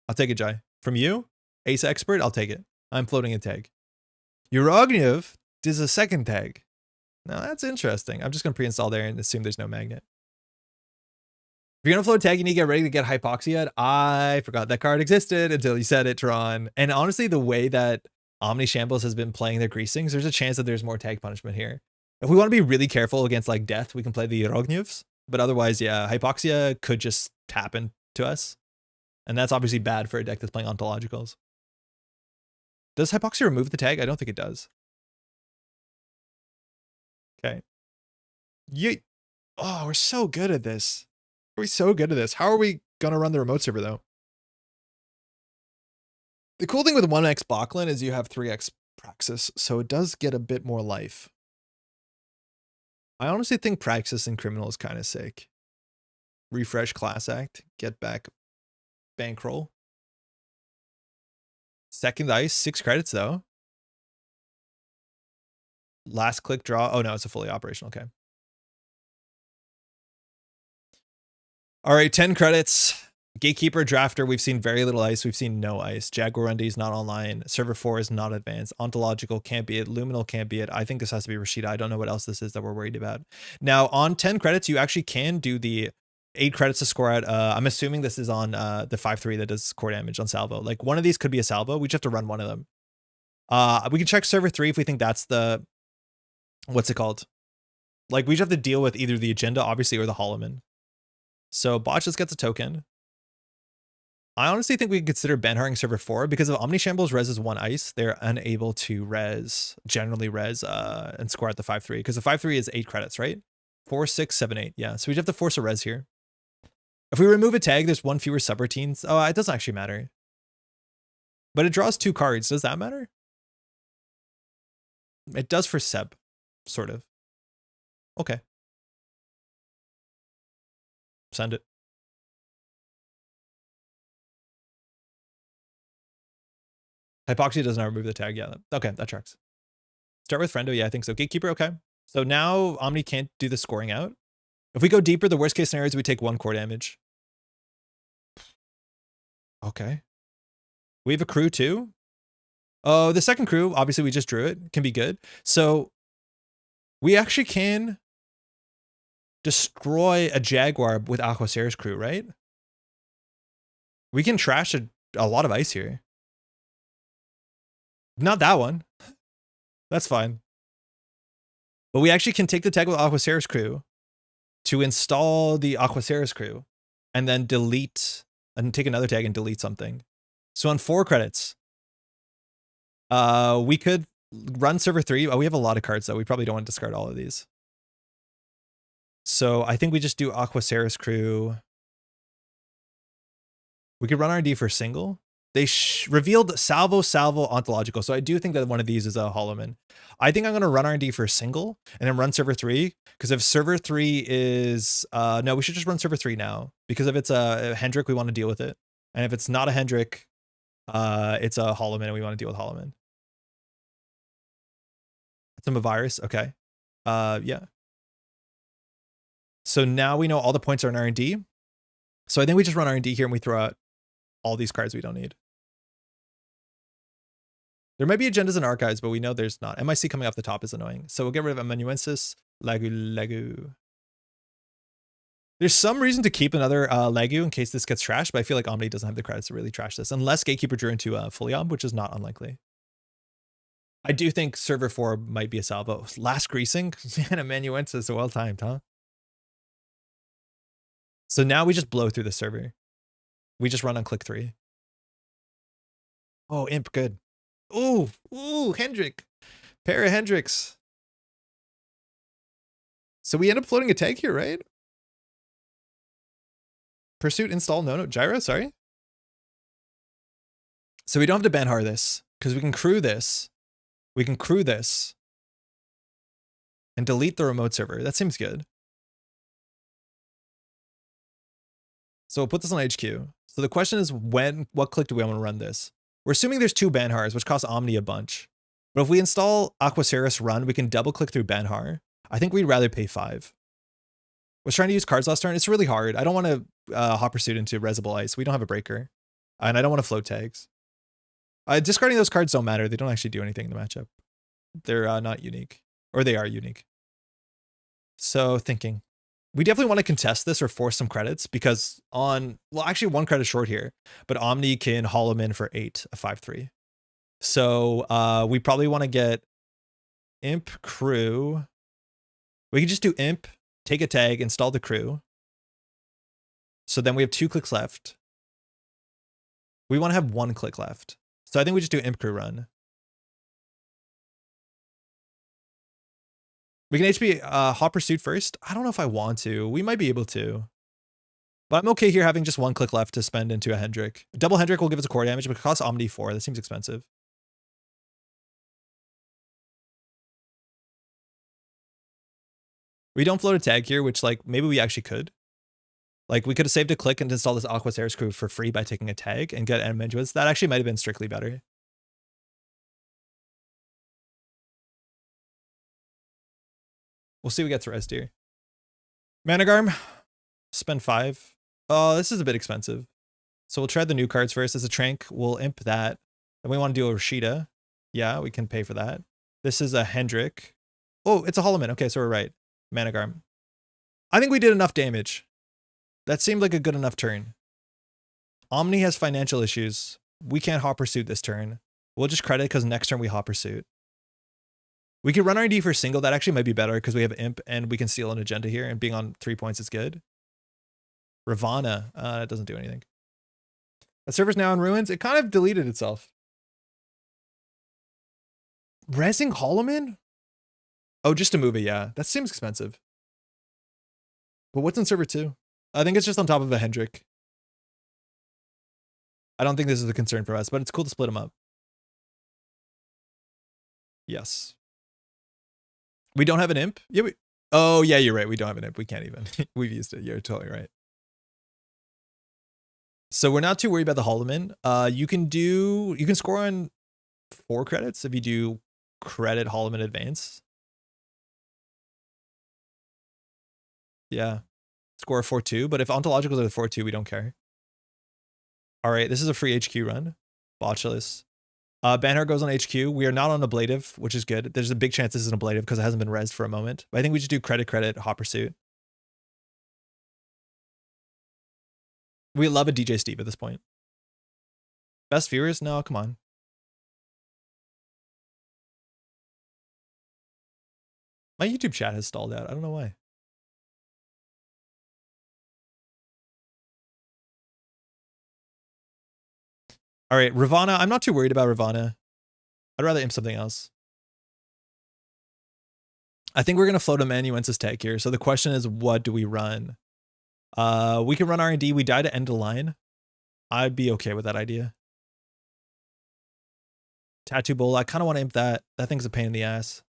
I'll take it, Jai. From you? Ace Expert? I'll take it. I'm floating a tag. Urognev is a second tag. Now that's interesting. I'm just going to pre-install there and assume there's no magnet. If you're going to float a tag, you need to get ready to get Hypoxia. I forgot that card existed until you said it, Tron. And honestly, the way that Omni Shambles has been playing their greasings, there's a chance that there's more tag punishment here. If we want to be really careful against like death, we can play the Urognevs. But otherwise, yeah, Hypoxia could just tap into us. And that's obviously bad for a deck that's playing ontologicals. Does Hypoxia remove the tag? I don't think it does. Okay. Oh, we're so good at this. We're so good at this. How are we going to run the remote server, though? The cool thing with 1x Bachlan is you have 3x Praxis, so it does get a bit more life. I honestly think Praxis and Criminal is kind of sick. Refresh Class Act, get back Bankroll. Second ice, 6 credits though. Last click draw. Oh no, it's a fully operational. Okay. All right, 10 credits. Gatekeeper, Drafter, we've seen very little ice. We've seen no ice. Jaguar Undy is not online. Server 4 is not advanced. Ontological can't be it. Luminal can't be it. I think this has to be Rashida. I don't know what else this is that we're worried about. Now, on 10 credits, you actually can do the 8 credits to score out. I'm assuming this is on the 5-3 that does core damage on salvo. Like, one of these could be a salvo. We just have to run one of them. We can check server 3 if we think that's the, what's it called? Like, we just have to deal with either the agenda, obviously, or the Holloman. So bot just gets a token. I honestly think we can consider banharing server 4 because if Omnishambles reses 1 ice, they're unable to generally res, and score at the 5-3 because the 5-3 is 8 credits, right? 4, 6, 7, 8. Yeah, so we'd have to force a res here. If we remove a tag, there's 1 fewer subroutines. Oh, it doesn't actually matter. But it draws 2 cards. Does that matter? It does for Seb, sort of. Okay. Send it. Hypoxia does not remove the tag. Yeah. Okay, that tracks. Start with Friendo. Yeah, I think so. Gatekeeper. Okay. So now Omni can't do the scoring out. If we go deeper, the worst case scenario is we take 1 core damage. Okay. We have a crew too. Oh, the second crew, obviously we just drew it, can be good. So we actually can destroy a Jaguar with Aquacere's crew, right? We can trash a lot of ice here. Not that one. That's fine. But we actually can take the tag with Aquacere's crew to install the Aquacere's crew and then delete and take another tag and delete something. So on 4 credits, we could run server 3. Oh, we have a lot of cards though. We probably don't want to discard all of these. So I think we just do Aquacere's crew. We could run R&D for single. They revealed Salvo, Ontological. So I do think that one of these is a Holloman. I think I'm going to run R&D for single and then run server 3. Because if server 3 is... no, we should just run server 3 now. Because if it's a Hendrik, we want to deal with it. And if it's not a Hendrik, it's a Holloman and we want to deal with Holloman. It's a virus. Okay. Yeah. So now we know all the points are in R&D. So I think we just run R&D here and we throw out all these cards we don't need. There might be agendas and archives, but we know there's not. MIC coming off the top is annoying. So we'll get rid of Amanuensis, Lagu. There's some reason to keep another Lagu in case this gets trashed, but I feel like Omni doesn't have the credits to really trash this, unless Gatekeeper drew into Foliom, which is not unlikely. I do think server 4 might be a salvo. Last greasing? Man, Amanuensis, well timed, huh? So now we just blow through the server. We just run on click 3. Oh, Imp, good. Ooh, Hendrik. Pair of Hendricks. So we end up floating a tag here, right? Pursuit, install, no, gyro, sorry. So we don't have to banhar this, because we can crew this. We can crew this. And delete the remote server. That seems good. So we'll put this on HQ. So the question is what click do we want to run this? We're assuming there's 2 banhars, which cost Omni a bunch. But if we install Aquacere's run, we can double click through banhar. I think we'd rather pay 5. Was trying to use cards last turn. It's really hard. I don't want to hot pursuit into Resible Ice. We don't have a breaker. And I don't want to float tags. Discarding those cards don't matter. They don't actually do anything in the matchup. They're not unique. Or they are unique. So thinking. We definitely want to contest this or force some credits because well, actually 1 credit short here, but Omni can hollow in for 8, a 5-3. So we probably want to get Imp crew. We can just do Imp, take a tag, install the crew. So then we have 2 clicks left. We want to have 1 click left. So I think we just do Imp crew run. We can HP Hot Pursuit first. I don't know if I want to. We might be able to. But I'm okay here having just 1 click left to spend into a Hendrik. Double Hendrik will give us a core damage, but it costs Omni 4. That seems expensive. We don't float a tag here, which like maybe we actually could. Like we could have saved a click and installed this Aquacere's crew for free by taking a tag and get Amanuensis. That actually might have been strictly better. We'll see what gets rest here. Managarm, spend 5. Oh, this is a bit expensive. So we'll try the new cards first. As a Trank, we'll Imp that. Then we want to do a Rashida. Yeah, we can pay for that. This is a Hendrik. Oh, it's a Holloman. Okay, so we're right. Managarm. I think we did enough damage. That seemed like a good enough turn. Omni has financial issues. We can't hot pursuit this turn. We'll just credit because next turn we hot pursuit. We could run R&D for single. That actually might be better because we have imp and we can steal an agenda here, and being on 3 points is good. Ravana, it doesn't do anything. The server's now in ruins. It kind of deleted itself. Resing Holloman? Oh, just to move it, yeah. That seems expensive. But what's in server 2? I think it's just on top of a Hendrik. I don't think this is a concern for us, but it's cool to split them up. Yes. We don't have an imp? Yeah, oh, yeah, you're right. We don't have an imp. We can't even. We've used it. You're totally right. So we're not too worried about the Holloman. You can score on 4 credits if you do credit Holloman advance. Yeah. Score 4-2, but if ontologicals are the 4-2, we don't care. All right, this is a free HQ run. Botchless. Banhart goes on HQ. We are not on ablative, which is good. There's a big chance this is an ablative because it hasn't been rezzed for a moment. But I think we just do credit, hot pursuit. We love a DJ Steve at this point. Best viewers? No, come on. My YouTube chat has stalled out. I don't know why. All right, Ravana. I'm not too worried about Ravana. I'd rather imp something else. I think we're going to float amanuensis tag here. So the question is, what do we run? We can run R&D. We die to end the line. I'd be okay with that idea. Tattoo Bowl. I kind of want to imp that. That thing's a pain in the ass.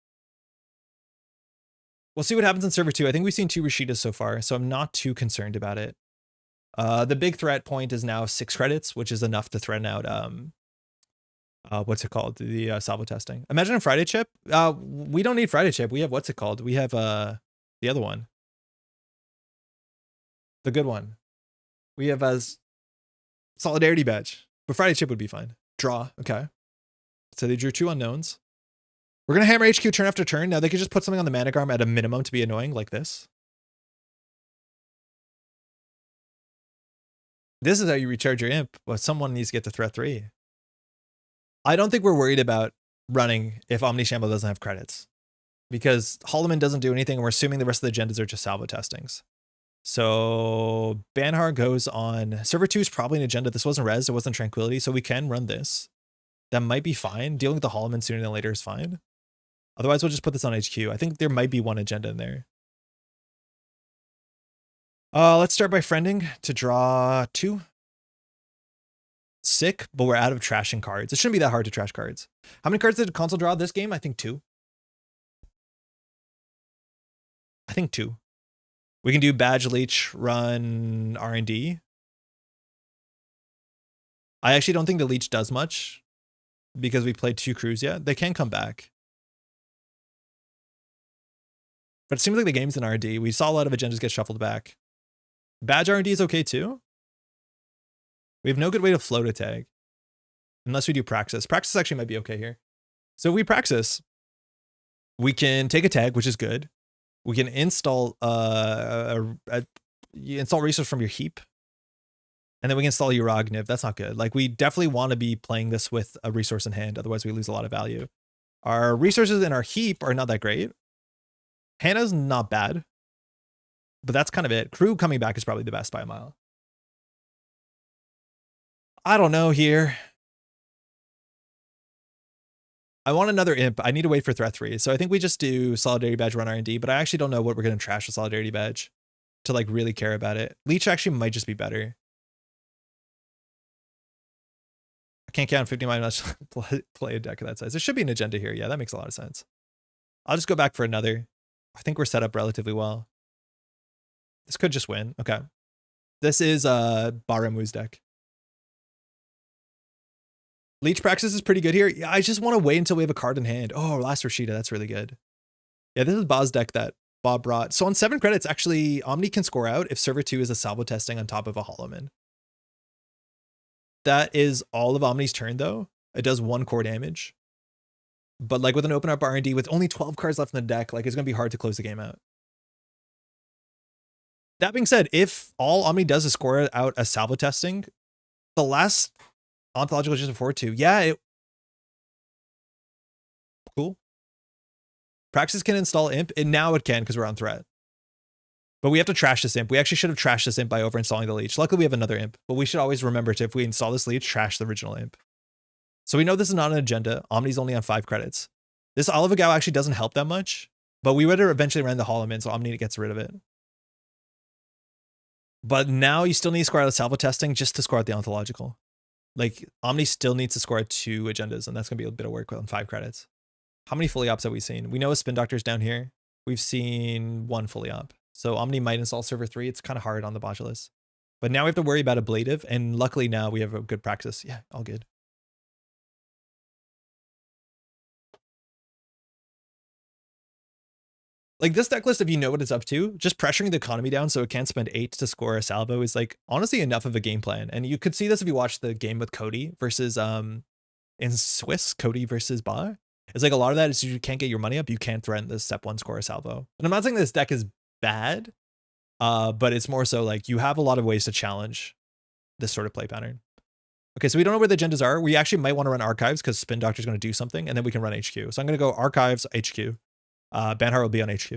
We'll see what happens in server 2. I think we've seen 2 Rashidas so far, so I'm not too concerned about it. The big threat point is now 6 credits, which is enough to threaten out what's it called? The salvo testing. Imagine a Friday chip. We don't need Friday chip. We have what's it called? We have the other one. The good one. We have as Solidarity Badge. But Friday chip would be fine. Draw. Okay. So they drew 2 unknowns. We're going to hammer HQ turn after turn. Now they could just put something on the Manigarm at a minimum to be annoying, like this. This is how you recharge your imp, but someone needs to get to threat 3. I don't think we're worried about running if Omnishamble doesn't have credits, because Holloman doesn't do anything, and we're assuming the rest of the agendas are just salvo testings. So Banhart goes on. Server 2 is probably an agenda. This wasn't res, it wasn't Tranquility, so we can run this. That might be fine. Dealing with the Holloman sooner than later is fine. Otherwise, we'll just put this on HQ. I think there might be one agenda in there. Let's start by friending to draw 2. Sick, but we're out of trashing cards. It shouldn't be that hard to trash cards. How many cards did console draw this game? I think 2. I think 2. We can do Badge Leech, run R&D. I actually don't think the Leech does much because we played 2 crews yet. They can come back. But it seems like the game's in R&D. We saw a lot of agendas get shuffled back. Badge R&D is okay too. We have no good way to float a tag. Unless we do Praxis. Praxis actually might be okay here. So if we Praxis, we can take a tag, which is good. We can install you install resource from your heap. And then we can install Uragniv. That's not good. Like, we definitely want to be playing this with a resource in hand. Otherwise, we lose a lot of value. Our resources in our heap are not that great. Hannah's not bad. But that's kind of it. Crew coming back is probably the best by a mile. I don't know here. I want another imp. I need to wait for threat 3. So I think we just do Solidarity Badge, run R&D, but I actually don't know what we're going to trash with Solidarity Badge to like really care about it. Leech actually might just be better. I can't count 50 minus play a deck of that size. There should be an agenda here. Yeah, that makes a lot of sense. I'll just go back for another. I think we're set up relatively well. This could just win. Okay. This is Baramu's deck. Leech Praxis is pretty good here. Yeah, I just want to wait until we have a card in hand. Oh, last Rashida. That's really good. Yeah, this is Bob's deck that Bob brought. So on 7 credits, actually, Omni can score out if server 2 is a salvo testing on top of a Holloman. That is all of Omni's turn, though. It does 1 core damage. But like with an open up R&D with only 12 cards left in the deck, like it's going to be hard to close the game out. That being said, if all Omni does is score out a salvo testing, the last ontological just before 2, yeah, Praxis can install Imp, and now it can because we're on threat. But we have to trash this Imp. We actually should have trashed this Imp by overinstalling the Leech. Luckily, we have another Imp, but we should always remember to, if we install this Leech, trash the original Imp. So we know this is not an agenda. Omni's only on 5 credits. This Olive Gal actually doesn't help that much, but we would have eventually ran the Hollow-in, so Omni gets rid of it. But now you still need to score out of salvo testing just to score out the ontological. Like, Omni still needs to score out 2 agendas, and that's going to be a bit of work on 5 credits. How many fully ops have we seen? We know a Spin Doctor's down here. We've seen 1 fully op. So Omni might install server 3. It's kind of hard on the Bodulus. But now we have to worry about ablative, and luckily now we have a good Praxis. Yeah, all good. Like, this deck list, if you know what it's up to, just pressuring the economy down so it can't spend 8 to score a salvo is, like, honestly enough of a game plan. And you could see this if you watch the game with Cody versus, in Swiss, Cody versus Ba. It's like a lot of that is you can't get your money up, you can't threaten the step 1 score a salvo. And I'm not saying this deck is bad, but it's more so like you have a lot of ways to challenge this sort of play pattern. Okay, so we don't know where the agendas are. We actually might want to run Archives because Spin Doctor is going to do something, and then we can run HQ. So I'm going to go Archives, HQ. Banhar will be on HQ.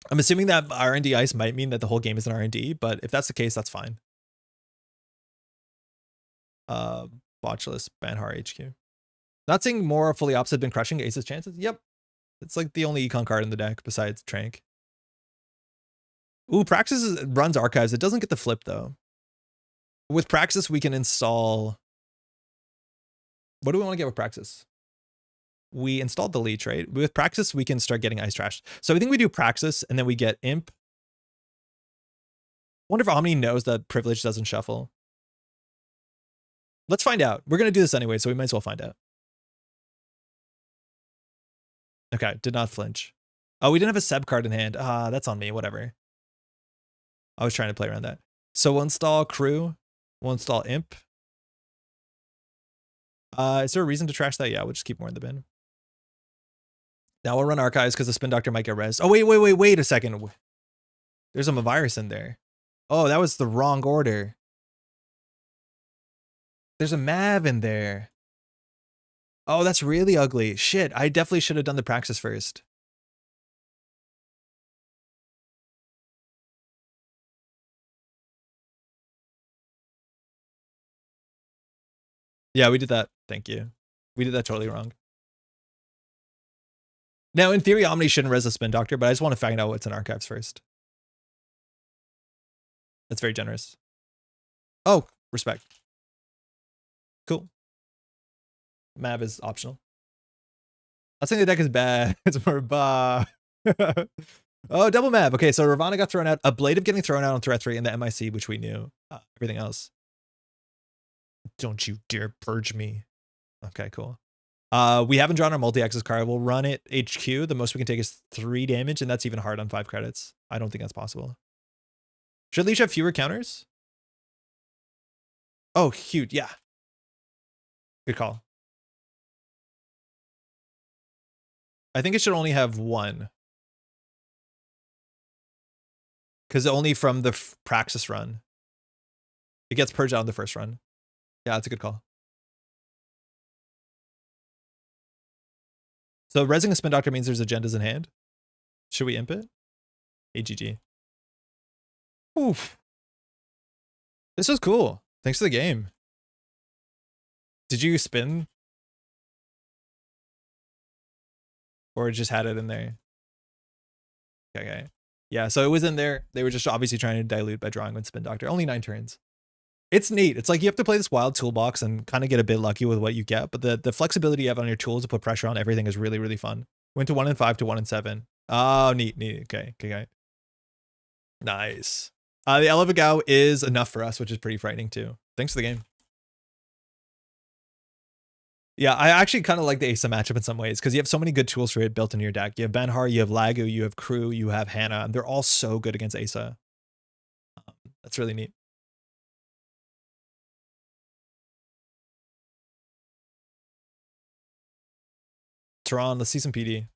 I'm assuming that R&D ice might mean that the whole game is an R&D, but if that's the case, that's fine. Botchless, Banhar, HQ. Not seeing more fully ops have been crushing Ace's chances. Yep. It's like the only econ card in the deck besides Trank. Ooh, Praxis runs Archives. It doesn't get the flip though. With Praxis, we can install... What do we want to get with Praxis? We installed the Leech, right? With Praxis, we can start getting Ice Trashed. So I think we do Praxis, and then we get Imp. I wonder if Omni knows that Privilege doesn't shuffle. Let's find out. We're going to do this anyway, so we might as well find out. Okay, did not flinch. Oh, we didn't have a Seb card in hand. Ah, that's on me, whatever. I was trying to play around that. So we'll install Crew. We'll install Imp. Is there a reason to trash that? Yeah, we'll just keep more in the bin. Now we'll run Archives because the Spin Doctor might get res. Oh, wait a second. There's a virus in there. Oh, that was the wrong order. There's a Mav in there. Oh, that's really ugly. Shit, I definitely should have done the Praxis first. Yeah, we did that. Thank you. We did that totally wrong. Now, in theory, Omni shouldn't res the Spin Doctor, but I just want to find out what's in Archives first. That's very generous. Oh, respect. Cool. Mav is optional. I'm not saying the deck is bad. It's more bah. Oh, double Mav. Okay, so Ravana got thrown out. Ablative getting thrown out on threat 3 and the MIC, which we knew. Everything else. Don't you dare purge me. Okay, cool. We haven't drawn our multi-axis card. We'll run it HQ. The most we can take is 3 damage, and that's even hard on 5 credits. I don't think that's possible. Should Leech have fewer counters? Oh, cute. Yeah. Good call. I think it should only have 1. Because only from the Praxis run. It gets purged out in the first run. Yeah, that's a good call. So resing a Spin Doctor means there's agendas in hand. Should we imp it? AGG. Oof. This was cool. Thanks for the game. Did you spin? Or just had it in there? Okay. Yeah, so it was in there. They were just obviously trying to dilute by drawing with Spin Doctor. Only 9 turns. It's neat. It's like you have to play this wild toolbox and kind of get a bit lucky with what you get, but the flexibility you have on your tools to put pressure on everything is really, really fun. Went to 1 and 5 to 1 and 7. Oh, neat. Okay. Nice. The Elevagao is enough for us, which is pretty frightening too. Thanks for the game. Yeah, I actually kind of like the Asa matchup in some ways because you have so many good tools for it built into your deck. You have Banhar, you have Lagu, you have Crew, you have Hannah, and they're all so good against Asa. That's really neat. Tehran, let's see some PD.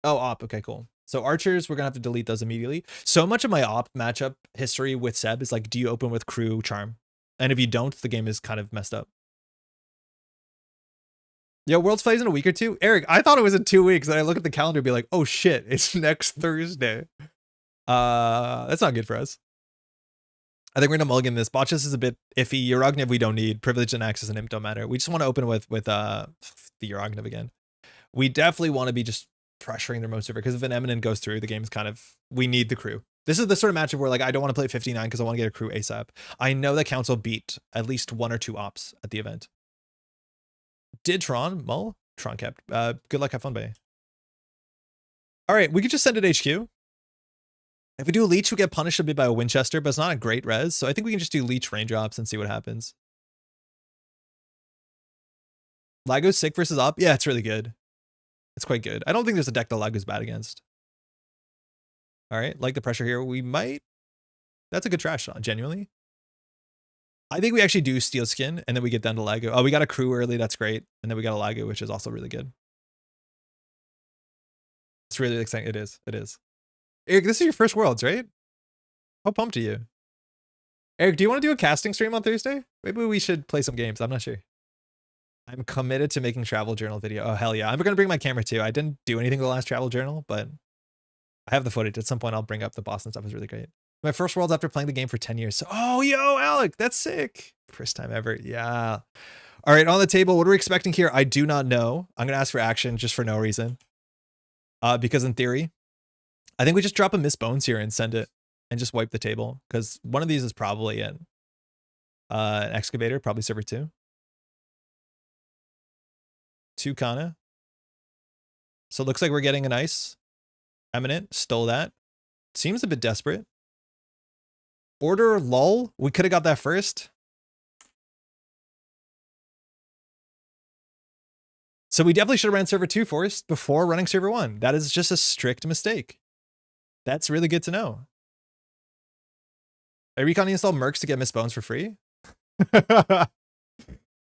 Oh, op. Okay, cool. So archers, we're going to have to delete those immediately. So much of my op matchup history with Seb is like, do you open with Crew, Charm? And if you don't, the game is kind of messed up. Yeah, Worlds plays in a week or two. Eric, I thought it was in 2 weeks, and I look at the calendar and be like, oh shit, it's next Thursday. That's not good for us. I think we're gonna mulligan this. Botchus is a bit iffy. Uragnev we don't need. Privilege and access and imp don't matter. We just want to open with the Uragnev again. We definitely want to be just pressuring their most server, because if an Eminent goes through, the game's kind of, we need the crew. This is the sort of matchup where like I don't want to play 59 because I want to get a crew ASAP. I know that Council beat at least 1 or 2 ops at the event. Did Tron mull? Tron kept. Good luck, have fun, Bay. All right, we could just send it HQ. If we do a leech, we get punished a bit by a Winchester, but it's not a great res, so I think we can just do leech range ops and see what happens. Lago's sick versus op? Yeah, it's really good. It's quite good. I don't think there's a deck that Lago's bad against. All right, like the pressure here. We might... That's a good trash shot, genuinely. I think we actually do Steel Skin, and then we get down to Lago. Oh, we got a crew early. That's great. And then we got a Lago, which is also really good. It's really exciting. It is. It is. Eric, this is your first Worlds, right? How pumped are you? Eric, do you want to do a casting stream on Thursday? Maybe we should play some games. I'm not sure. I'm committed to making travel journal video. Oh, hell yeah. I'm going to bring my camera too. I didn't do anything the last travel journal, but I have the footage. At some point, I'll bring up the Boston stuff. It was really great. My first Worlds after playing the game for 10 years. So, oh, yo, Alec, that's sick. First time ever. Yeah. All right, on the table, what are we expecting here? I do not know. I'm going to ask for action just for no reason. Because in theory, I think we just drop a Miss Bones here and send it and just wipe the table, because one of these is probably an excavator, probably server 2. 2 Kana. So it looks like we're getting a nice Eminent. Stole that. Seems a bit desperate. Order lull. We could have got that first. So we definitely should have ran server 2 first before running server 1. That is just a strict mistake. That's really good to know. I reconning install Mercs to get Miss Bones for free.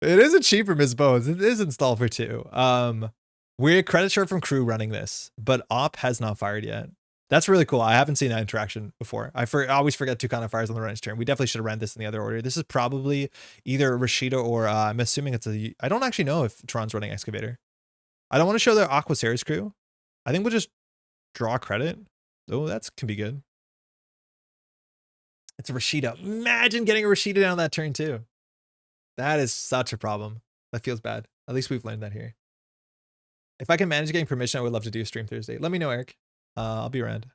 It isn't cheap for Miss Bones. It is installed for 2. We're credit short from crew running this, but op has not fired yet. That's really cool. I haven't seen that interaction before. I always forget 2 kind of fires on the runner's turn. We definitely should have ran this in the other order. This is probably either Rashida or I'm assuming it's a... I don't actually know if Tron's running excavator. I don't want to show their Aqua Ceres crew. I think we'll just draw credit. Oh, that can be good. It's a Rashida. Imagine getting a Rashida down that turn too. That is such a problem. That feels bad. At least we've learned that here. If I can manage getting permission, I would love to do a stream Thursday. Let me know, Eric. I'll be around.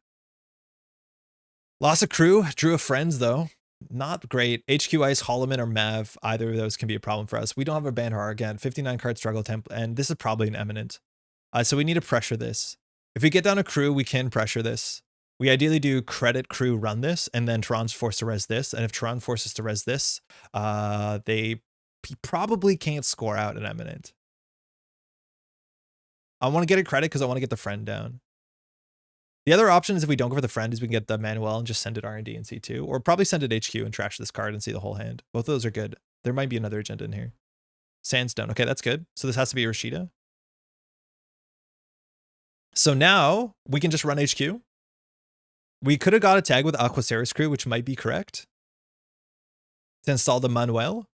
Loss of crew. Drew of friends, though. Not great. HQ Ice, Holloman, or Mav. Either of those can be a problem for us. We don't have a Banhar again. 59 card struggle temp, and this is probably an Eminent. So we need to pressure this. If we get down a crew, we can pressure this. We ideally do credit crew run this, and then Tron's forced to res this. And if Tron forces to res this, they probably can't score out an Eminent. I want to get a credit because I want to get the friend down. The other option is if we don't go for the friend is we can get the Manuel and just send it R&D and C2, or probably send it HQ and trash this card and see the whole hand. Both of those are good. There might be another agenda in here. Sandstone. Okay, that's good. So this has to be Rashida. So now we can just run HQ. We could have got a tag with Aqua Ceres crew, which might be correct, to install the Manuel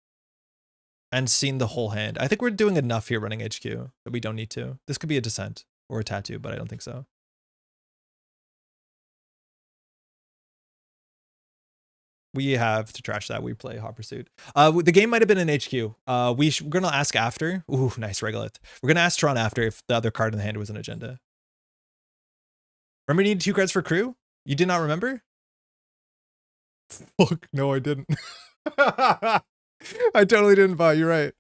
and seen the whole hand. I think we're doing enough here running HQ that we don't need to. This could be a Descent or a Tattoo, but I don't think so. We have to trash that. We play Hot Pursuit. The game might have been in HQ. We're going to ask after. Ooh, nice Regolith. We're going to ask Tron after if the other card in the hand was an agenda. Remember you need 2 cards for crew? You did not remember? Fuck, no, I didn't. I totally didn't, buy. You're right.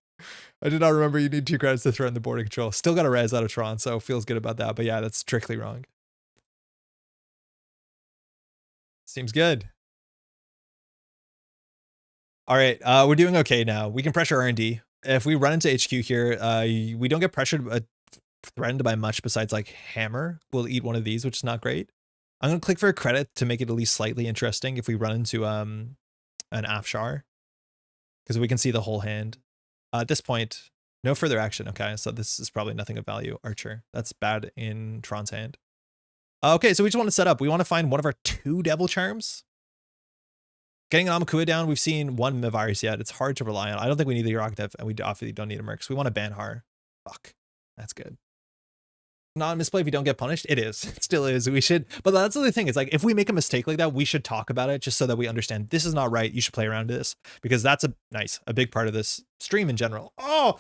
I did not remember you need 2 credits to threaten the border control. Still got a res out of Tron, so feels good about that. But yeah, that's strictly wrong. Seems good. All right, we're doing okay now. We can pressure R&D. If we run into HQ here, we don't get pressured, threatened by much besides like Hammer. We'll eat one of these, which is not great. I'm going to click for a credit to make it at least slightly interesting if we run into an Afshar, because we can see the whole hand. At this point, no further action. Okay, so this is probably nothing of value. Archer. That's bad in Tron's hand. Okay, so we just want to set up. We want to find one of our 2 Devil Charms. Getting an Amakua down, we've seen 1 Mavirus yet. It's hard to rely on. I don't think we need the Uragnev, and we obviously don't need a Mercs. We want a Banhar. Fuck. That's good. Not misplay if you don't get punished. It is. It still is. We should. But that's the other thing. Is like if we make a mistake like that, we should talk about it just so that we understand this is not right. You should play around this because that's a big part of this stream in general. Oh.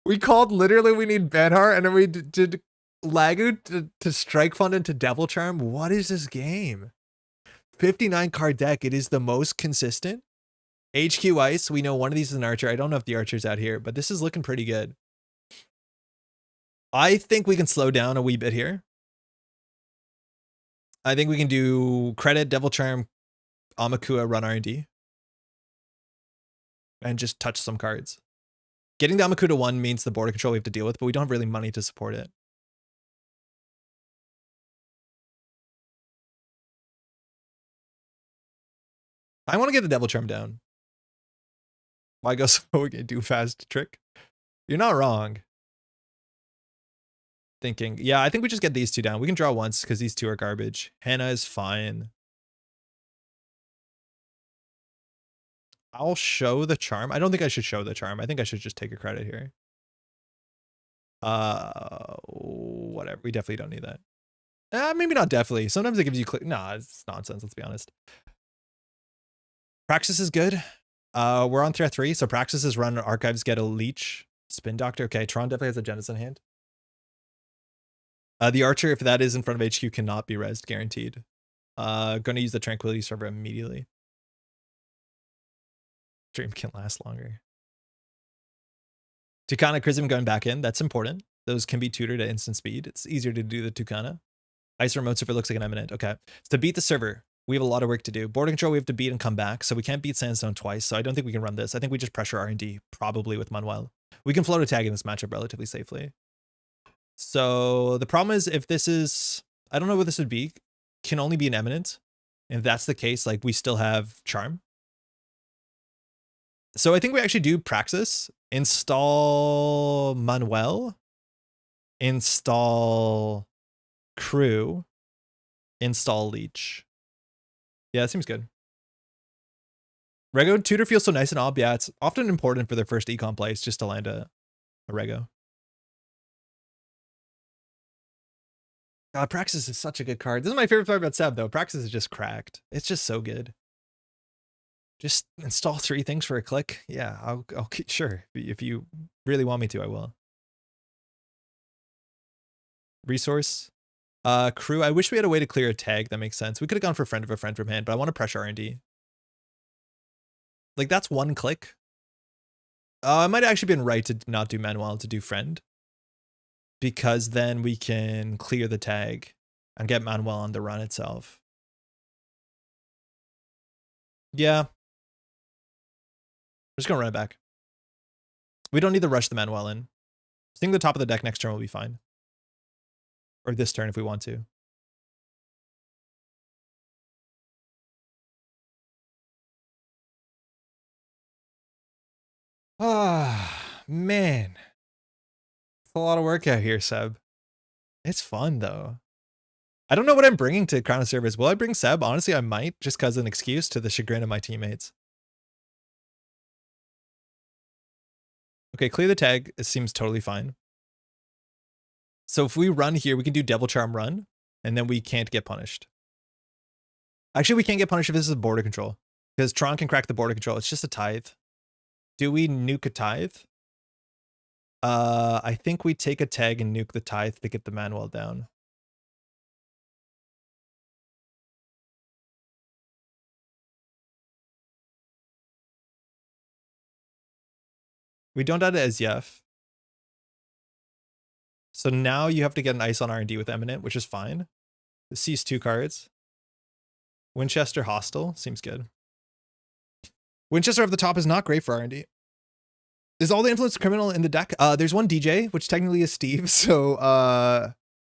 We called literally we need Banhar and then we did Lagu to Strike Fund into Devil Charm. What is this game? 59 card deck. It is the most consistent. HQ Ice. We know one of these is an Archer. I don't know if the Archer's out here, but this is looking pretty good. I think we can slow down a wee bit here. I think we can do Credit, Devil Charm, Amakua, run R&D. And just touch some cards. Getting the Amakua to 1 means the border control we have to deal with, but we don't have really money to support it. I want to get the Devil Charm down. Why go so we can do fast trick? You're not wrong. Thinking, yeah, I think we just get these two down. We can draw once because these two are garbage. Hannah is fine. I'll show the charm. I don't think I should show the charm. I think I should just take a credit here. Whatever. We definitely don't need that. Maybe not definitely. Sometimes it gives you click. Nah, it's nonsense. Let's be honest. Praxis is good. We're on threat 3, so Praxis is run. Archives get a leech. Spin Doctor. Okay, Tron definitely has a Genesis in hand. The Archer, if that is in front of HQ, cannot be rezzed, guaranteed. Gonna use the Tranquility Server immediately. Stream can last longer. Tucana Chrism going back in. That's important. Those can be tutored at instant speed. It's easier to do the Tucana. Ice Remote Server looks like an Eminent. Okay. So to beat the server, we have a lot of work to do. Border control we have to beat and come back, so we can't beat Sandstone twice, so I don't think we can run this. I think we just pressure R&D, probably with Manuel. We can float a tag in this matchup relatively safely. So the problem is if this is, I don't know what this would be, can only be an Eminent. If that's the case, like we still have Charm. So I think we actually do Praxis, install Manuel, install Crew, install Leech. Yeah, that seems good. Rego Tutor feels so nice and ob. Yeah, it's often important for their first econ plays just to land a Rego. God, Praxis is such a good card. This is my favorite part about Seb, though. Praxis is just cracked. It's just so good. Just install 3 things for a click. Yeah, I'll sure. If you really want me to, I will. Resource. Crew. I wish we had a way to clear a tag. That makes sense. We could have gone for Friend of a Friend from hand, but I want to pressure R&D. Like, that's 1 click. I might have actually been right to not do Manuel, to do Friend. Because then we can clear the tag and get Manuel on the run itself. Yeah. I'm just going to run it back. We don't need to rush the Manuel in. I think the top of the deck next turn will be fine. Or this turn if we want to. Ah, man. It's a lot of work out here, Seb. It's fun, though. I don't know what I'm bringing to Crown of Service. Will I bring Seb? Honestly, I might, just because of an excuse to the chagrin of my teammates. Okay, clear the tag. It seems totally fine. So if we run here, we can do Devil Charm run, and then we can't get punished. Actually, we can't get punished if this is border control, because Tron can crack the border control. It's just a tithe. Do we nuke a tithe? I think we take a tag and nuke the tithe to get the Manuel down. We don't add it as Yef. So now you have to get an ice on R&D with Eminent, which is fine. It sees 2 cards. Winchester Hostile seems good. Winchester up the top is not great for R&D. Is all the influence criminal in the deck? There's 1 DJ, which technically is Steve. So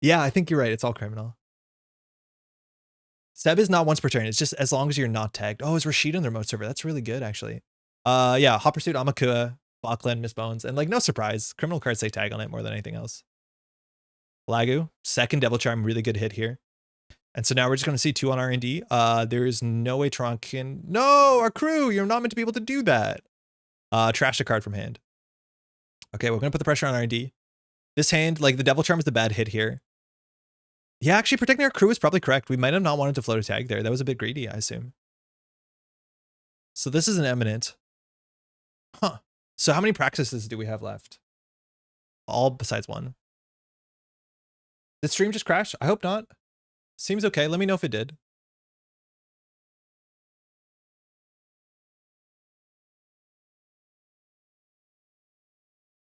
yeah, I think you're right. It's all criminal. Seb is not once per turn. It's just as long as you're not tagged. Oh, is Rashid on the remote server? That's really good, actually. Yeah, Hot Pursuit, Amakua, Bachland, Miss Bones, and like no surprise, criminal cards say tag on it more than anything else. Lagu, second Devil Charm, really good hit here. And so now we're just going to see 2 on R&D. There is no way Tron can... No, our Crew, you're not meant to be able to do that. Trash a card from hand. Okay, we're gonna put the pressure on R&D. This hand, like the Devil Charm is the bad hit here. Yeah, actually protecting our crew is probably correct. We might have not wanted to float a tag there. That was a bit greedy, I assume. So this is an eminent. Huh. So how many practices do we have left? All besides one. Did stream just crash? I hope not. Seems okay. Let me know if it did.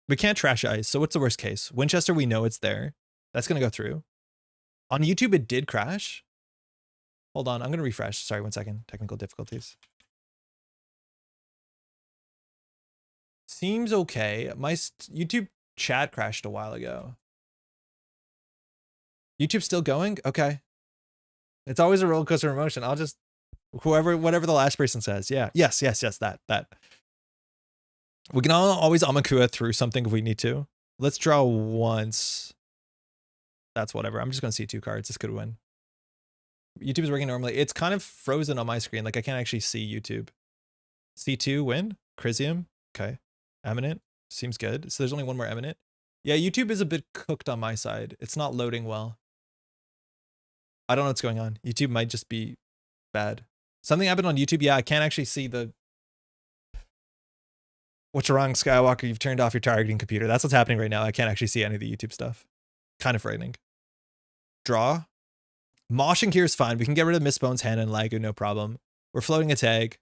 We can't trash ice. So what's the worst case? Winchester, we know it's there. That's going to go through. On YouTube, it did crash. Hold on. I'm going to refresh. Sorry, 1 second. Technical difficulties. Seems okay. My YouTube chat crashed a while ago. YouTube's still going? Okay. It's always a roller coaster of emotion. I'll just, whatever the last person says. Yeah. Yes, that. We can always Amakua through something if we need to. Let's draw once. That's whatever. I'm just going to see 2 cards. This could win. YouTube is working normally. It's kind of frozen on my screen. Like I can't actually see YouTube. C2 win. Crisium. Okay. Eminent. Seems good. So there's only one more eminent. Yeah, YouTube is a bit cooked on my side. It's not loading well. I don't know what's going on. YouTube might just be bad. Something happened on YouTube. Yeah, I can't actually see the... What's wrong, Skywalker? You've turned off your targeting computer. That's what's happening right now. I can't actually see any of the YouTube stuff. Kind of frightening. Draw. Moshing here is fine. We can get rid of Mistbone's hand and Lagu, no problem. We're floating a tag.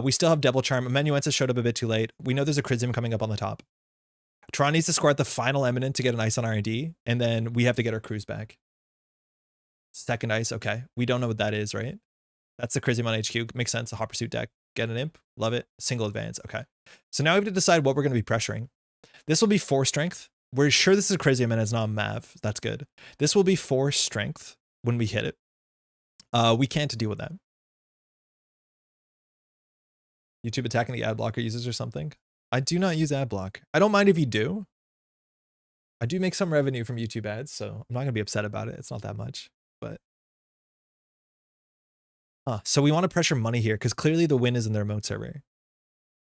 We still have Devil Charm. Amanuensis showed up a bit too late. We know there's a Crisium coming up on the top. Tron needs to score at the final eminent to get an ice on R&D, and then we have to get our crews back. Second ice, okay. We don't know what that is, right? That's the Crisium on HQ. Makes sense. A Hot Pursuit deck. Get an imp. Love it. Single advance. Okay. So now we have to decide what we're going to be pressuring. This will be 4 strength. We're sure this is a Crisium and it's not a Mav. That's good. This will be 4 strength when we hit it. We can't deal with that. YouTube attacking the ad blocker users or something. I do not use ad block. I don't mind if you do. I do make some revenue from YouTube ads, so I'm not gonna be upset about it. It's not that much, but. So we want to pressure money here because clearly the win is in the remote server.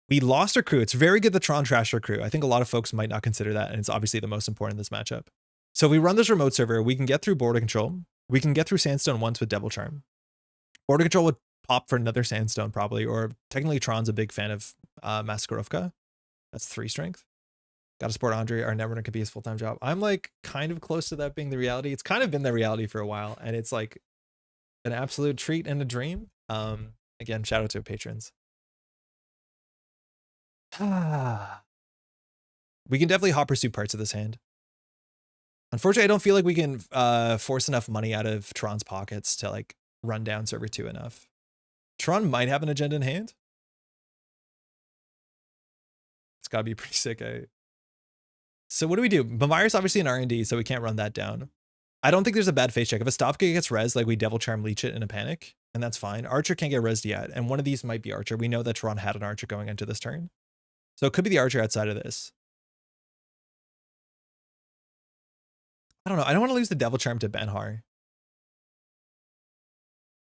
We lost our crew. It's very good that Tron trashed our crew. I think a lot of folks might not consider that, and it's obviously the most important in this matchup. So if we run this remote server, we can get through border control. We can get through Sandstone once with Devil Charm. Border control would pop for another Sandstone probably, or technically Tron's a big fan of Maskarovka. That's 3 strength. Got to support Andre. Our Netrunner could be his full-time job. I'm like kind of close to that being the reality. It's kind of been the reality for a while, and it's like an absolute treat and a dream. Again, shout out to patrons. We can definitely hot pursue parts of this hand. Unfortunately, I don't feel like we can force enough money out of Tron's pockets to like run down server 2 enough. Tron might have an agenda in hand. It's gotta be pretty sick. So what do we do? Bambire's obviously an R&D, so we can't run that down. I don't think there's a bad face check. If a Stavka gets res, like we Devil Charm leech it in a panic, and that's fine. Archer can't get resed yet, and one of these might be Archer. We know that Tron had an Archer going into this turn. So it could be the Archer outside of this. I don't know. I don't want to lose the Devil Charm to Banhar.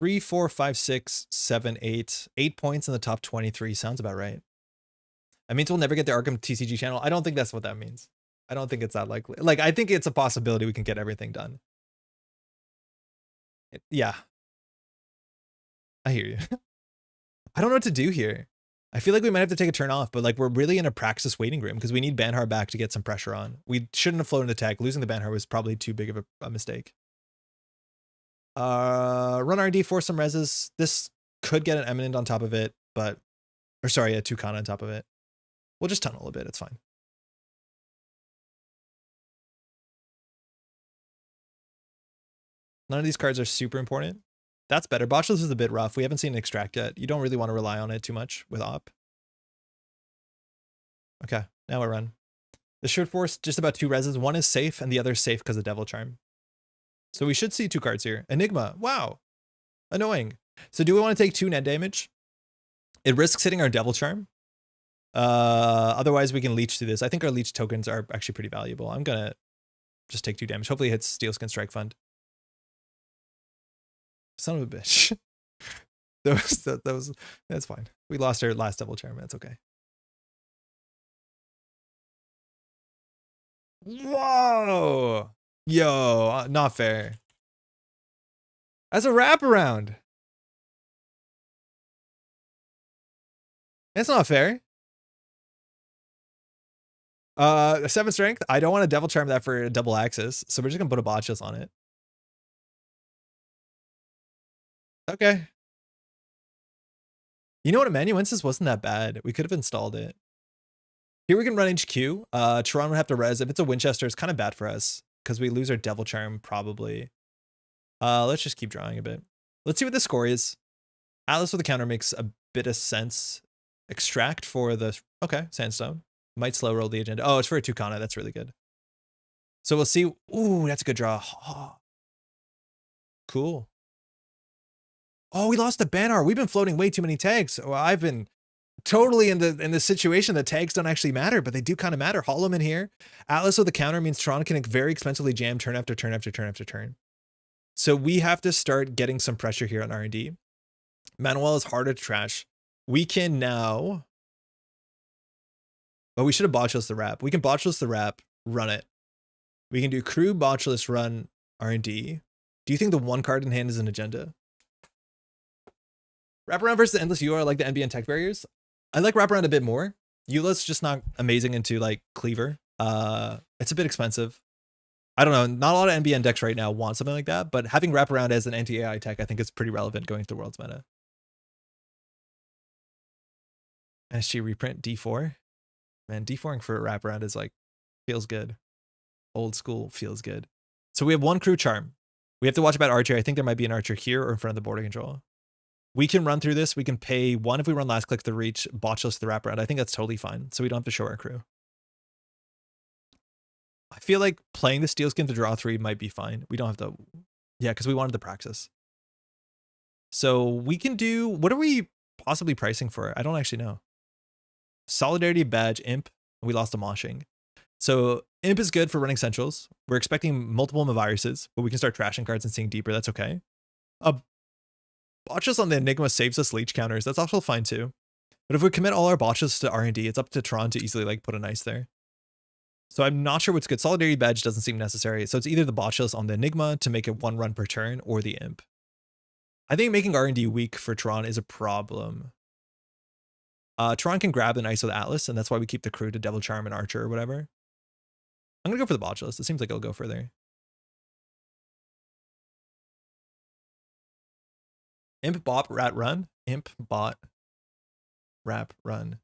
3, 4, 5, 6, 7, 8. 8 points in the top 23 sounds about right. That means we'll never get the Arkham TCG channel. I don't think that's what that means. I don't think it's that likely. Like, I think it's a possibility we can get everything done. Yeah. I hear you. I don't know what to do here. I feel like we might have to take a turn off, but like we're really in a praxis waiting room because we need Banhar back to get some pressure on. We shouldn't have floated the tag. Losing the Banhar was probably too big of a mistake. Run RD, force some reses. This could get an eminent on top of it, but, or sorry, a Tucana on top of it. We'll just tunnel a bit. It's fine. None of these cards are super important. That's better. Botchless is a bit rough. We haven't seen an extract yet. You don't really want to rely on it too much with op. Okay, now we run. The Shirt Force, just about 2 reses. One is safe and the other is safe because of Devil Charm. So we should see 2 cards here. Enigma, wow. Annoying. So do we want to take 2 net damage? It risks hitting our Devil Charm. Otherwise we can leech through this. I think our leech tokens are actually pretty valuable. I'm gonna just take 2 damage. Hopefully it hits Steelskin Strike Fund. Son of a bitch. That's fine. We lost our last Devil Charm. That's okay. Whoa. Yo, not fair. That's a wraparound. That's not fair. 7 strength. I don't want to devil charm that for a double axis, so we're just gonna put a botchless on it. Okay. You know what, amanuensis wasn't that bad. We could have installed it. Here we can run HQ. Toronto would have to res. If it's a Winchester, it's kind of bad for us because we lose our devil charm probably. Let's just keep drawing a bit. Let's see what the score is. Atlas with a counter makes a bit of sense. Extract for the, okay, sandstone. Might slow roll the agenda. Oh, it's for a Tucana. That's really good. So we'll see. Ooh, that's a good draw. Oh. Cool. Oh, we lost the banner. We've been floating way too many tags. Well, I've been totally in the situation that tags don't actually matter, but they do kind of matter. Holloman here. Atlas with the counter means Tron can very expensively jam turn after turn after turn after turn. So we have to start getting some pressure here on R&D. Manuel is harder to trash. We can now... But we should have botchless the wrap. We can botchless the wrap, run it. We can do crew, botchless, run, R&D. Do you think the one card in hand is an agenda? Wraparound versus Endless Eula, I like the NBN tech barriers. I like Wraparound a bit more. Eula's just not amazing into like Cleaver. It's a bit expensive. I don't know. Not a lot of NBN decks right now want something like that, but having Wraparound as an anti-AI tech, I think is pretty relevant going to the world's meta. SG reprint D4. Man, D4ing for a Wraparound is like, feels good. Old school feels good. So we have one crew charm. We have to watch about Archer. I think there might be an Archer here or in front of the border control. We can run through this. We can pay 1 if we run last click to reach, botchless the wraparound. I think that's totally fine. So we don't have to show our crew. I feel like playing the steel skin to draw 3 might be fine. We don't have to. Yeah, because we wanted the praxis. So we can do, what are we possibly pricing for? I don't actually know. Solidarity badge, imp. We lost a moshing. So imp is good for running centrals. We're expecting multiple viruses, but we can start trashing cards and seeing deeper. That's okay. Botches on the Enigma saves us leech counters. That's also fine too. But if we commit all our botches to R&D, it's up to Tron to easily like put a nice there. So I'm not sure what's good. Solidarity badge doesn't seem necessary. So it's either the botches on the Enigma to make it 1 run per turn or the imp. I think making R&D weak for Tron is a problem. Tron can grab an ISO with Atlas, and that's why we keep the crew to Devil Charm and Archer or whatever. I'm going to go for the botchless. It seems like it'll go further. Imp, bot, rat, run. Imp, bot, rap, run.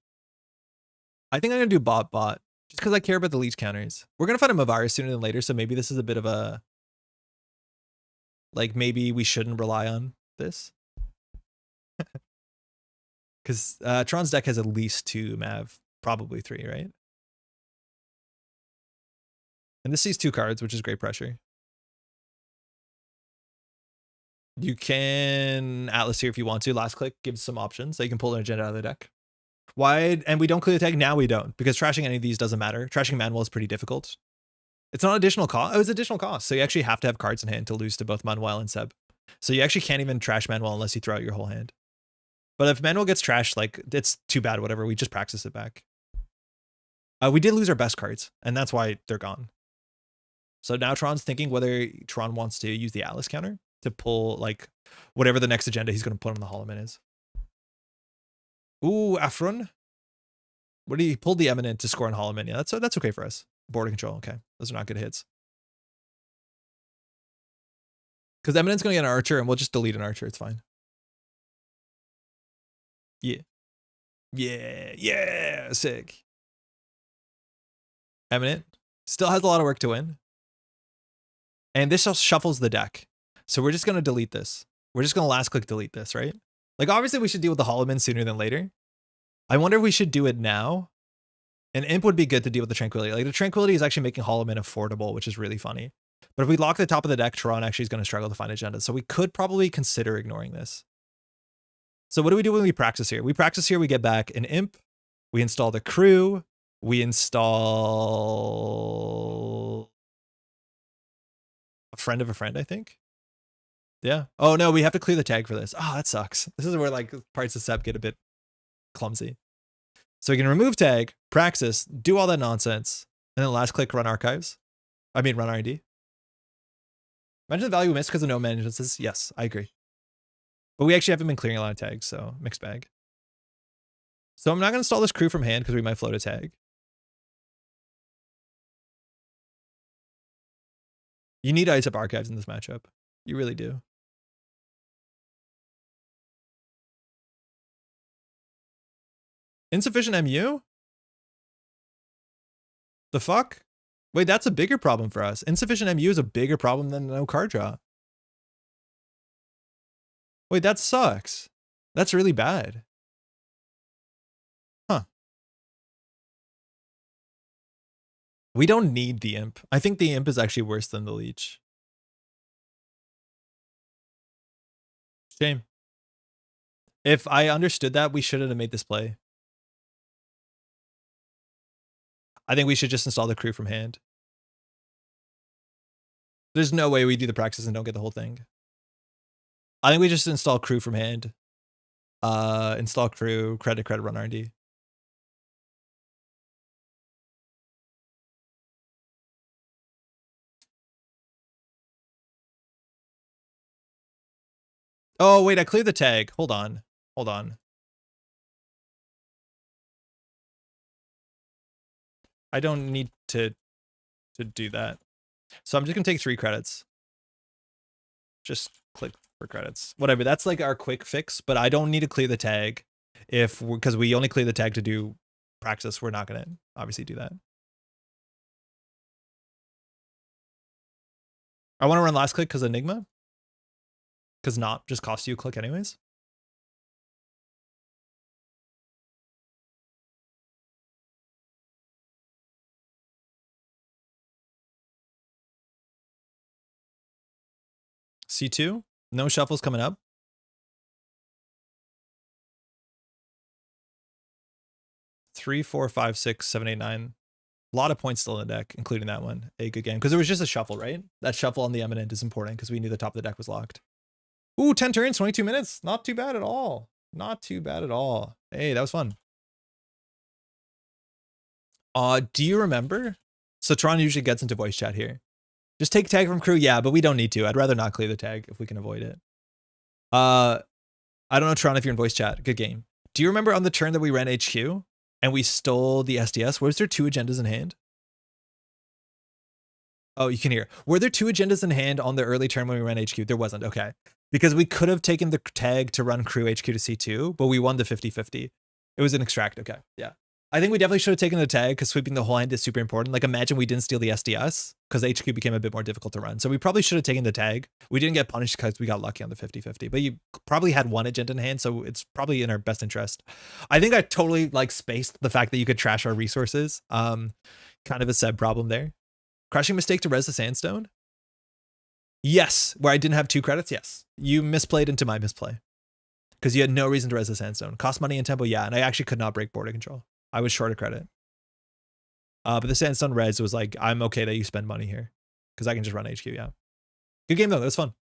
I think I'm going to do bot, just because I care about the leech counters. We're going to find a Mavirus sooner than later, so maybe this is a bit of a... Like, maybe we shouldn't rely on this. Because Tron's deck has at least 2 Mav, probably 3, right? And this sees 2 cards, which is great pressure. You can Atlas here if you want to. Last click gives some options. So you can pull an agenda out of the deck. Why? And we don't clear the tag? Now we don't, because trashing any of these doesn't matter. Trashing Manuel is pretty difficult. It's not additional cost. Oh, it's additional cost. So you actually have to have cards in hand to lose to both Manuel and Seb. So you actually can't even trash Manuel unless you throw out your whole hand. But if Manuel gets trashed, like, it's too bad, whatever. We just practice it back. We did lose our best cards, and that's why they're gone. So now Tron's thinking whether Tron wants to use the Atlas counter to pull, like, whatever the next agenda he's going to put on the Holloman is. Ooh, Afron. What do you pull the Eminent to score on Holloman? Yeah, that's okay for us. Border control, okay. Those are not good hits. Because Eminent's going to get an Archer, and we'll just delete an Archer. It's fine. Yeah. Yeah, sick. Eminent still has a lot of work to win. And this just shuffles the deck. So we're just going to delete this. We're just going to last click delete this, right? Like, obviously we should deal with the Holloman sooner than later. I wonder if we should do it now. An imp would be good to deal with the Tranquility. Like, the Tranquility is actually making Holloman affordable, which is really funny. But if we lock the top of the deck, Tron actually is going to struggle to find agendas. So we could probably consider ignoring this. So what do we do when we practice here? We practice here, we get back an imp. We install the crew. We install a friend of a friend, I think. Yeah. Oh, no, we have to clear the tag for this. Oh, that sucks. This is where, like, parts of Seb get a bit clumsy. So we can remove tag, praxis, do all that nonsense. And then last click, run archives. I mean, run R&D. Imagine the value we missed because of no managements. Yes, I agree. But we actually haven't been clearing a lot of tags, so mixed bag. So I'm not going to install this crew from hand because we might float a tag. You need ice up archives in this matchup. You really do. Insufficient MU? The fuck? Wait, that's a bigger problem for us. Insufficient MU is a bigger problem than no card draw. Wait, that sucks. That's really bad. Huh. We don't need the imp. I think the imp is actually worse than the leech. Shame. If I understood that, we shouldn't have made this play. I think we should just install the crew from hand. There's no way we do the practice and don't get the whole thing. I think we just install crew from hand. Install crew, credit, run R&D. Oh, wait, I cleared the tag. Hold on. Hold on. I don't need to do that. So I'm just gonna take 3 credits. Just click for credits. Whatever, that's like our quick fix, but I don't need to clear the tag because we only clear the tag to do practice. We're not gonna obviously do that. I want to run last click because Enigma. Because not just cost you a click anyways. C2, no shuffles coming up. Three, 4, 5, 6, 7, 8, 9. A lot of points still in the deck, including that one. A good game. Because it was just a shuffle, right? That shuffle on the eminent is important because we knew the top of the deck was locked. Ooh, 10 turns, 22 minutes. Not too bad at all. Not too bad at all. Hey, that was fun. Do you remember? So Tron usually gets into voice chat here. Just take tag from crew. Yeah, but we don't need to. I'd rather not clear the tag if we can avoid it. I don't know, Tron, if you're in voice chat. Good game. Do you remember on the turn that we ran HQ and we stole the SDS? Was there 2 agendas in hand? Oh, you can hear. Were there 2 agendas in hand on the early turn when we ran HQ? There wasn't. Okay. Because we could have taken the tag to run crew HQ to C2, but we won the 50-50. It was an extract. Okay. Yeah. I think we definitely should have taken the tag because sweeping the whole hand is super important. Like imagine we didn't steal the SDS because HQ became a bit more difficult to run. So we probably should have taken the tag. We didn't get punished because we got lucky on the 50-50, but you probably had 1 agenda in hand. So it's probably in our best interest. I think I totally like spaced the fact that you could trash our resources. Kind of a Seb problem there. Crushing mistake to res the sandstone. Yes. Where I didn't have 2 credits. Yes. You misplayed into my misplay because you had no reason to res the sandstone. Cost money and tempo. Yeah. And I actually could not break border control. I was short of credit. But the sandstone res was like, I'm okay that you spend money here because I can just run HQ. Yeah. Good game though. That was fun.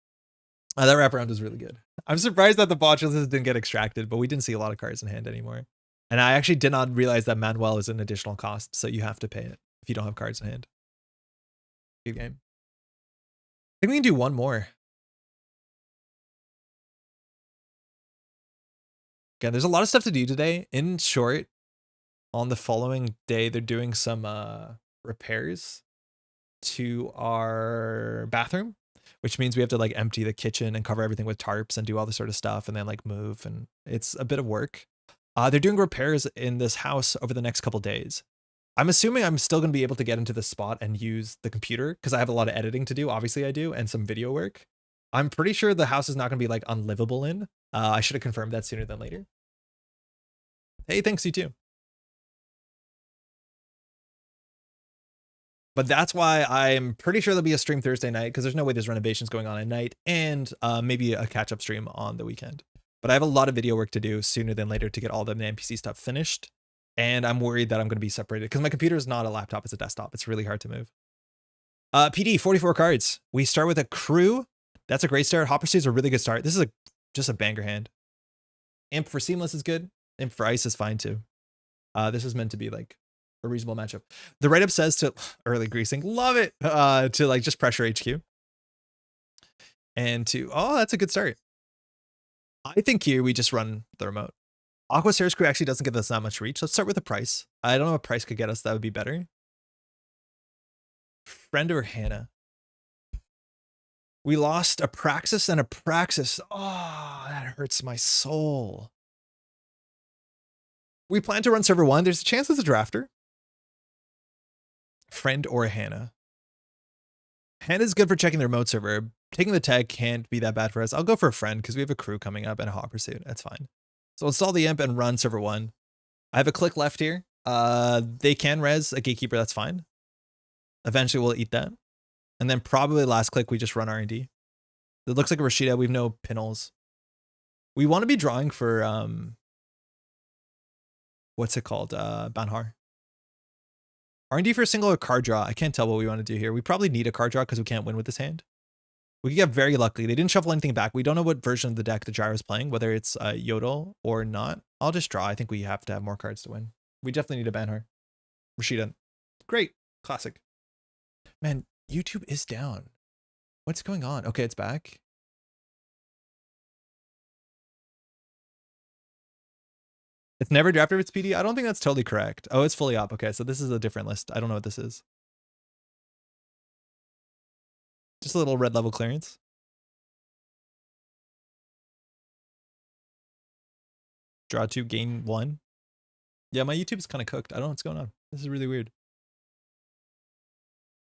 That wraparound was really good. I'm surprised that the botulism didn't get extracted, but we didn't see a lot of cards in hand anymore. And I actually did not realize that Manuel is an additional cost. So you have to pay it if you don't have cards in hand. Good game. I think we can do one more. Again, there's a lot of stuff to do today. In short, on the following day, they're doing some repairs to our bathroom, which means we have to like empty the kitchen and cover everything with tarps and do all this sort of stuff and then like move. And it's a bit of work. They're doing repairs in this house over the next couple days. I'm assuming I'm still going to be able to get into this spot and use the computer because I have a lot of editing to do. Obviously I do, and some video work. I'm pretty sure the house is not going to be like unlivable in. I should have confirmed that sooner than later. Hey, thanks, you too. But that's why I'm pretty sure there'll be a stream Thursday night because there's no way there's renovations going on at night, and maybe a catch-up stream on the weekend. But I have a lot of video work to do sooner than later to get all the NPC stuff finished. And I'm worried that I'm going to be separated because my computer is not a laptop, it's a desktop. It's really hard to move. PD, 44 cards. We start with a crew. That's a great start. Hopper Stew is a really good start. This is just a banger hand. Imp for Seamless is good. Imp for Ice is fine too. This is meant to be like a reasonable matchup. The write-up says to early greasing, love it, to like just pressure HQ. And to, oh, that's a good start. I think here we just run the remote. Aqua Stairs Crew actually doesn't give us that much reach. Let's start with a price. I don't know what price could get us that would be better. Friend or Hannah? We lost a Praxis and a Praxis. Oh, that hurts my soul. We plan to run server 1. There's a chance it's a drafter. Friend or Hannah? Hannah's good for checking the remote server. Taking the tag can't be that bad for us. I'll go for a friend because we have a crew coming up and a hot pursuit. That's fine. So install the imp and run server 1. I have a click left here. They can res a gatekeeper. That's fine. Eventually we'll eat that. And then probably last click, we just run R&D. It looks like a Rashida. We have no pinholes. We want to be drawing for, what's it called? Banhar. R&D for a single or card draw. I can't tell what we want to do here. We probably need a card draw because we can't win with this hand. We could get very lucky. They didn't shuffle anything back. We don't know what version of the deck the Gyro's playing, whether it's Yodel or not. I'll just draw. I think we have to have more cards to win. We definitely need a Banhar. Rashida. Great. Classic. Man, YouTube is down. What's going on? Okay, it's back. It's never drafted if it's PD. I don't think that's totally correct. Oh, it's fully up. Okay, so this is a different list. I don't know what this is. Just a little red level clearance. Draw 2, gain 1. Yeah, my YouTube is kind of cooked. I don't know what's going on. This is really weird.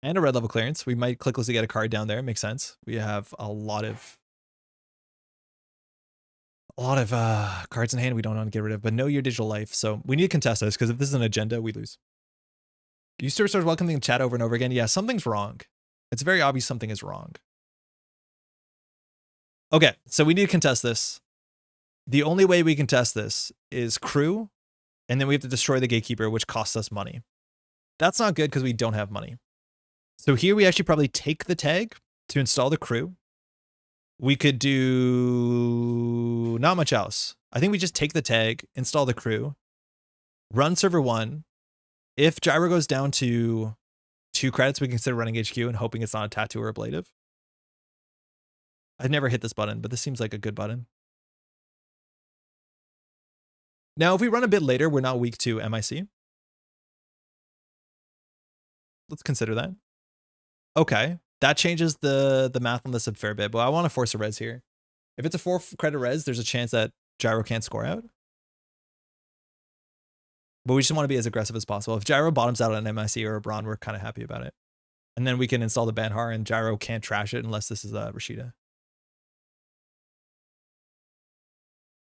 And a red level clearance. We might clickless to get a card down there. Makes sense. We have a lot of cards in hand we don't want to get rid of, but know your digital life. So we need to contest this because if this is an agenda, we lose. You still start welcoming the chat over and over again. Yeah, something's wrong. It's very obvious something is wrong. Okay, so we need to contest this. The only way we can test this is crew, and then we have to destroy the gatekeeper, which costs us money. That's not good because we don't have money. So here we actually probably take the tag to install the crew. We could do not much else. I think we just take the tag, install the crew, run server 1. If Gyro goes down to 2 credits, we consider running HQ and hoping it's not a tattoo or ablative. I've never hit this button, but this seems like a good button. Now, if we run a bit later, we're not weak to MIC. Let's consider that. Okay, that changes the math on this a fair bit, but I want to force a res here. If it's a 4 credit res, there's a chance that Gyro can't score out. But we just want to be as aggressive as possible. If Gyro bottoms out on an MIC or a Braun, we're kind of happy about it. And then we can install the Banhar and Gyro can't trash it unless this is Rashida.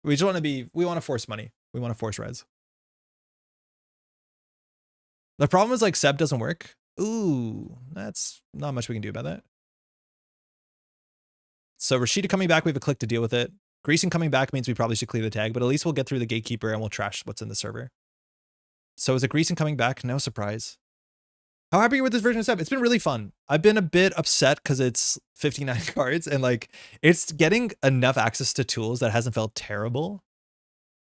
We just want to be, we want to force money. We want to force res. The problem is like Seb doesn't work. Ooh, that's not much we can do about that. So Rashida coming back, we have a click to deal with it. Greasing coming back means we probably should clear the tag, but at least we'll get through the gatekeeper and we'll trash what's in the server. So is it Greasing coming back? No surprise. How happy are you with this version of Seb? It's been really fun. I've been a bit upset because it's 59 cards and like it's getting enough access to tools that hasn't felt terrible.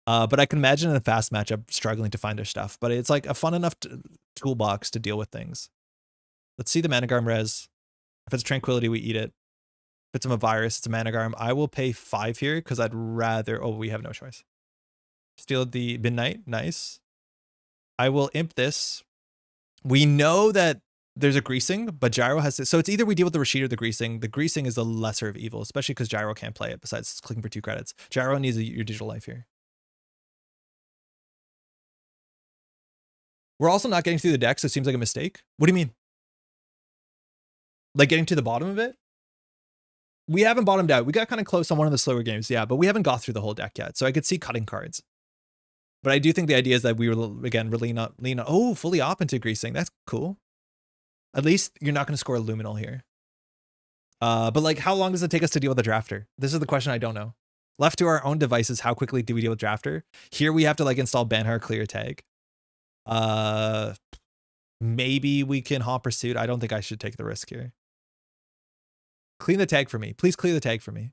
But I can imagine in a fast matchup struggling to find their stuff. But it's like a fun enough toolbox to deal with things. Let's see the Managarm res. If it's Tranquility, we eat it. If it's a virus, it's a Managarm. I will pay 5 here because I'd rather... Oh, we have no choice. Steal the Midnight. Nice. I will imp this. We know that there's a Greasing, but Gyro has to... So it's either we deal with the Rashid or the Greasing. The Greasing is the lesser of evil, especially because Gyro can't play it besides clicking for 2 credits. Gyro needs your digital life here. We're also not getting through the deck, so it seems like a mistake. What do you mean? Like getting to the bottom of it? We haven't bottomed out. We got kind of close on one of the slower games, yeah, but we haven't got through the whole deck yet. So I could see cutting cards. But I do think the idea is that we were, again, really not lean on, oh, fully op into Greasing. That's cool. At least you're not going to score a Luminal here. But like, how long does it take us to deal with a Drafter? This is the question I don't know. Left to our own devices, how quickly do we deal with Drafter? Here we have to like install Banhar, clear tag. Maybe we can hop pursuit. I don't think I should take the risk here. Clean the tag for me. Please clear the tag for me.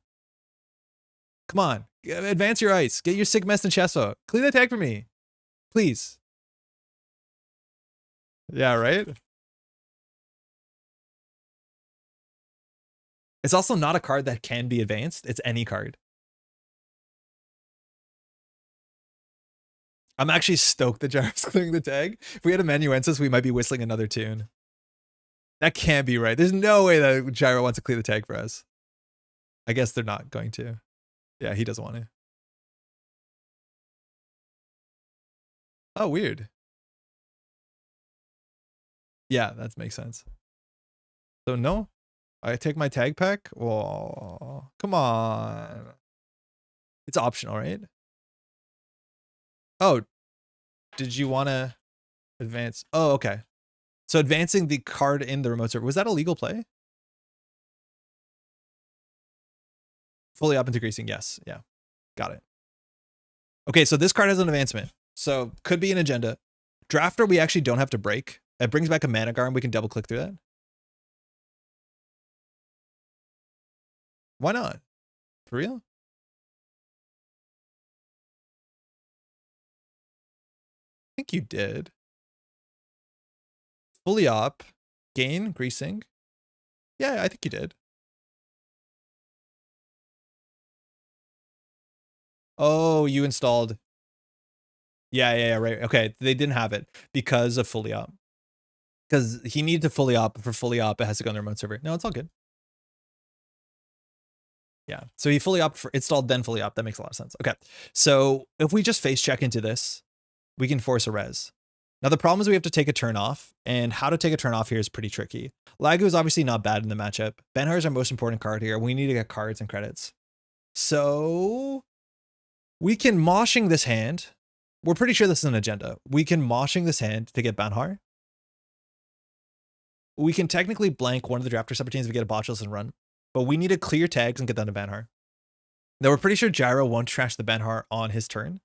Come on. Advance your ice. Get your Sigmest and Chesso. Clean the tag for me. Please. Yeah, right? It's also not a card that can be advanced. It's any card. I'm actually stoked that Gyro's clearing the tag. If we had a Manuensis, we might be whistling another tune. That can't be right. There's no way that Gyro wants to clear the tag for us. I guess they're not going to. Yeah, he doesn't want to. Oh, weird. Yeah, that makes sense. So no, I take my tag pack. Oh, come on. It's optional, right? Oh, did you want to advance? Oh, okay. So advancing the card in the remote server, was that a legal play? Fully up into greasing, yes. Yeah, got it. Okay, so this card has an advancement. So could be an agenda. Drafter, we actually don't have to break. It brings back a mana guard and we can double click through that. Why not? For real? I think you did. Fully op, gain, greasing. Yeah, I think you did. Oh, you installed. Yeah, right. Okay, they didn't have it because of fully op. Because he needed to fully op. For fully op, it has to go on the remote server. No, it's all good. Yeah, so he fully op for installed, then fully op. That makes a lot of sense. Okay, so if we just face check into this, we can force a res. Now the problem is we have to take a turn off, and how to take a turn off here is pretty tricky. Lagu is obviously not bad in the matchup. Benhar is our most important card here. We need to get cards and credits. So we can moshing this hand. We're pretty sure this is an agenda. We can moshing this hand to get Banhar. We can technically blank one of the drafter subroutines if we get a botchless and run, but we need to clear tags and get down to Banhar. Now we're pretty sure Gyro won't trash the Banhar on his turn.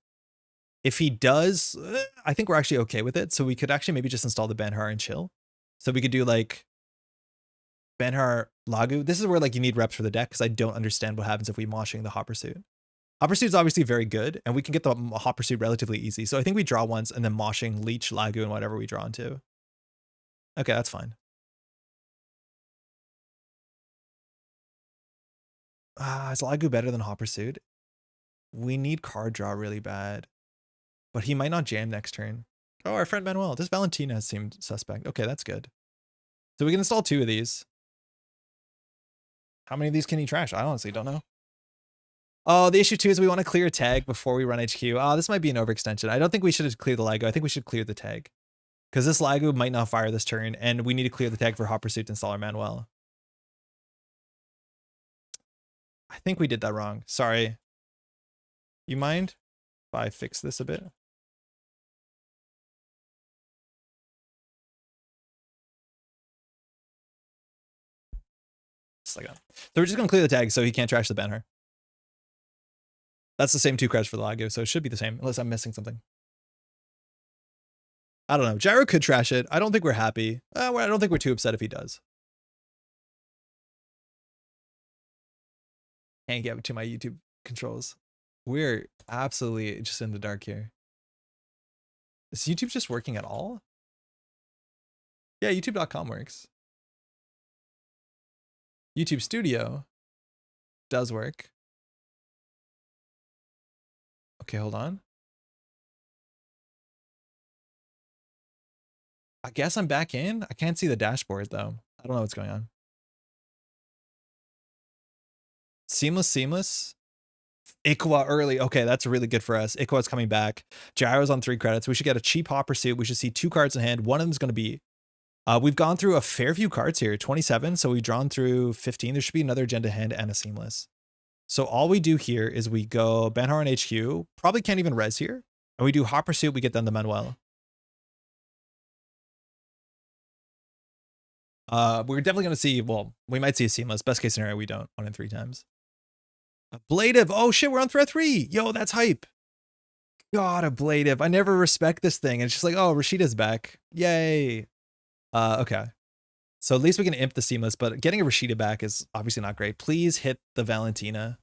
If he does, I think we're actually okay with it. So we could actually maybe just install the Banhar and chill. So we could do like Banhar Lagu. This is where like you need reps for the deck because I don't understand what happens if we moshing the Hot Pursuit. Hot Pursuit is obviously very good, and we can get the Hot Pursuit relatively easy. So I think we draw once and then moshing, leech, Lagu, and whatever we draw into. Okay, that's fine. Is Lagu better than Hot Pursuit? We need card draw really bad, but he might not jam next turn. Oh, our friend Manuel. This Valentina seemed suspect. Okay, that's good. So we can install 2 of these. How many of these can he trash? I honestly don't know. Oh, the issue too is we want to clear a tag before we run HQ. Oh, this might be an overextension. I don't think we should clear the Lagu. I think we should clear the tag. Because this Lagu might not fire this turn, and we need to clear the tag for Hot Pursuit to install our Manuel. I think we did that wrong. Sorry. You mind if I fix this a bit? Just like that. So we're just going to clear the tag so he can't trash the banner. That's the same 2 cards for the Lagu, so it should be the same, unless I'm missing something. I don't know. Gyro could trash it. I don't think we're happy. I don't think we're too upset if he does. Can't get to my YouTube controls. We're absolutely just in the dark here. Is YouTube just working at all? Yeah, youtube.com works. YouTube Studio does work. Okay, hold on. I guess I'm back in. I can't see the dashboard though. I don't know what's going on. Seamless. Ikwa early. Okay, that's really good for us. Ikwa's coming back. Gyro's on 3 credits. We should get a cheap Hot Pursuit. We should see 2 cards in hand. One of them is going to be... we've gone through a fair few cards here. 27, so we've drawn through 15. There should be another agenda hand and a Seamless. So all we do here is we go Banhar on HQ. Probably can't even res here. And we do Hot Pursuit. We get down the Manuel. We're definitely going to see... Well, we might see a Seamless. Best case scenario, we don't. 1 in 3 times. Ablative. Oh shit, we're on threat 3. Yo, that's hype. God, Ablative. I never respect this thing. It's just like, oh, Rashida's back. Yay. Okay. So at least we can imp the Seamless, but getting a Rashida back is obviously not great. Please hit the Valentina.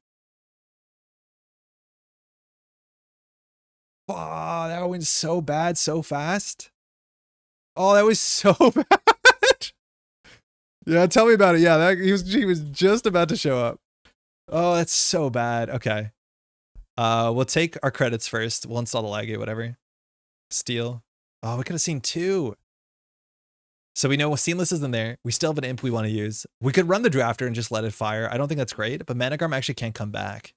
Oh, that went so bad so fast. Oh, that was so bad. Yeah, tell me about it. Yeah, he was just about to show up. Oh, that's so bad. Okay. We'll take our credits first. We'll install the lag gate, whatever. Steal. Oh, we could have seen 2. So we know Seamless isn't there. We still have an imp we want to use. We could run the drafter and just let it fire. I don't think that's great, but Managarm actually can't come back.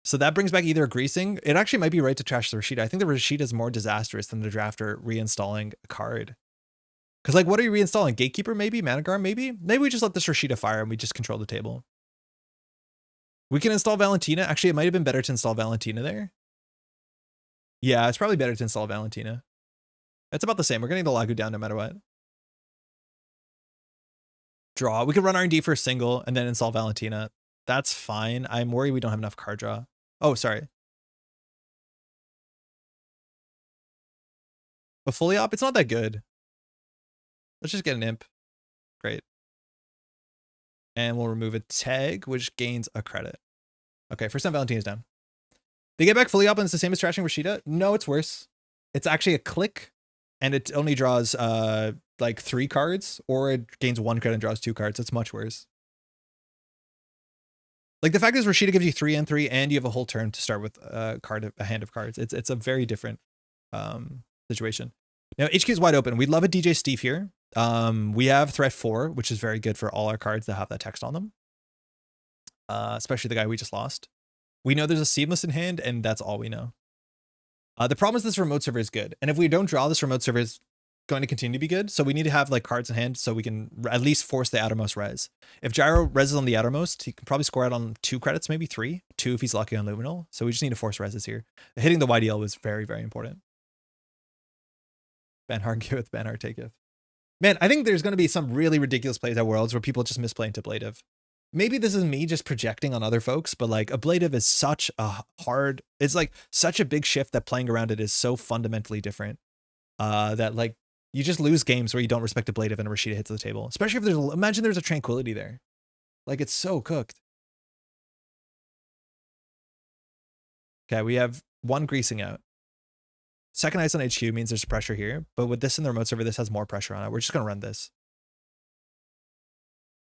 So that brings back either a Greasing. It actually might be right to trash the Rashida. I think the Rashida is more disastrous than the drafter reinstalling a card. Because, like, what are you reinstalling? Gatekeeper, maybe? Managarm, maybe? Maybe we just let this Rashida fire and we just control the table. We can install Valentina. Actually, it might have been better to install Valentina there. Yeah, it's probably better to install Valentina. It's about the same. We're getting the Lagu down no matter what. Draw. We could run R&D for a single and then install Valentina. That's fine. I'm worried we don't have enough card draw. Oh, sorry. But fully op, it's not that good. Let's just get an imp. Great. And we'll remove a tag, which gains a credit. Okay, first time Valentina's down. They get back fully op and it's the same as trashing Rashida? No, it's worse. It's actually a click and it only draws like 3 cards, or it gains 1 credit and draws 2 cards. It's much worse. Like, the fact is Rashida gives you 3 and 3 and you have a whole turn to start with a hand of cards. It's a very different situation. Now HQ is wide open. We'd love a DJ Steve here. We have threat 4, which is very good for all our cards that have that text on them. Especially the guy we just lost. We know there's a Seamless in hand, and that's all we know. The problem is this remote server is good. And if we don't draw, this remote server is going to continue to be good. So we need to have like cards in hand so we can at least force the outermost res. If Gyro reses on the outermost, he can probably score out on 2 credits, maybe 3. 2 if he's lucky on Luminal. So we just need to force reses here. Hitting the YDL was very, very important. Banhard giveth, Banhard taketh. Man, I think there's going to be some really ridiculous plays at Worlds where people just misplay into Ablative. Maybe this is me just projecting on other folks, but like Ablative is such a hard, it's like such a big shift that playing around it is so fundamentally different that like you just lose games where you don't respect Ablative and a Rashida hits the table. Especially if there's, imagine there's a Tranquility there. Like it's so cooked. Okay, we have 1 greasing out. Second ice on HQ means there's pressure here, but with this in the remote server, this has more pressure on it. We're just going to run this.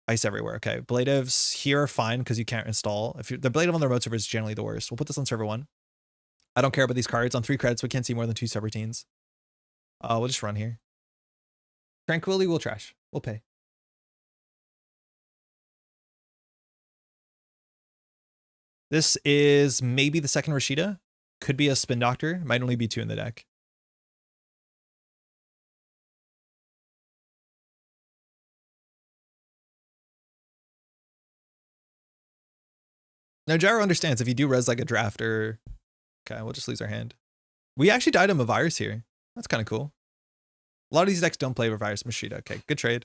Ice everywhere. Okay, Bladives here are fine because you can't install. If the Bladive on the remote server is generally the worst. We'll put this on server 1. I don't care about these cards. On 3 credits, we can't see more than 2 subroutines. We'll just run here. Tranquility, we'll trash. We'll pay. This is maybe the second Rashida. Could be a Spin Doctor. Might only be 2 in the deck. Now, Gyro understands if you do res like a drafter. Okay, we'll just lose our hand. We actually died him a virus here. That's kind of cool. A lot of these decks don't play Revirus Machida. Okay, good trade.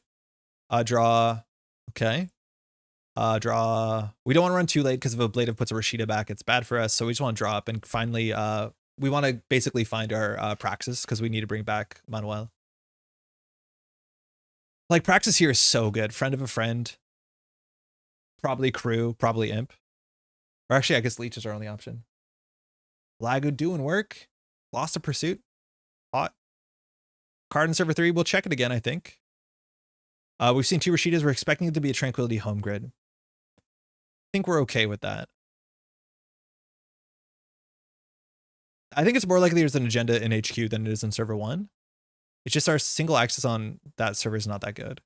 Draw. Okay. Draw. We don't want to run too late because if Ablative puts a Rashida back, it's bad for us. So we just want to drop. And finally, we want to basically find our Praxis because we need to bring back Manuel. Like, Praxis here is so good. Friend of a friend. Probably Crew. Probably Imp. Or actually, I guess Leech is our only option. Lagu doing work. Lost a Pursuit. Hot. Card in server 3. We'll check it again, I think. We've seen 2 Rashidas. We're expecting it to be a Tranquility home grid. I think we're okay with that. I think it's more likely there's an agenda in HQ than it is in server 1. It's just our single access on that server is not that good.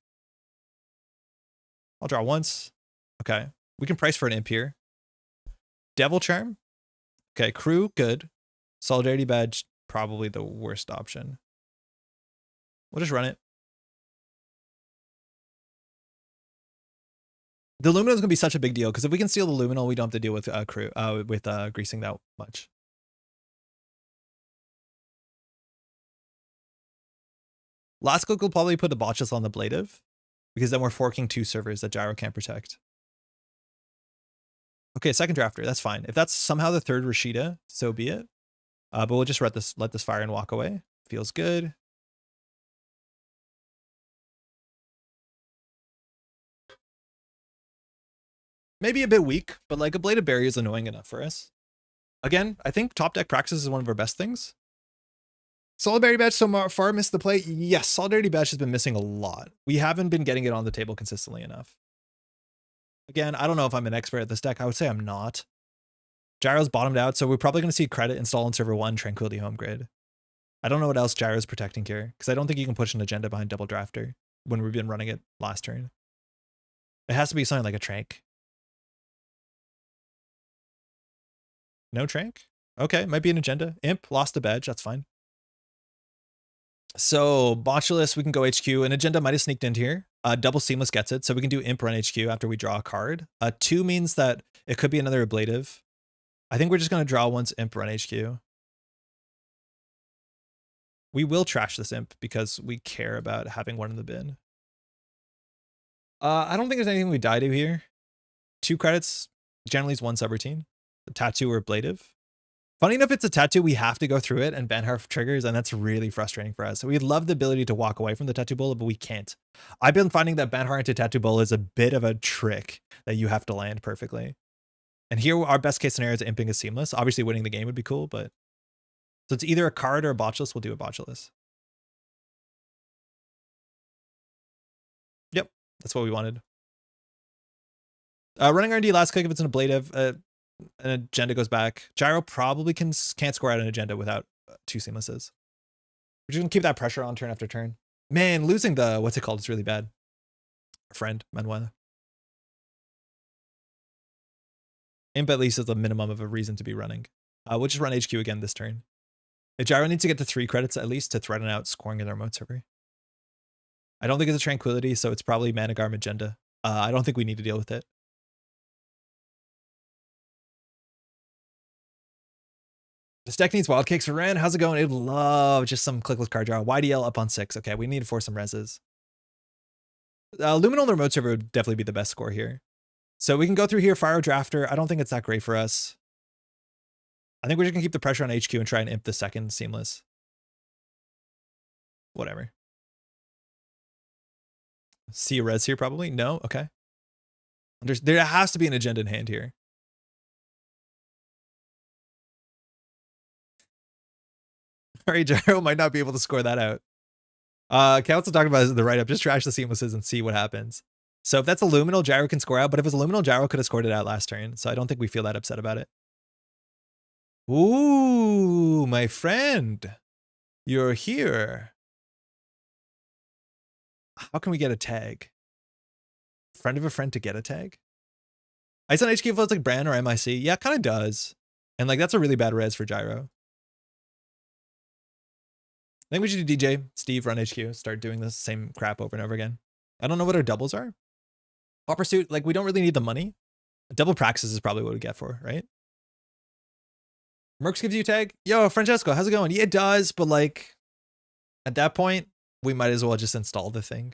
I'll draw once. Okay. We can price for an imp here. Devil Charm. Okay, Crew, good. Solidarity Badge, probably the worst option. We'll just run it. The Luminal is going to be such a big deal because if we can steal the Luminal, we don't have to deal with Crew with greasing that much. Last click will probably put the botches on the Bladive because then we're forking 2 servers that Gyro can't protect. Okay, second drafter, that's fine. If that's somehow the third Rashida, so be it. But we'll just let this fire and walk away. Feels good. Maybe a bit weak, but like a Blade of Barrier is annoying enough for us. Again, I think top deck Praxis is one of our best things. Solidarity Badge so far missed the play. Yes, Solidarity Badge has been missing a lot. We haven't been getting it on the table consistently enough. Again, I don't know if I'm an expert at this deck. I would say I'm not. Gyro's bottomed out, so we're probably going to see credit install in server 1, Tranquility Home Grid. I don't know what else Gyro's protecting here, because I don't think you can push an agenda behind Double Drafter when we've been running it last turn. It has to be something like a Trank. No Trank? Okay, might be an agenda. Imp, lost the badge, that's fine. So, Botulus, we can go HQ. An agenda might have sneaked into here. Double Seamless gets it, so we can do Imp run HQ after we draw a card. 2 means that it could be another ablative. I think we're just going to draw once Imp run HQ. We will trash this Imp because we care about having one in the bin. I don't think there's anything we die to here. 2 credits generally is 1 subroutine. The tattoo or ablative. Funny enough, it's a tattoo, we have to go through it and Banharf triggers, and that's really frustrating for us. So we'd love the ability to walk away from the tattoo bullet, but we can't. I've been finding that Banhar into tattoo bullet is a bit of a trick that you have to land perfectly. And here, our best case scenario is imping a Seamless. Obviously, winning the game would be cool, but... So it's either a card or a Botulus. We'll do a Botulus. Yep, that's what we wanted. Running R&D last click if it's an ablative. An agenda goes back. Gyro probably can't score out an agenda without 2 Seamlesses. We're just gonna keep that pressure on turn after turn. Man, losing the, what's it called, is really bad. Our friend, Manuel. Imp at least is the minimum of a reason to be running. We'll just run HQ again this turn. If Gyro needs to get to 3 credits at least to threaten out scoring in their remote server. I don't think it's a Tranquility, so it's probably Managarm agenda. I don't think we need to deal with it. This deck needs wild cakes for Ren. How's it going? I'd love just some clickless card draw. YDL up on 6. Okay, we need to force some reses. Luminal on the remote server would definitely be the best score here. So we can go through here, fire Drafter. I don't think it's that great for us. I think we're just gonna keep the pressure on HQ and try and imp the second Seamless. Whatever. See a res here probably? No? Okay. There has to be an agenda in hand here. Alright, Gyro might not be able to score that out. Council talking about the write-up. Just trash the Seamlesses and see what happens. So if that's a Luminal, Gyro can score out, but if it's a Luminal, Gyro could have scored it out last turn. So I don't think we feel that upset about it. Ooh, my friend. You're here. How can we get a tag? Friend of a friend to get a tag? Ice on HQ floats like Bran or MIC. Yeah, it kind of does. And like that's a really bad res for Gyro. I think we should do DJ, Steve, run HQ, start doing the same crap over and over again. I don't know what our doubles are. Hot Pursuit, like we don't really need the money. Double Praxis is probably what we get for, right? Mercs gives you a tag. Yo, Francesco, how's it going? Yeah, it does, but like at that point, we might as well just install the thing.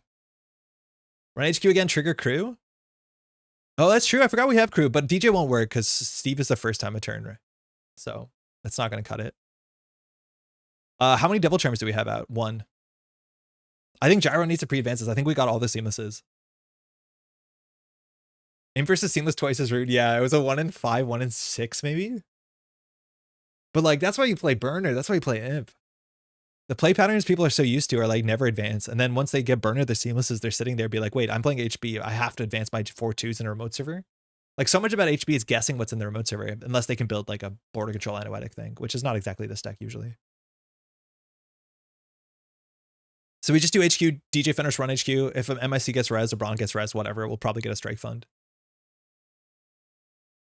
Run HQ again, trigger crew. Oh, that's true. I forgot we have crew, but DJ won't work because Steve is the first time a turn. So that's not going to cut it. How many Devil Charms do we have out? 1. I think Gyro needs to pre-advances. I think we got all the Seamlesses. Imp versus Seamless twice as rude. Yeah, it was a 1 in 5, 1 in 6 maybe. But like, that's why you play Burner. That's why you play Imp. The play patterns people are so used to are like never advance. And then once they get Burner, the Seamlesses, they're sitting there be like, wait, I'm playing HB. I have to advance my 4/2s in a remote server. Like so much about HB is guessing what's in the remote server unless they can build like a border control anoetic thing, which is not exactly this deck usually. So we just do HQ, DJ Fenris run HQ. If an MIC gets res or Braun gets res, whatever, we'll probably get a strike fund.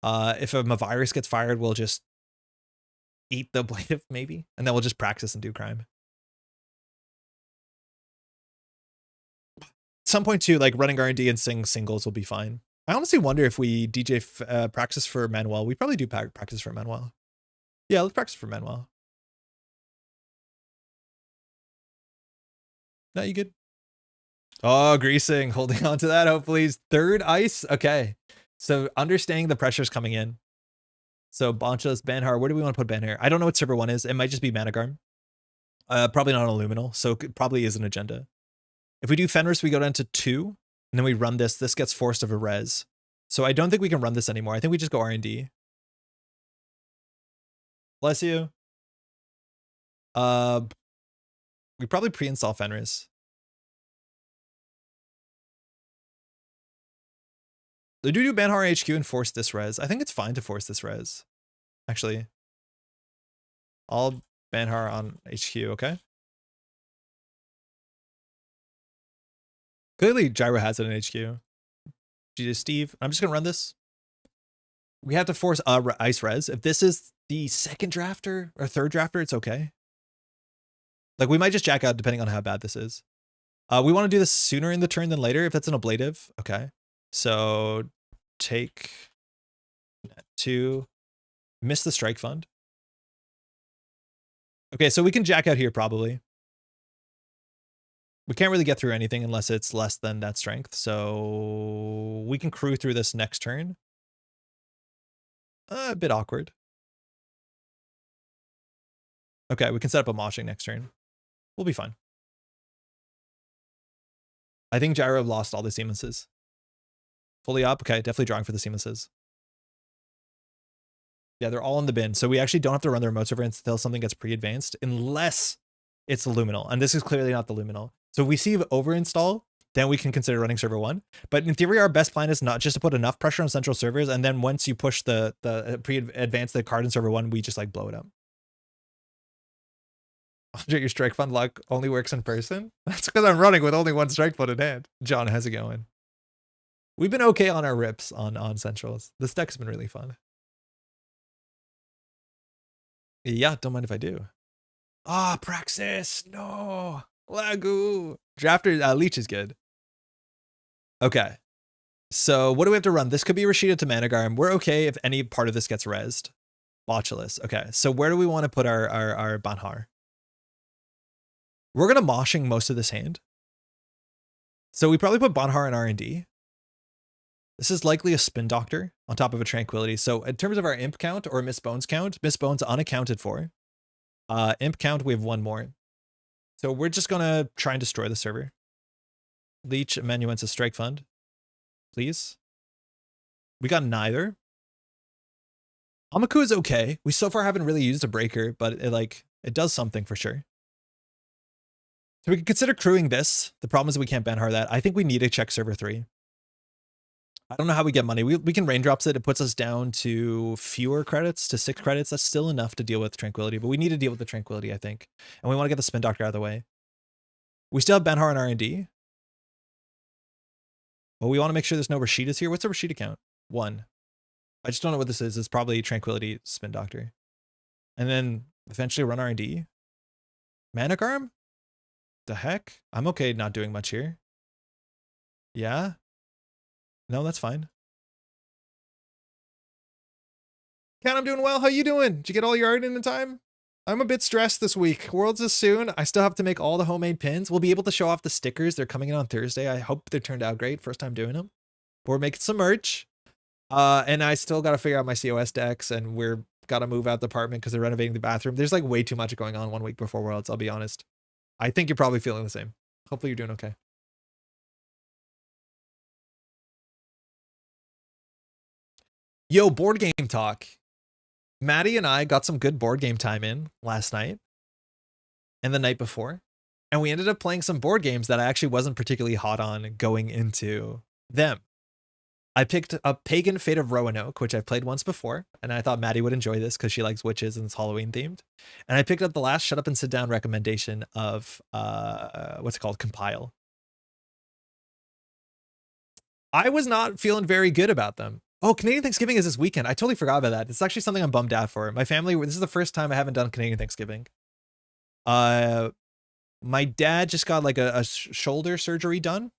If a Mavirus gets fired, we'll just eat the ablative maybe, and then we'll just praxis and do crime. At some point too, like running R&D and sing singles will be fine. I honestly wonder if we DJ praxis for Manuel. We probably do practice for Manuel. Yeah, let's practice for Manuel. No, you good? Oh, greasing, holding on to that. Hopefully, 3rd ice. Okay, so understanding the pressures coming in. So Bonchas, Banhar. Where do we want to put Banhar? I don't know what server 1 is. It might just be Managarm. Probably not a Luminal, so it probably is an agenda. If we do Fenris, we go down to 2, and then we run this. This gets forced of a res. So I don't think we can run this anymore. I think we just go R&D. Bless you. We probably pre-install Fenris. Do you do Banhar HQ and force this res? I think it's fine to force this res. Actually. I'll Banhar on HQ, okay? Clearly Gyro has it in HQ. Jesus, Steve. I'm just gonna run this. We have to force ice res. If this is the second drafter or third drafter, it's okay. Like we might just jack out depending on how bad this is. We want to do this sooner in the turn than later if that's an ablative. Okay. So take 2, miss the strike fund. Okay, so we can jack out here probably. We can't really get through anything unless it's less than that strength. So we can crew through this next turn. A bit awkward. Okay, we can set up a moshing next turn. We'll be fine. I think Gyro lost all the seamlesses. Fully up. Okay, definitely drawing for the seamlesses. Yeah, they're all in the bin. So we actually don't have to run the remote server until something gets pre-advanced, unless it's the luminal. And this is clearly not the luminal. So if we see overinstall, then we can consider running server 1. But in theory, our best plan is not just to put enough pressure on central servers, and then once you push the pre-advance the card in server 1, we just like blow it up. Your strike fund luck only works in person? That's because I'm running with only one strike fund in hand. John, how's it going? We've been okay on our rips on centrals. This deck's been really fun. Yeah, don't mind if I do. Ah, Praxis. No. Lagu. Drafter Leech is good. Okay. So what do we have to run? This could be Rashida to Managarm. We're okay if any part of this gets rezzed. Botulus. Okay. So where do we want to put our Banhar? We're going to moshing most of this hand. So we probably put Banhar in R&D. This is likely a Spin Doctor on top of a Tranquility. So in terms of our Imp count or Miss Bones count, Miss Bones unaccounted for. Imp count, we have 1 more. So we're just going to try and destroy the server. Leech, Amanuensis, Strike Fund. Please. We got neither. Amaku is okay. We so far haven't really used a breaker, but it does something for sure. So we could consider crewing this. The problem is we can't Banhar that. I think we need to check server 3. I don't know how we get money. We can raindrops it. It puts us down to fewer credits, to 6 credits. That's still enough to deal with Tranquility, but we need to deal with the Tranquility, I think. And we want to get the Spin Doctor out of the way. We still have Banhar and R&D. Well, we want to make sure there's no Rashidas here. What's the Rashida count? 1. I just don't know what this is. It's probably Tranquility, Spin Doctor. And then eventually run R&D. Managarm? The heck? I'm okay not doing much here. Yeah? No, that's fine. Ken, I'm doing well. How you doing? Did you get all your art in time? I'm a bit stressed this week. Worlds is soon. I still have to make all the homemade pins. We'll be able to show off the stickers. They're coming in on Thursday. I hope they turned out great. First time doing them. But we're making some merch. And I still got to figure out my COS decks, and we're got to move out the apartment because they're renovating the bathroom. There's like way too much going on 1 week before Worlds, I'll be honest. I think you're probably feeling the same. Hopefully you're doing okay. Yo, board game talk. Maddie and I got some good board game time in last night and the night before. And we ended up playing some board games that I actually wasn't particularly hot on going into them. I picked up Pagan Fate of Roanoke, which I've played once before. And I thought Maddie would enjoy this because she likes witches and it's Halloween themed. And I picked up the last Shut Up and Sit Down recommendation of, what's it called? Compile. I was not feeling very good about them. Oh, Canadian Thanksgiving is this weekend. I totally forgot about that. It's actually something I'm bummed out for. My family, this is the first time I haven't done Canadian Thanksgiving. My dad just got like a shoulder surgery done.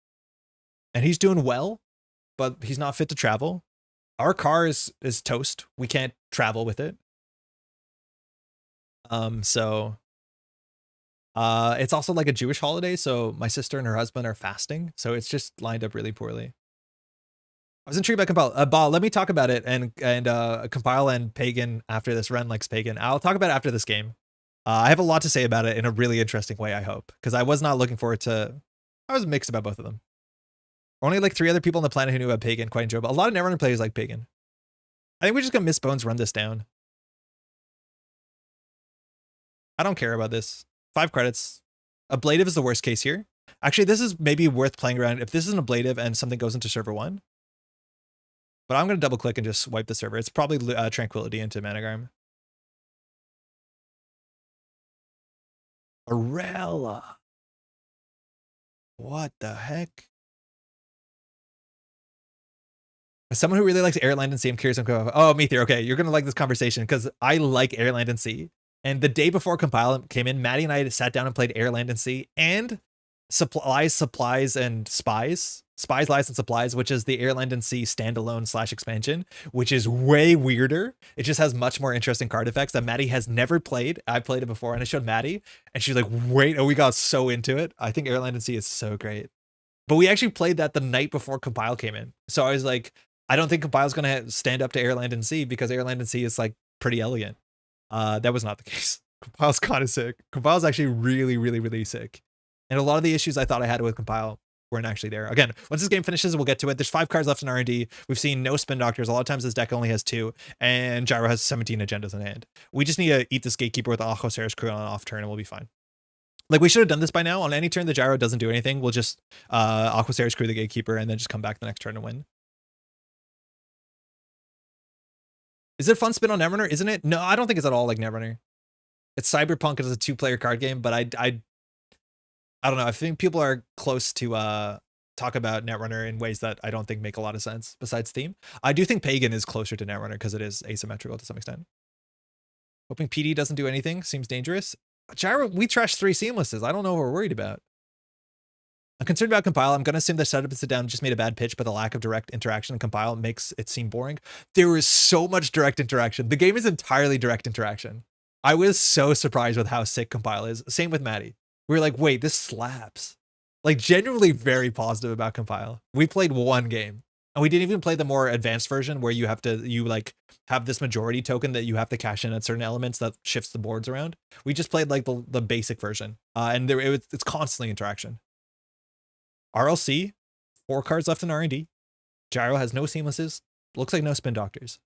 And he's doing well, but he's not fit to travel. Our car is toast. We can't travel with it. So it's also like a Jewish holiday. So my sister and her husband are fasting. So it's just lined up really poorly. I was intrigued by Compile. Ball, let me talk about it and Compile and Pagan after this. Ren likes Pagan. I'll talk about it after this game. I have a lot to say about it in a really interesting way, I hope. Because I was not looking forward to... I was mixed about both of them. Only like 3 other people on the planet who knew about Pagan. Quite enjoyable. A lot of Netrunner players like Pagan. I think we're just going to Miss Bones run this down. I don't care about this. 5 credits. Ablative is the worst case here. Actually, this is maybe worth playing around if this is an ablative and something goes into server 1. But I'm going to double click and just wipe the server. It's probably Tranquility into Managram. Arella. What the heck? As someone who really likes Air, Land, and Sea, I'm curious. Oh, Meteor. Okay, you're going to like this conversation because I like Air, Land, and Sea. And the day before Compile came in, Maddie and I sat down and played Air, Land, and Sea and Supplies, and Spies. Spies, Lies, and Supplies, which is the Air, Land, and Sea standalone / expansion, which is way weirder. It just has much more interesting card effects that Maddie has never played. I played it before and I showed Maddie and she's like, wait, we got so into it. I think Air, Land, and Sea is so great. But we actually played that the night before Compile came in. So I was like, I don't think Compile's going to stand up to Air, Land, and Sea because Air, Land, and Sea is like pretty elegant. That was not the case. Compile's kind of sick. Compile's actually really, really, really sick. And a lot of the issues I thought I had with Compile weren't actually there. Again, once this game finishes, we'll get to it. There's 5 cards left in R&D. We've seen no spin doctors. A lot of times this deck only has 2, and Gyro has 17 agendas in hand. We just need to eat this Gatekeeper with Aquasaurus crew on an off turn and we'll be fine. Like, we should have done this by now. On any turn the Gyro doesn't do anything, we'll just Aquasaurus crew the Gatekeeper and then just come back the next turn and win. Is it fun spin on Netrunner? Isn't it? No, I don't think it's at all like Netrunner. It's Cyberpunk as a 2-player card game, but I don't know. I think people are close to talk about Netrunner in ways that I don't think make a lot of sense besides theme. I do think Pagan is closer to Netrunner because it is asymmetrical to some extent. Hoping PD doesn't do anything seems dangerous. Gyro, we trashed 3 seamlesses. I don't know what we're worried about. I'm concerned about Compile. I'm going to assume the setup and sit down just made a bad pitch, but the lack of direct interaction in Compile makes it seem boring. There is so much direct interaction. The game is entirely direct interaction. I was so surprised with how sick Compile is. Same with Maddie. We were like, wait, this slaps. Like, genuinely very positive about Compile. We played 1 game. And we didn't even play the more advanced version where you have this majority token that you have to cash in at certain elements that shifts the boards around. We just played like the basic version. And it's constantly interaction. RLC, 4 cards left in R&D. Gyro has no seamlesses. Looks like no spin doctors.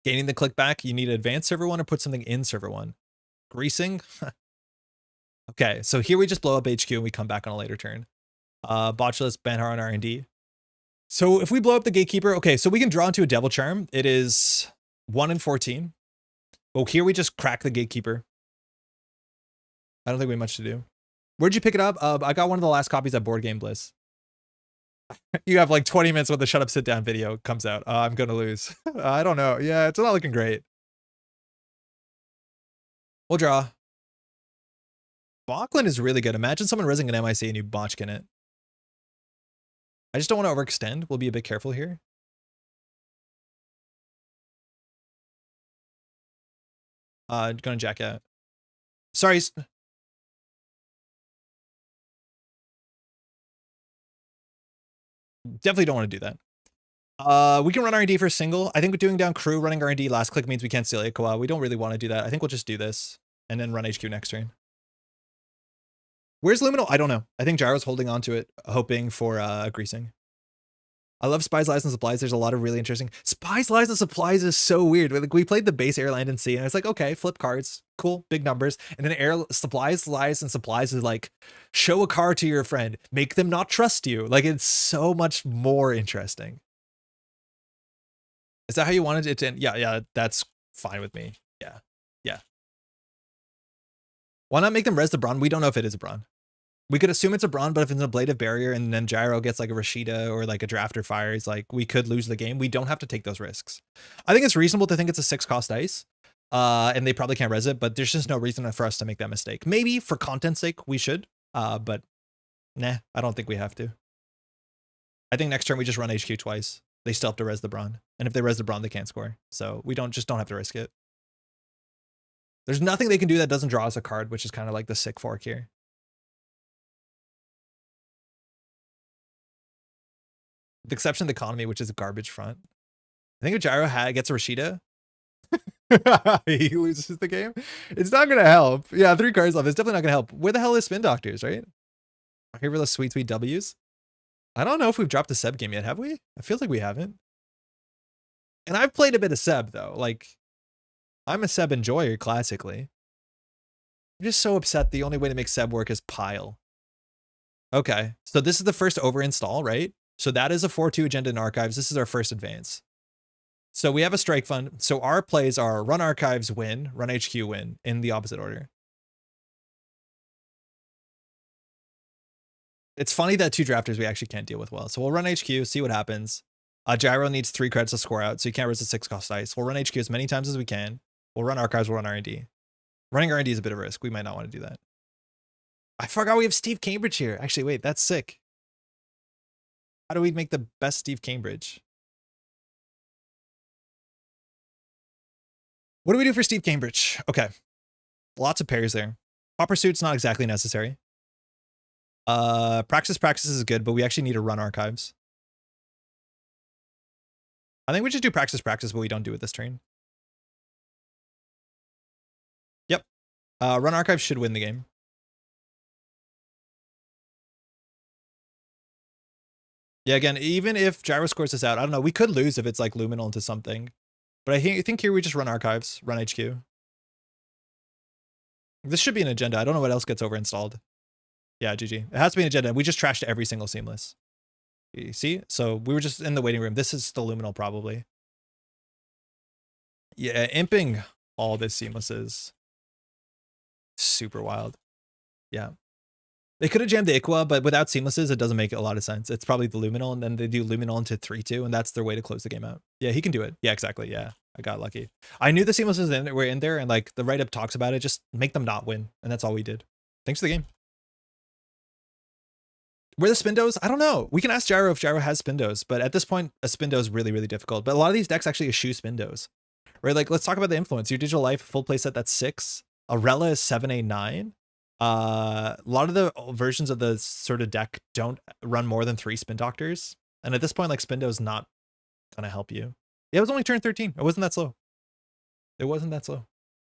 Gaining the click back, you need to advance server 1 or put something in server 1. Greasing. Okay, so here we just blow up HQ and we come back on a later turn. Botchless, Banhar on R&D. So if we blow up the Gatekeeper, okay, so we can draw into a Devil Charm. It is 1 in 14. Oh, here we just crack the Gatekeeper. I don't think we have much to do. Where'd you pick it up? I got one of the last copies at Board Game Bliss. You have like 20 minutes when the Shut Up Sit Down video comes out. I'm gonna lose. I don't know. Yeah, it's not looking great. We'll draw. Bachlan is really good. Imagine someone resing an MIC and you botchkin it. I just don't want to overextend. We'll be a bit careful here. Gonna jack out. Sorry. Definitely don't want to do that. We can run R&D for a single. I think doing down crew, running R&D last click means we can't steal Aqua. We don't really want to do that. I think we'll just do this and then run HQ next turn. Where's Luminal? I don't know. I think Gyro's holding on to it, hoping for greasing. I love Spies, Lies, and Supplies. There's a lot of really interesting... Spies, Lies, and Supplies is so weird. Like, we played the base Air, Land, and Sea, and it's like, okay, flip cards. Cool, big numbers. And then Supplies, Lies, and Supplies is like, show a card to your friend. Make them not trust you. Like, it's so much more interesting. Is that how you wanted it to end? Yeah, that's fine with me. Yeah. Why not make them res the Brawn? We don't know if it is a Brawn. We could assume it's a Brawn, but if it's an ablative barrier and then Gyro gets like a Rashida or like a Drafter fires, like we could lose the game. We don't have to take those risks. I think it's reasonable to think it's a 6-cost ice. And they probably can't res it, but there's just no reason for us to make that mistake. Maybe for content's sake, we should. But nah, I don't think we have to. I think next turn we just run HQ twice. They still have to res the Brawn. And if they res the Brawn, they can't score. So we don't have to risk it. There's nothing they can do that doesn't draw us a card, which is kind of like the sick fork here. With the exception of the economy, which is a garbage front. I think if Gyro gets a Rashida, he loses the game. It's not going to help. Yeah, 3 cards left. It's definitely not going to help. Where the hell is Spin Doctors, right? Here for the sweet W's. I don't know if we've dropped the Seb game yet, have we? I feel like we haven't. And I've played a bit of Seb, though. Like, I'm a Seb enjoyer, classically. I'm just so upset the only way to make Seb work is pile. Okay, so this is the first overinstall, right? So that is a 4-2 agenda in archives. This is our first advance. So we have a strike fund. So our plays are run archives, win, run HQ, win, in the opposite order. It's funny that 2 drafters we actually can't deal with well. So we'll run HQ, see what happens. Gyro needs 3 credits to score out, so you can't resist 6 cost dice. We'll run HQ as many times as we can. We'll run archives, we'll run R&D. Running R&D is a bit of a risk. We might not want to do that. I forgot we have Steve Cambridge here. Actually, wait, that's sick. How do we make the best Steve Cambridge? What do we do for Steve Cambridge? Okay. Lots of pairs there. Hot Pursuit's not exactly necessary. Praxis is good, but we actually need to run archives. I think we just do Praxis, but we don't do it this turn. Yep. Run archives should win the game. Yeah, again, even if Gyro scores this out, I don't know, we could lose if it's like luminal into something. But I think here we just run archives, run HQ. This should be an agenda. I don't know what else gets overinstalled. Yeah, GG. It has to be an agenda. We just trashed every single seamless. You see? So we were just in the waiting room. This is the luminal probably. Yeah, imping all this seamlesses. Super wild. Yeah. They could have jammed the Iqua, but without seamlesses, it doesn't make a lot of sense. It's probably the luminal, and then they do luminal into 3-2, and that's their way to close the game out. Yeah, he can do it. Yeah, exactly. Yeah, I got lucky. I knew the seamlesses were in there, and like the write-up talks about it. Just make them not win, and that's all we did. Thanks for the game. Where the Spindos? I don't know. We can ask Gyro if Gyro has Spindos, but at this point, a Spindo is really, really difficult. But a lot of these decks actually eschew Spindos. Right? Like, let's talk about the influence. Your Digital Life full playset, that's 6. Arella is 7, 8, 9. A lot of the versions of the sort of deck don't run more than 3 Spin Doctors. And at this point, like, Spindo's not gonna help you. Yeah, it was only turn 13. It wasn't that slow. It wasn't that slow.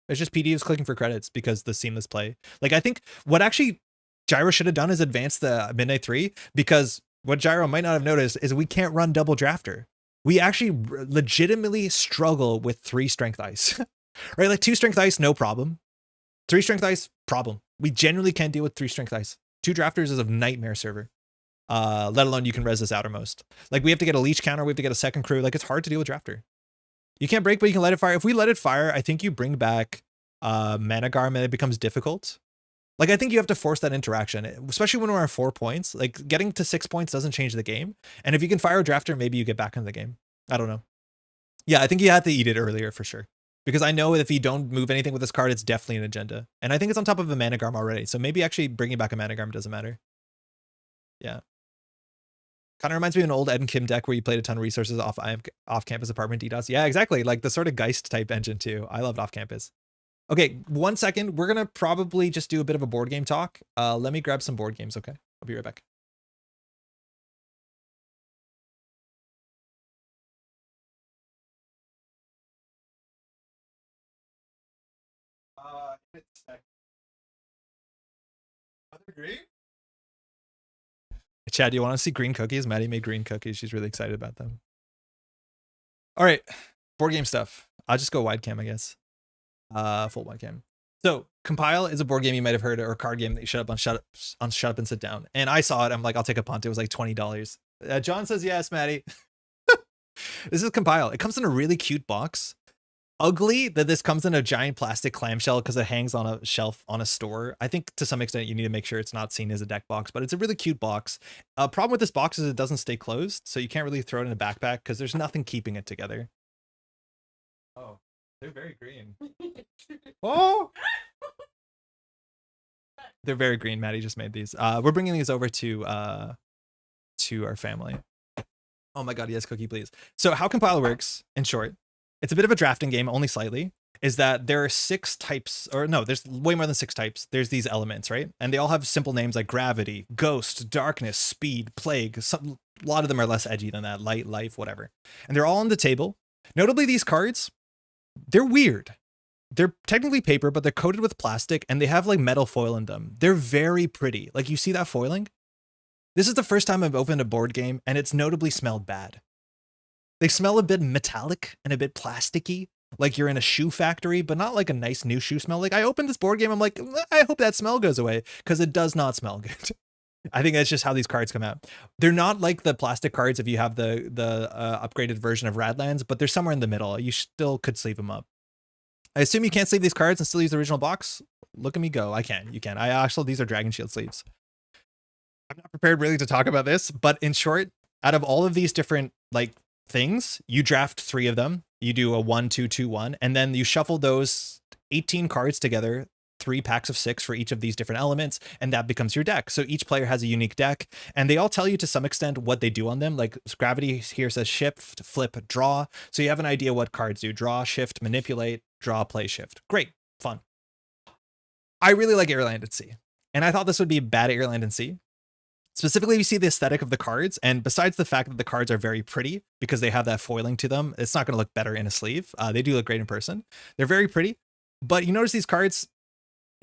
It's just PD was clicking for credits because the seamless play. Like, I think what actually Gyro should have done is advance the Midnight 3, because what Gyro might not have noticed is we can't run double drafter. We actually legitimately struggle with 3 strength ice. Right? Like 2 strength ice, no problem. 3 strength ice, problem. We genuinely can't deal with 3 strength ice. 2 drafters is a nightmare server. Let alone you can res this outermost. Like, we have to get a leech counter, we have to get a second crew. Like, it's hard to deal with drafter. You can't break, but you can let it fire. If we let it fire, I think you bring back Mana Garm and it becomes difficult. Like, I think you have to force that interaction, especially when we're at 4 points. Like, getting to 6 points doesn't change the game. And if you can fire a drafter, maybe you get back into the game. I don't know. Yeah, I think you had to eat it earlier for sure. Because I know if you don't move anything with this card, it's definitely an agenda. And I think it's on top of a Mana Garm already. So maybe actually bringing back a Mana Garm doesn't matter. Yeah. Kind of reminds me of an old Ed and Kim deck where you played a ton of resources off-campus apartment DDoS. Yeah, exactly. Like the sort of Geist type engine too. I loved off-campus. Okay, 1 second. We're going to probably just do a bit of a board game talk. Let me grab some board games, okay? I'll be right back. Green? Chad, do you want to see green cookies? Maddie made green cookies. She's really excited about them. All right, board game stuff. I'll just go wide cam, I guess. Full wide cam. So Compile is a board game you might have heard, or a card game that you shut up and sit down. And I saw it. I'm like, I'll take a punt. It was like $20. John says yes, Maddie. This is Compile. It comes in a really cute box. Ugly that this comes in a giant plastic clamshell because it hangs on a shelf on a store. I think to some extent you need to make sure it's not seen as a deck box, but it's a really cute box. Problem with this box is it doesn't stay closed, so you can't really throw it in a backpack because there's nothing keeping it together. Oh, they're very green. Oh, they're very green. Maddie just made these. We're bringing these over to our family. Oh my god, yes, cookie, please. So how Compile works, in short, it's a bit of a drafting game, only slightly, is that there are 6 types, or no, there's way more than 6 types. There's these elements, right? And they all have simple names like gravity, ghost, darkness, speed, plague. A lot of them are less edgy than that, light, life, whatever. And they're all on the table. Notably, these cards, they're weird. They're technically paper, but they're coated with plastic and they have like metal foil in them. They're very pretty. Like, you see that foiling? This is the first time I've opened a board game and it's notably smelled bad. They smell a bit metallic and a bit plasticky. like you're in a shoe factory, but not like a nice new shoe smell. Like I opened this board game, I'm like, I hope that smell goes away, because it does not smell good. I think that's just how these cards come out. They're not like the plastic cards if you have the upgraded version of Radlands, but they're somewhere in the middle. You still could sleeve them up. I assume you can't sleeve these cards and still use the original box. Look at me go. I can. You can. I actually, these are Dragon Shield sleeves. I'm not prepared really to talk about this, but in short, out of all of these different like things, you draft 3 of them. You do a 1-2-2-1, and then you shuffle those 18 cards together, 3 packs of 6 for each of these different elements, and that becomes your deck. So each player has a unique deck, and they all tell you to some extent what they do on them. Like Gravity here says shift, flip, draw. So you have an idea what cards do. Draw, shift, manipulate, draw, play, shift. Great, fun. I really like Airland at Sea, and I thought this would be a bad Airland and Sea. Specifically, we see the aesthetic of the cards, and besides the fact that the cards are very pretty because they have that foiling to them, it's not going to look better in a sleeve. They do look great in person. They're very pretty, but you notice these cards,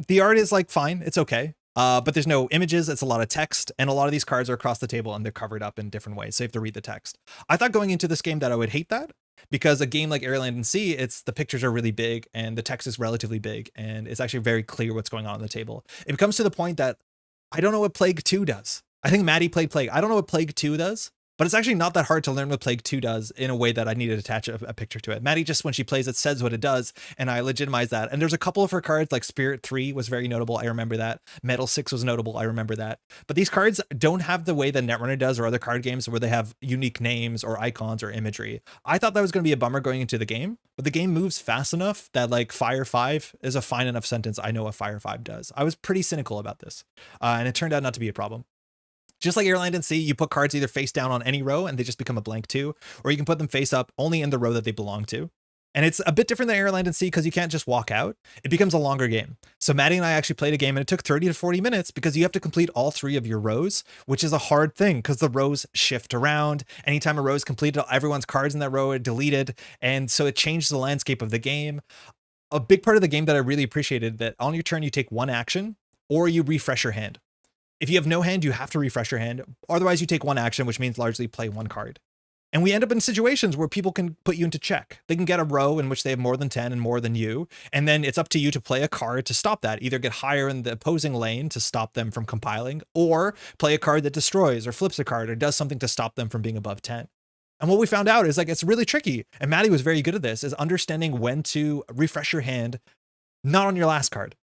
the art is like fine, it's okay, but there's no images, it's a lot of text, and a lot of these cards are across the table and they're covered up in different ways, so you have to read the text. I thought going into this game that I would hate that, because a game like Airland and Sea, the pictures are really big and the text is relatively big, and it's actually very clear what's going on the table. It becomes to the point that I don't know what Plague 2 does. I think Maddie played Plague. I don't know what Plague 2 does, but it's actually not that hard to learn what Plague 2 does in a way that I need to attach a picture to it. Maddie just, when she plays it, says what it does, and I legitimize that. And there's a couple of her cards, like Spirit 3 was very notable. I remember that. Metal 6 was notable. I remember that. But these cards don't have the way that Netrunner does or other card games where they have unique names or icons or imagery. I thought that was going to be a bummer going into the game, but the game moves fast enough that like Fire 5 is a fine enough sentence. I know what Fire 5 does. I was pretty cynical about this, and it turned out not to be a problem. Just like Airland and Sea, you put cards either face down on any row and they just become a blank 2, or you can put them face up only in the row that they belong to. And it's a bit different than Airland and Sea because you can't just walk out. It becomes a longer game. So Maddie and I actually played a game and it took 30 to 40 minutes because you have to complete all 3 of your rows, which is a hard thing because the rows shift around. Anytime a row is completed, everyone's cards in that row are deleted. And so it changed the landscape of the game. A big part of the game that I really appreciated, that on your turn, you take 1 action or you refresh your hand. If you have no hand, you have to refresh your hand. Otherwise, you take 1 action, which means largely play 1 card. And we end up in situations where people can put you into check. They can get a row in which they have more than 10 and more than you. And then it's up to you to play a card to stop that. Either get higher in the opposing lane to stop them from compiling, or play a card that destroys or flips a card or does something to stop them from being above 10. And what we found out is like, it's really tricky. And Maddie was very good at this, is understanding when to refresh your hand, not on your last card.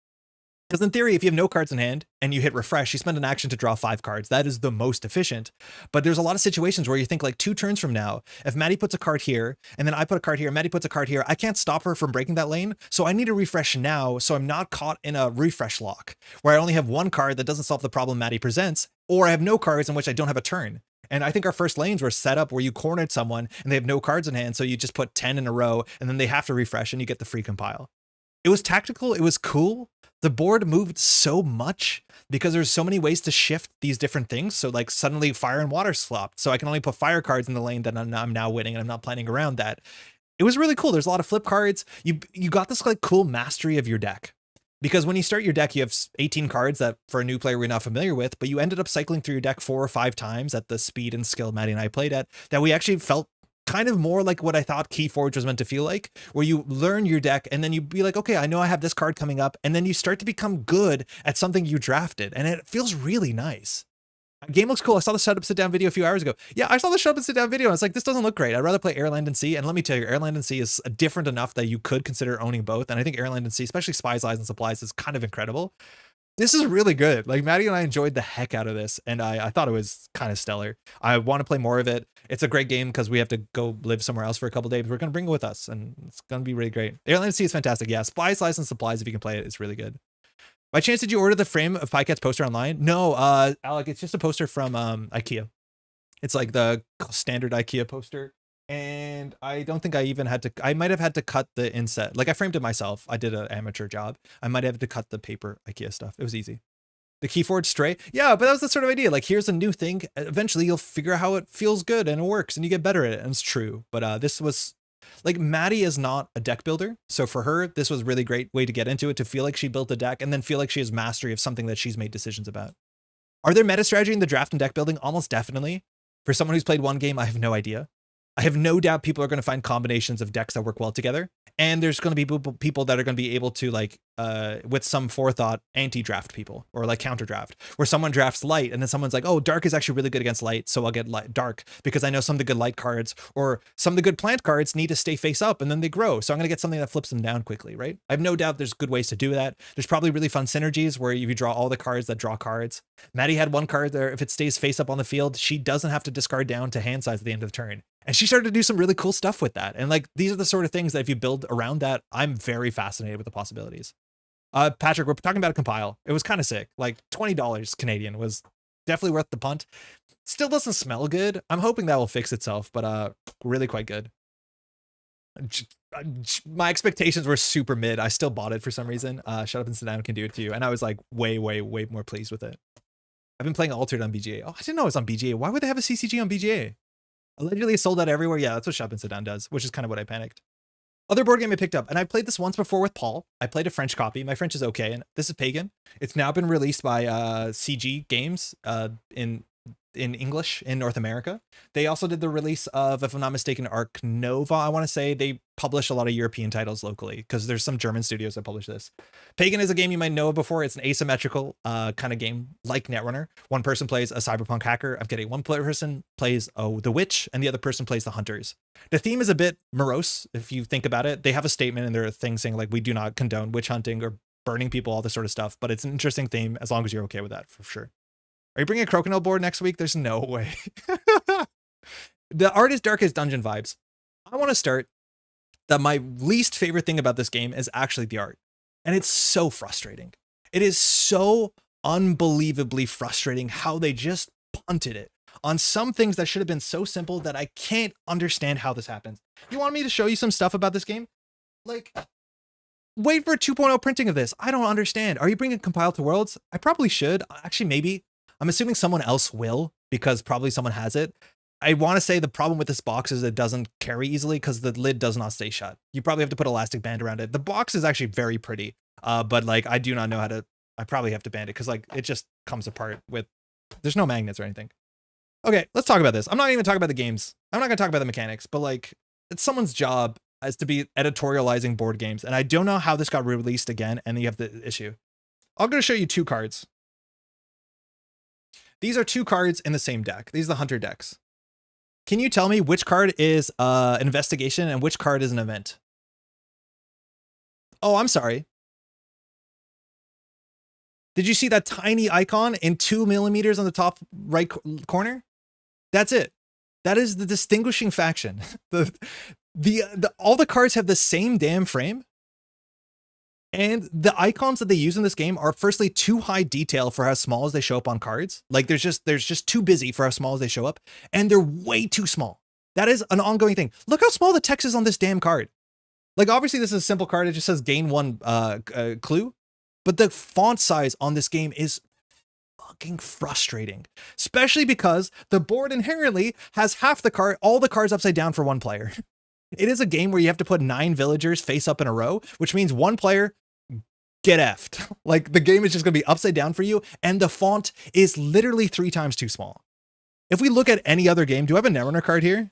Because in theory, if you have no cards in hand and you hit refresh, you spend an action to draw 5 cards. That is the most efficient. But there's a lot of situations where you think like 2 turns from now, if Maddie puts a card here and then I put a card here, Maddie puts a card here, I can't stop her from breaking that lane. So I need to refresh now so I'm not caught in a refresh lock where I only have 1 card that doesn't solve the problem Maddie presents, or I have no cards in which I don't have a turn. And I think our first lanes were set up where you cornered someone and they have no cards in hand. So you just put 10 in a row and then they have to refresh and you get the free compile. It was tactical. It was cool. The board moved so much because there's so many ways to shift these different things. So like suddenly fire and water swapped. So I can only put fire cards in the lane that I'm now winning, and I'm not planning around that. It was really cool. There's a lot of flip cards. You got this like cool mastery of your deck. Because when you start your deck, you have 18 cards that for a new player we're not familiar with, but you ended up cycling through your deck 4 or 5 times at the speed and skill Maddie and I played at, that we actually felt kind of more like what I thought Keyforge was meant to feel like, where you learn your deck and then you be like, okay, I know I have this card coming up, and then you start to become good at something you drafted, and it feels really nice. Game looks cool. I saw the setup sit down video a few hours ago. Yeah, I saw the setup and sit down video and I was like, this doesn't look great. I'd rather play Airland and Sea. And let me tell you, Airland and Sea is different enough that you could consider owning both. And I think Airland and Sea, especially Spies, Lies, and Supplies, is kind of incredible. This is really good. Like Maddie and I enjoyed the heck out of this, and I thought it was kind of stellar. I want to play more of it. It's a great game because we have to go live somewhere else for a couple days. We're going to bring it with us, and it's going to be really great. Airland and Sea is fantastic. Yeah, Spies, Lies, and Supplies, if you can play it, it's really good. By chance, did you order the frame of PyCat's poster online? No, Alec, it's just a poster from IKEA. It's like the standard IKEA poster. And I don't think I even had to, I might have had to cut the inset. Like I framed it myself. I did an amateur job. I might have to cut the paper IKEA stuff. It was easy. The Keyforge Stray. Yeah, but that was the sort of idea. Like here's a new thing. Eventually you'll figure out how it feels good and it works and you get better at it. And it's true. But this was like, Maddie is not a deck builder. So for her, this was a really great way to get into it, to feel like she built a deck and then feel like she has mastery of something that she's made decisions about. Are there meta strategy in the draft and deck building? Almost definitely. For someone who's played one game, I have no idea. I have no doubt people are going to find combinations of decks that work well together. And there's going to be people that are going to be able to, like, with some forethought, anti-draft people, or like counter draft, where someone drafts light and then someone's like, oh, dark is actually really good against light, so I'll get light dark because I know some of the good light cards or some of the good plant cards need to stay face up and then they grow. So I'm going to get something that flips them down quickly, right? I have no doubt there's good ways to do that. There's probably really fun synergies where you draw all the cards that draw cards. Maddie had one card there. If it stays face up on the field, she doesn't have to discard down to hand size at the end of the turn. And she started to do some really cool stuff with that. And like, these are the sort of things that if you build around that, I'm very fascinated with the possibilities. Patrick, we're talking about a compile. It was kind of sick. Like $20 Canadian was definitely worth the punt. Still doesn't smell good. I'm hoping that will fix itself, but really quite good. My expectations were super mid. I still bought it for some reason. Shut Up and Sit Down can do it to you. And I was like way more pleased with it. I've been playing Altered on BGA. Oh, I didn't know it was on BGA. Why would they have a CCG on BGA? Allegedly sold out everywhere. Yeah, that's what Shut Up and Sit Down does, which is kind of what I panicked. Other board game I picked up, and I played this once before with Paul. I played a French copy. My French is okay, and this is Pagan. It's now been released by CG Games in English in North America. They also did the release of, if I'm not mistaken, Arc Nova. I want to say they publish a lot of European titles locally because there's some German studios that publish this. Pagan is a game you might know before. It's an asymmetrical kind of game like Netrunner. One person plays a cyberpunk hacker. I'm kidding. One person plays the witch, and the other person plays the hunters. The theme is a bit morose if you think about it. They have a statement in their thing saying like, we do not condone witch hunting or burning people, all this sort of stuff. But it's an interesting theme as long as you're okay with that, for sure. Are you bringing a Crocodile board next week? There's no way. The art is Darkest Dungeon vibes. I want to start that my least favorite thing about this game is actually the art. And it's so frustrating. It is so unbelievably frustrating how they just punted it on some things that should have been so simple that I can't understand how this happens. You want me to show you some stuff about this game? Like, wait for a 2.0 printing of this. I don't understand. Are you bringing Compile to Worlds? I probably should. Actually, maybe. I'm assuming someone else will, because probably someone has it. I want to say the problem with this box is it doesn't carry easily because the lid does not stay shut. You probably have to put elastic band around it. The box is actually very pretty, but like I do not know how to. I probably have to band it because like it just comes apart with. There's no magnets or anything. Okay, let's talk about this. I'm not even talking about the games. I'm not going to talk about the mechanics, but like it's someone's job as to be editorializing board games, and I don't know how this got released again. And you have the issue. I'm going to show you two cards. These are two cards in the same deck. These are the Hunter decks. Can you tell me which card is an investigation and which card is an event? Oh, I'm sorry. Did you see that tiny icon in 2 millimeters on the top right corner? That's it. That is the distinguishing faction. All the cards have the same damn frame. And the icons that they use in this game are firstly too high detail for how small as they show up on cards. Like there's just too busy for how small as they show up. And they're way too small. That is an ongoing thing. Look how small the text is on this damn card. Like obviously this is a simple card. It just says gain one clue. But the font size on this game is fucking frustrating. Especially because the board inherently has half the card, all the cards upside down for one player. It is a game where you have to put 9 villagers face up in a row, which means one player get effed. Like the game is just going to be upside down for you. And the font is literally 3 times too small. If we look at any other game, do I have a Netrunner card here?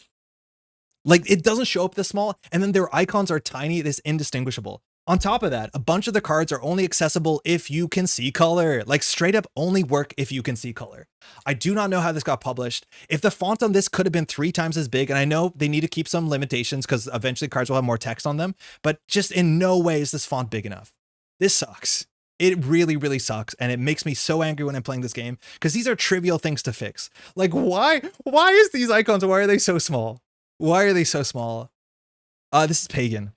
Like it doesn't show up this small. And then their icons are tiny. It is indistinguishable. On top of that, a bunch of the cards are only accessible if you can see color. Like straight up only work if you can see color. I do not know how this got published. If the font on this could have been 3 times as big, and I know they need to keep some limitations because eventually cards will have more text on them, but just in no way is this font big enough. This sucks. It really, really sucks. And it makes me so angry when I'm playing this game because these are trivial things to fix. Like why is these icons, why are they so small? Why are they so small? This is Pagan.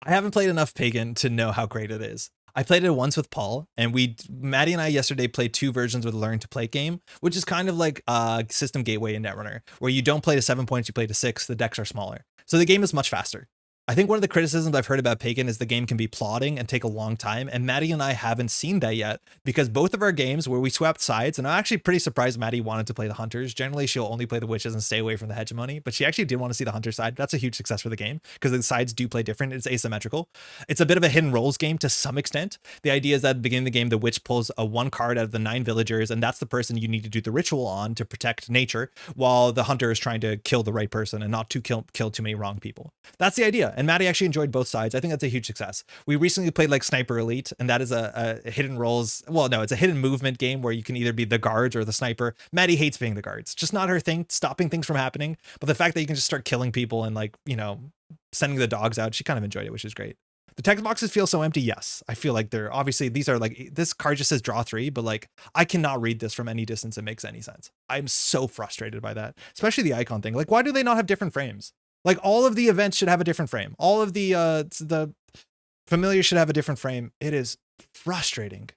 I haven't played enough Pagan to know how great it is. I played it once with Paul, and Maddie and I yesterday played 2 versions with a Learn to Play game, which is kind of like System Gateway in Netrunner, where you don't play to 7 points, you play to 6, the decks are smaller. So the game is much faster. I think one of the criticisms I've heard about Pagan is the game can be plodding and take a long time, and Maddie and I haven't seen that yet, because both of our games where we swapped sides, and I'm actually pretty surprised Maddie wanted to play the Hunters. Generally, she'll only play the Witches and stay away from the Hegemony, but she actually did want to see the Hunter side. That's a huge success for the game, because the sides do play different. It's asymmetrical. It's a bit of a hidden roles game to some extent. The idea is that at the beginning of the game, the Witch pulls a 1 card out of the 9 villagers, and that's the person you need to do the ritual on to protect nature, while the Hunter is trying to kill the right person and not to kill too many wrong people. That's the idea, and Maddie actually enjoyed both sides. I think that's a huge success. We recently played like Sniper Elite, and that is a hidden roles. Well, no, it's a hidden movement game where you can either be the guards or the sniper. Maddie hates being the guards. Just not her thing, stopping things from happening. But the fact that you can just start killing people and, like, you know, sending the dogs out, she kind of enjoyed it, which is great. The text boxes feel so empty. Yes, I feel like they're obviously, these are like, this card just says draw 3, but like I cannot read this from any distance. It makes any sense. I'm so frustrated by that, especially the icon thing. Like, why do they not have different frames? Like, all of the events should have a different frame. All of the familiar should have a different frame. It is frustrating.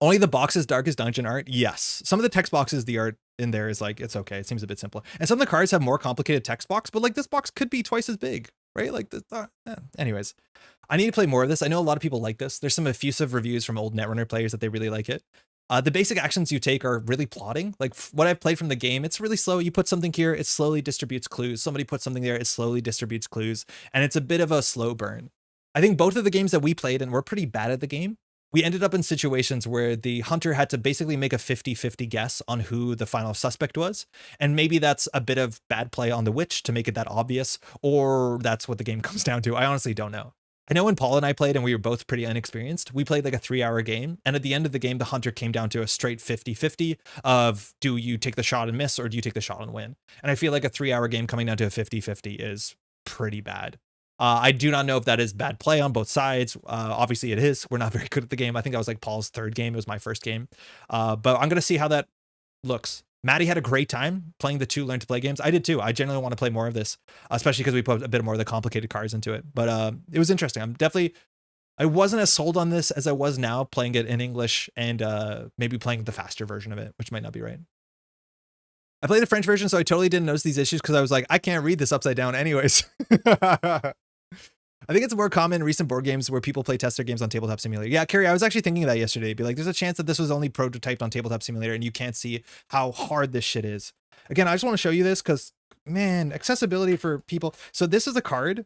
Only the boxes darkest dungeon art. Yes. Some of the text boxes, the art in there is like, it's okay. It seems a bit simpler. And some of the cards have more complicated text box, but like this box could be twice as big, right? Like this. Anyways, I need to play more of this. I know a lot of people like this. There's some effusive reviews from old Netrunner players that they really like it. The basic actions you take are really plotting. Like what I've played from the game, it's really slow. You put something here, it slowly distributes clues. Somebody puts something there, it slowly distributes clues. And it's a bit of a slow burn. I think both of the games that we played, and we're pretty bad at the game, we ended up in situations where the Hunter had to basically make a 50-50 guess on who the final suspect was. And maybe that's a bit of bad play on the Witch to make it that obvious, or that's what the game comes down to. I honestly don't know. I know when Paul and I played and we were both pretty inexperienced, we played like a 3-hour game. And at the end of the game, the Hunter came down to a straight 50-50 of, do you take the shot and miss, or do you take the shot and win? And I feel like a 3-hour game coming down to a 50-50 is pretty bad. I do not know if that is bad play on both sides. Obviously it is. We're not very good at the game. I think that was like Paul's 3rd game. It was my 1st game. But I'm going to see how that looks. Maddie had a great time playing the 2 Learn to Play games. I did too. I generally want to play more of this, especially because we put a bit more of the complicated cards into it. But it was interesting. I wasn't as sold on this as I was now playing it in English and maybe playing the faster version of it, which might not be right. I played the French version, so I totally didn't notice these issues because I was like, I can't read this upside down anyways. I think it's more common in recent board games where people play test their games on Tabletop Simulator. Yeah, Carrie, I was actually thinking of that yesterday. Be like, there's a chance that this was only prototyped on Tabletop Simulator and you can't see how hard this shit is. Again, I just want to show you this because, man, accessibility for people. So this is a card.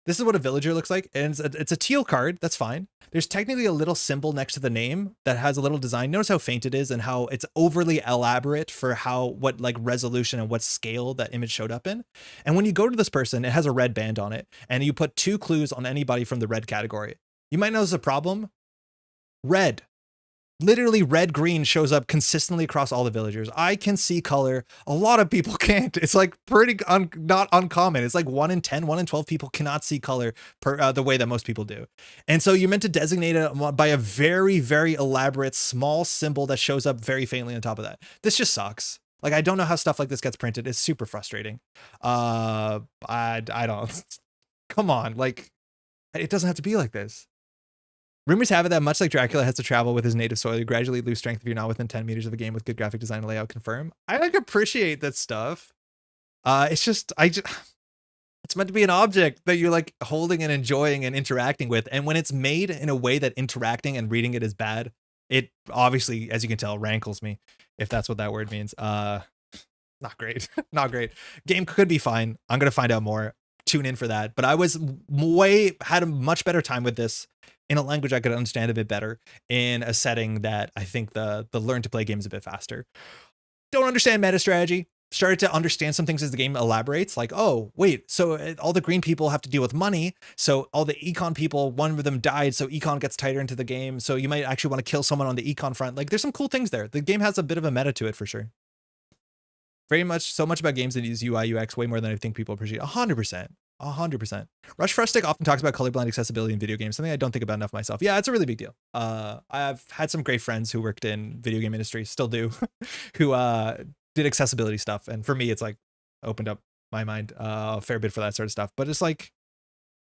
This is what a villager looks like. And it's a teal card. That's fine. There's technically a little symbol next to the name that has a little design. Notice how faint it is and how it's overly elaborate for what like resolution and what scale that image showed up in. And when you go to this person, it has a red band on it and you put 2 clues on anybody from the red category. You might notice a problem. Red. Literally red green shows up consistently across all the villagers. I can see color. A lot of people can't. It's like pretty not uncommon. It's like 1 in 10, 1 in 12 people cannot see color the way that most people do. And so you're meant to designate it by a very, very elaborate small symbol that shows up very faintly on top of that. This just sucks. Like, I don't know how stuff like this gets printed. It's super frustrating. I don't. Come on. Like, it doesn't have to be like this. Rumors have it that much like Dracula has to travel with his native soil, you gradually lose strength if you're not within 10 meters of the game with good graphic design and layout. Confirm. I like appreciate that stuff. It's meant to be an object that you're like holding and enjoying and interacting with. And when it's made in a way that interacting and reading it is bad, it obviously, as you can tell, rankles me, if that's what that word means. Not great. Not great. Game could be fine. I'm going to find out more. Tune in for that. But I had a much better time with this in a language I could understand a bit better, in a setting that I think the Learn to Play game is a bit faster. Don't understand meta strategy. Started to understand some things as the game elaborates, like, oh, wait, so all the green people have to deal with money. So all the econ people, one of them died, so econ gets tighter into the game. So you might actually want to kill someone on the econ front. Like, there's some cool things there. The game has a bit of a meta to it for sure. So much about games that use UI, UX way more than I think people appreciate. 100%. 100%. Rush Frustic often talks about colorblind accessibility in video games, something I don't think about enough myself. Yeah, it's a really big deal. I've had some great friends who worked in video game industry, still do, who did accessibility stuff. And for me, it's like opened up my mind a fair bit for that sort of stuff. But it's like,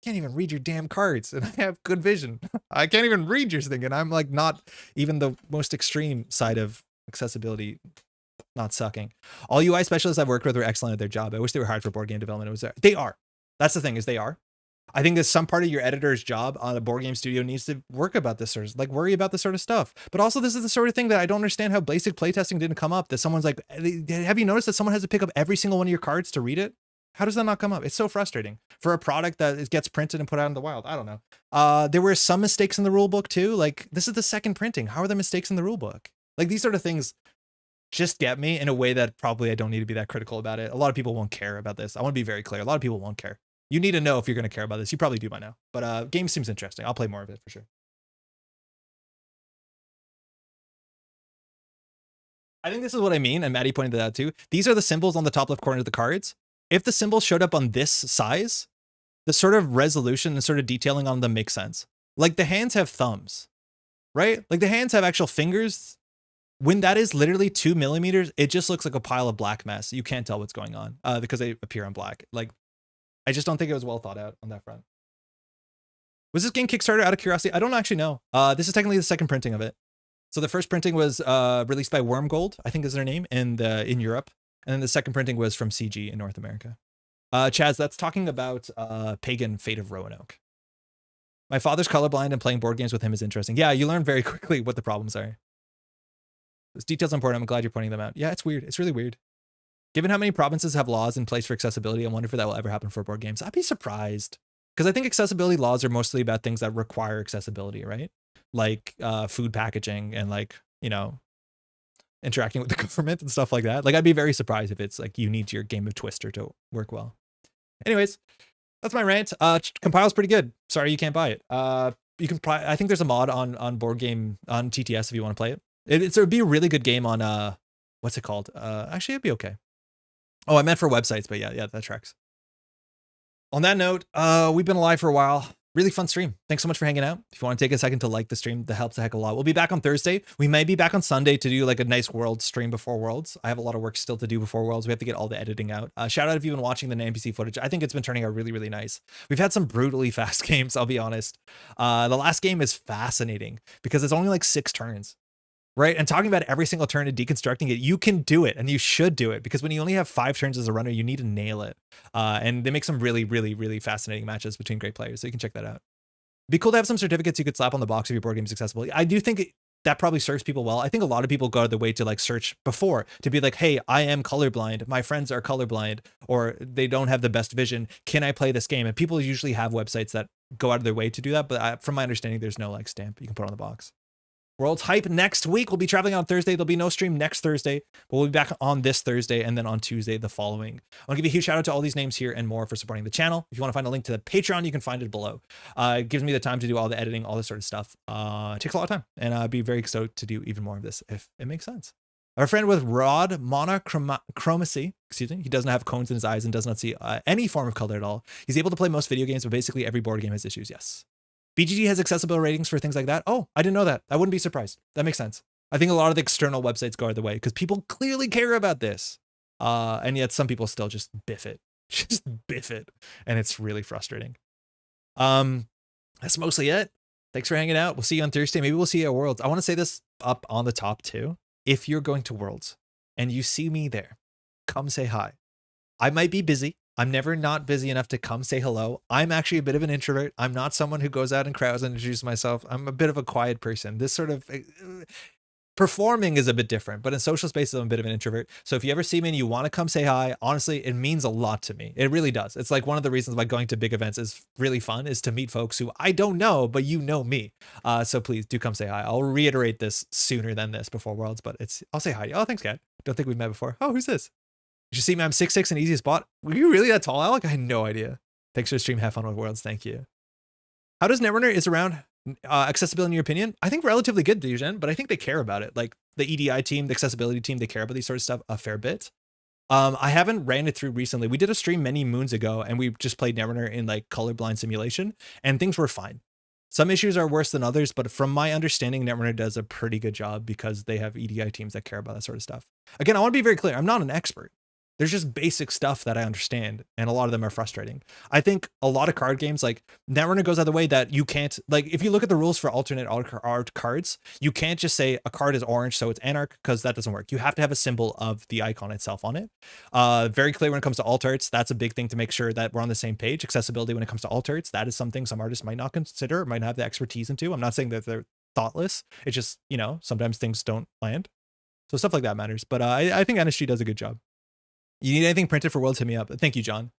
I can't even read your damn cards and I have good vision. I can't even read your thing. And I'm like not even the most extreme side of accessibility. Not sucking. All UI specialists I've worked with are excellent at their job. I wish they were hired for board game development. They are. That's the thing, is they are. I think that some part of your editor's job on a board game studio needs to worry about this sort of stuff. But also, this is the sort of thing that I don't understand how basic playtesting didn't come up. That someone's like, have you noticed that someone has to pick up every single one of your cards to read it? How does that not come up? It's so frustrating for a product that gets printed and put out in the wild. I don't know. There were some mistakes in the rule book too. Like, this is the second printing. How are there mistakes in the rule book? Like, these sort of things just get me in a way that probably I don't need to be that critical about it. A lot of people won't care about this. I want to be very clear. A lot of people won't care. You need to know if you're going to care about this. You probably do by now. But game seems interesting. I'll play more of it for sure. I think this is what I mean, and Maddie pointed that out too. These are the symbols on the top left corner of the cards. If the symbols showed up on this size, the sort of resolution and sort of detailing on them makes sense. Like, the hands have thumbs, right? Like, the hands have actual fingers. When that is literally 2 millimeters, it just looks like a pile of black mess. You can't tell what's going on because they appear on black. Like, I just don't think it was well thought out on that front. Was this game Kickstarter out of curiosity? I don't actually know. This is technically the second printing of it. So the first printing was released by Wormgold, I think is their name, in Europe. And then the second printing was from CG in North America. Chaz, that's talking about Pagan, Fate of Roanoke. My father's colorblind and playing board games with him is interesting. Yeah, you learn very quickly what the problems are. Those details are important. I'm glad you're pointing them out. Yeah, it's weird. It's really weird. Given how many provinces have laws in place for accessibility, I wonder if that will ever happen for board games. I'd be surprised. Because I think accessibility laws are mostly about things that require accessibility, right? Like food packaging and, like, you know, interacting with the government and stuff like that. Like, I'd be very surprised if it's like you need your game of Twister to work well. Anyways, that's my rant. Compile's pretty good. Sorry you can't buy it. You can I think there's a mod on board game on TTS if you want to play it. It would be a really good game on what's it called? Actually, it'd be okay. Oh, I meant for websites, but yeah, that tracks. On that note, we've been alive for a while. Really fun stream. Thanks so much for hanging out. If you want to take a second to like the stream, that helps a heck of a lot. We'll be back on Thursday. We may be back on Sunday to do like a nice Worlds stream before Worlds. I have a lot of work still to do before Worlds. We have to get all the editing out. Shout out if you've been watching the NPC footage. I think it's been turning out really, really nice. We've had some brutally fast games, I'll be honest. The last game is fascinating because it's only like 6 turns. Right. And talking about every single turn and deconstructing it, you can do it and you should do it, because when you only have 5 turns as a runner, you need to nail it. And they make some really, really, really fascinating matches between great players. So you can check that out. Be cool to have some certificates you could slap on the box of your board game's accessible. I do think that probably serves people well. I think a lot of people go the way to like search before to be like, hey, I am colorblind. My friends are colorblind, or they don't have the best vision. Can I play this game? And people usually have websites that go out of their way to do that. But from my understanding, there's no like stamp you can put on the box. World's Hype next week. We'll be traveling on Thursday. There'll be no stream next Thursday, but we'll be back on this Thursday and then on Tuesday the following. I want to give a huge shout out to all these names here and more for supporting the channel. If you want to find a link to the Patreon, you can find it below. It gives me the time to do all the editing, all this sort of stuff. It takes a lot of time, and I'd be very stoked to do even more of this if it makes sense. Our friend with rod monochromacy, excuse me, he doesn't have cones in his eyes and does not see any form of color at all. He's able to play most video games, but basically every board game has issues. Yes. BGG has accessible ratings for things like that. Oh, I didn't know that. I wouldn't be surprised. That makes sense. I think a lot of the external websites go the way because people clearly care about this. And yet some people still just biff it. Just biff it. And it's really frustrating. That's mostly it. Thanks for hanging out. We'll see you on Thursday. Maybe we'll see you at Worlds. I want to say this up on the top too. If you're going to Worlds and you see me there, come say hi. I might be busy. I'm never not busy enough to come say hello. I'm actually a bit of an introvert. I'm not someone who goes out in crowds and introduces myself. I'm a bit of a quiet person. This sort of performing is a bit different, but in social spaces, I'm a bit of an introvert. So if you ever see me and you want to come say hi, honestly, it means a lot to me. It really does. It's like one of the reasons why going to big events is really fun, is to meet folks who I don't know, but you know me. So please do come say hi. I'll reiterate this sooner than this before Worlds, but I'll say hi to you. Oh, thanks, Kat. Don't think we've met before. Oh, who's this? You should see me. I'm 6'6" and easy spot. Were you really that tall, Alec? I had no idea. Thanks for the stream. Have fun with Worlds. Thank you. How does Netrunner is around accessibility in your opinion? I think relatively good, Dujan, but I think they care about it. Like the EDI team, the accessibility team, they care about these sort of stuff a fair bit. I haven't ran it through recently. We did a stream many moons ago and we just played Netrunner in like colorblind simulation and things were fine. Some issues are worse than others, but from my understanding, Netrunner does a pretty good job because they have EDI teams that care about that sort of stuff. Again, I want to be very clear. I'm not an expert. There's just basic stuff that I understand, and a lot of them are frustrating. I think a lot of card games, like Netrunner, goes out of the way that you can't, like, if you look at the rules for alternate art cards, you can't just say a card is orange, so it's Anarch, because that doesn't work. You have to have a symbol of the icon itself on it. Very clear when it comes to alt arts. That's a big thing to make sure that we're on the same page. Accessibility when it comes to alt arts, that is something some artists might not consider, might not have the expertise into. I'm not saying that they're thoughtless. It's just, you know, sometimes things don't land. So stuff like that matters. But I think NSG does a good job. You need anything printed for Worlds, hit me up. Thank you, John.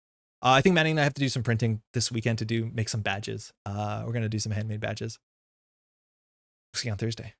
I think Manny and I have to do some printing this weekend to make some badges. We're going to do some handmade badges. See you on Thursday.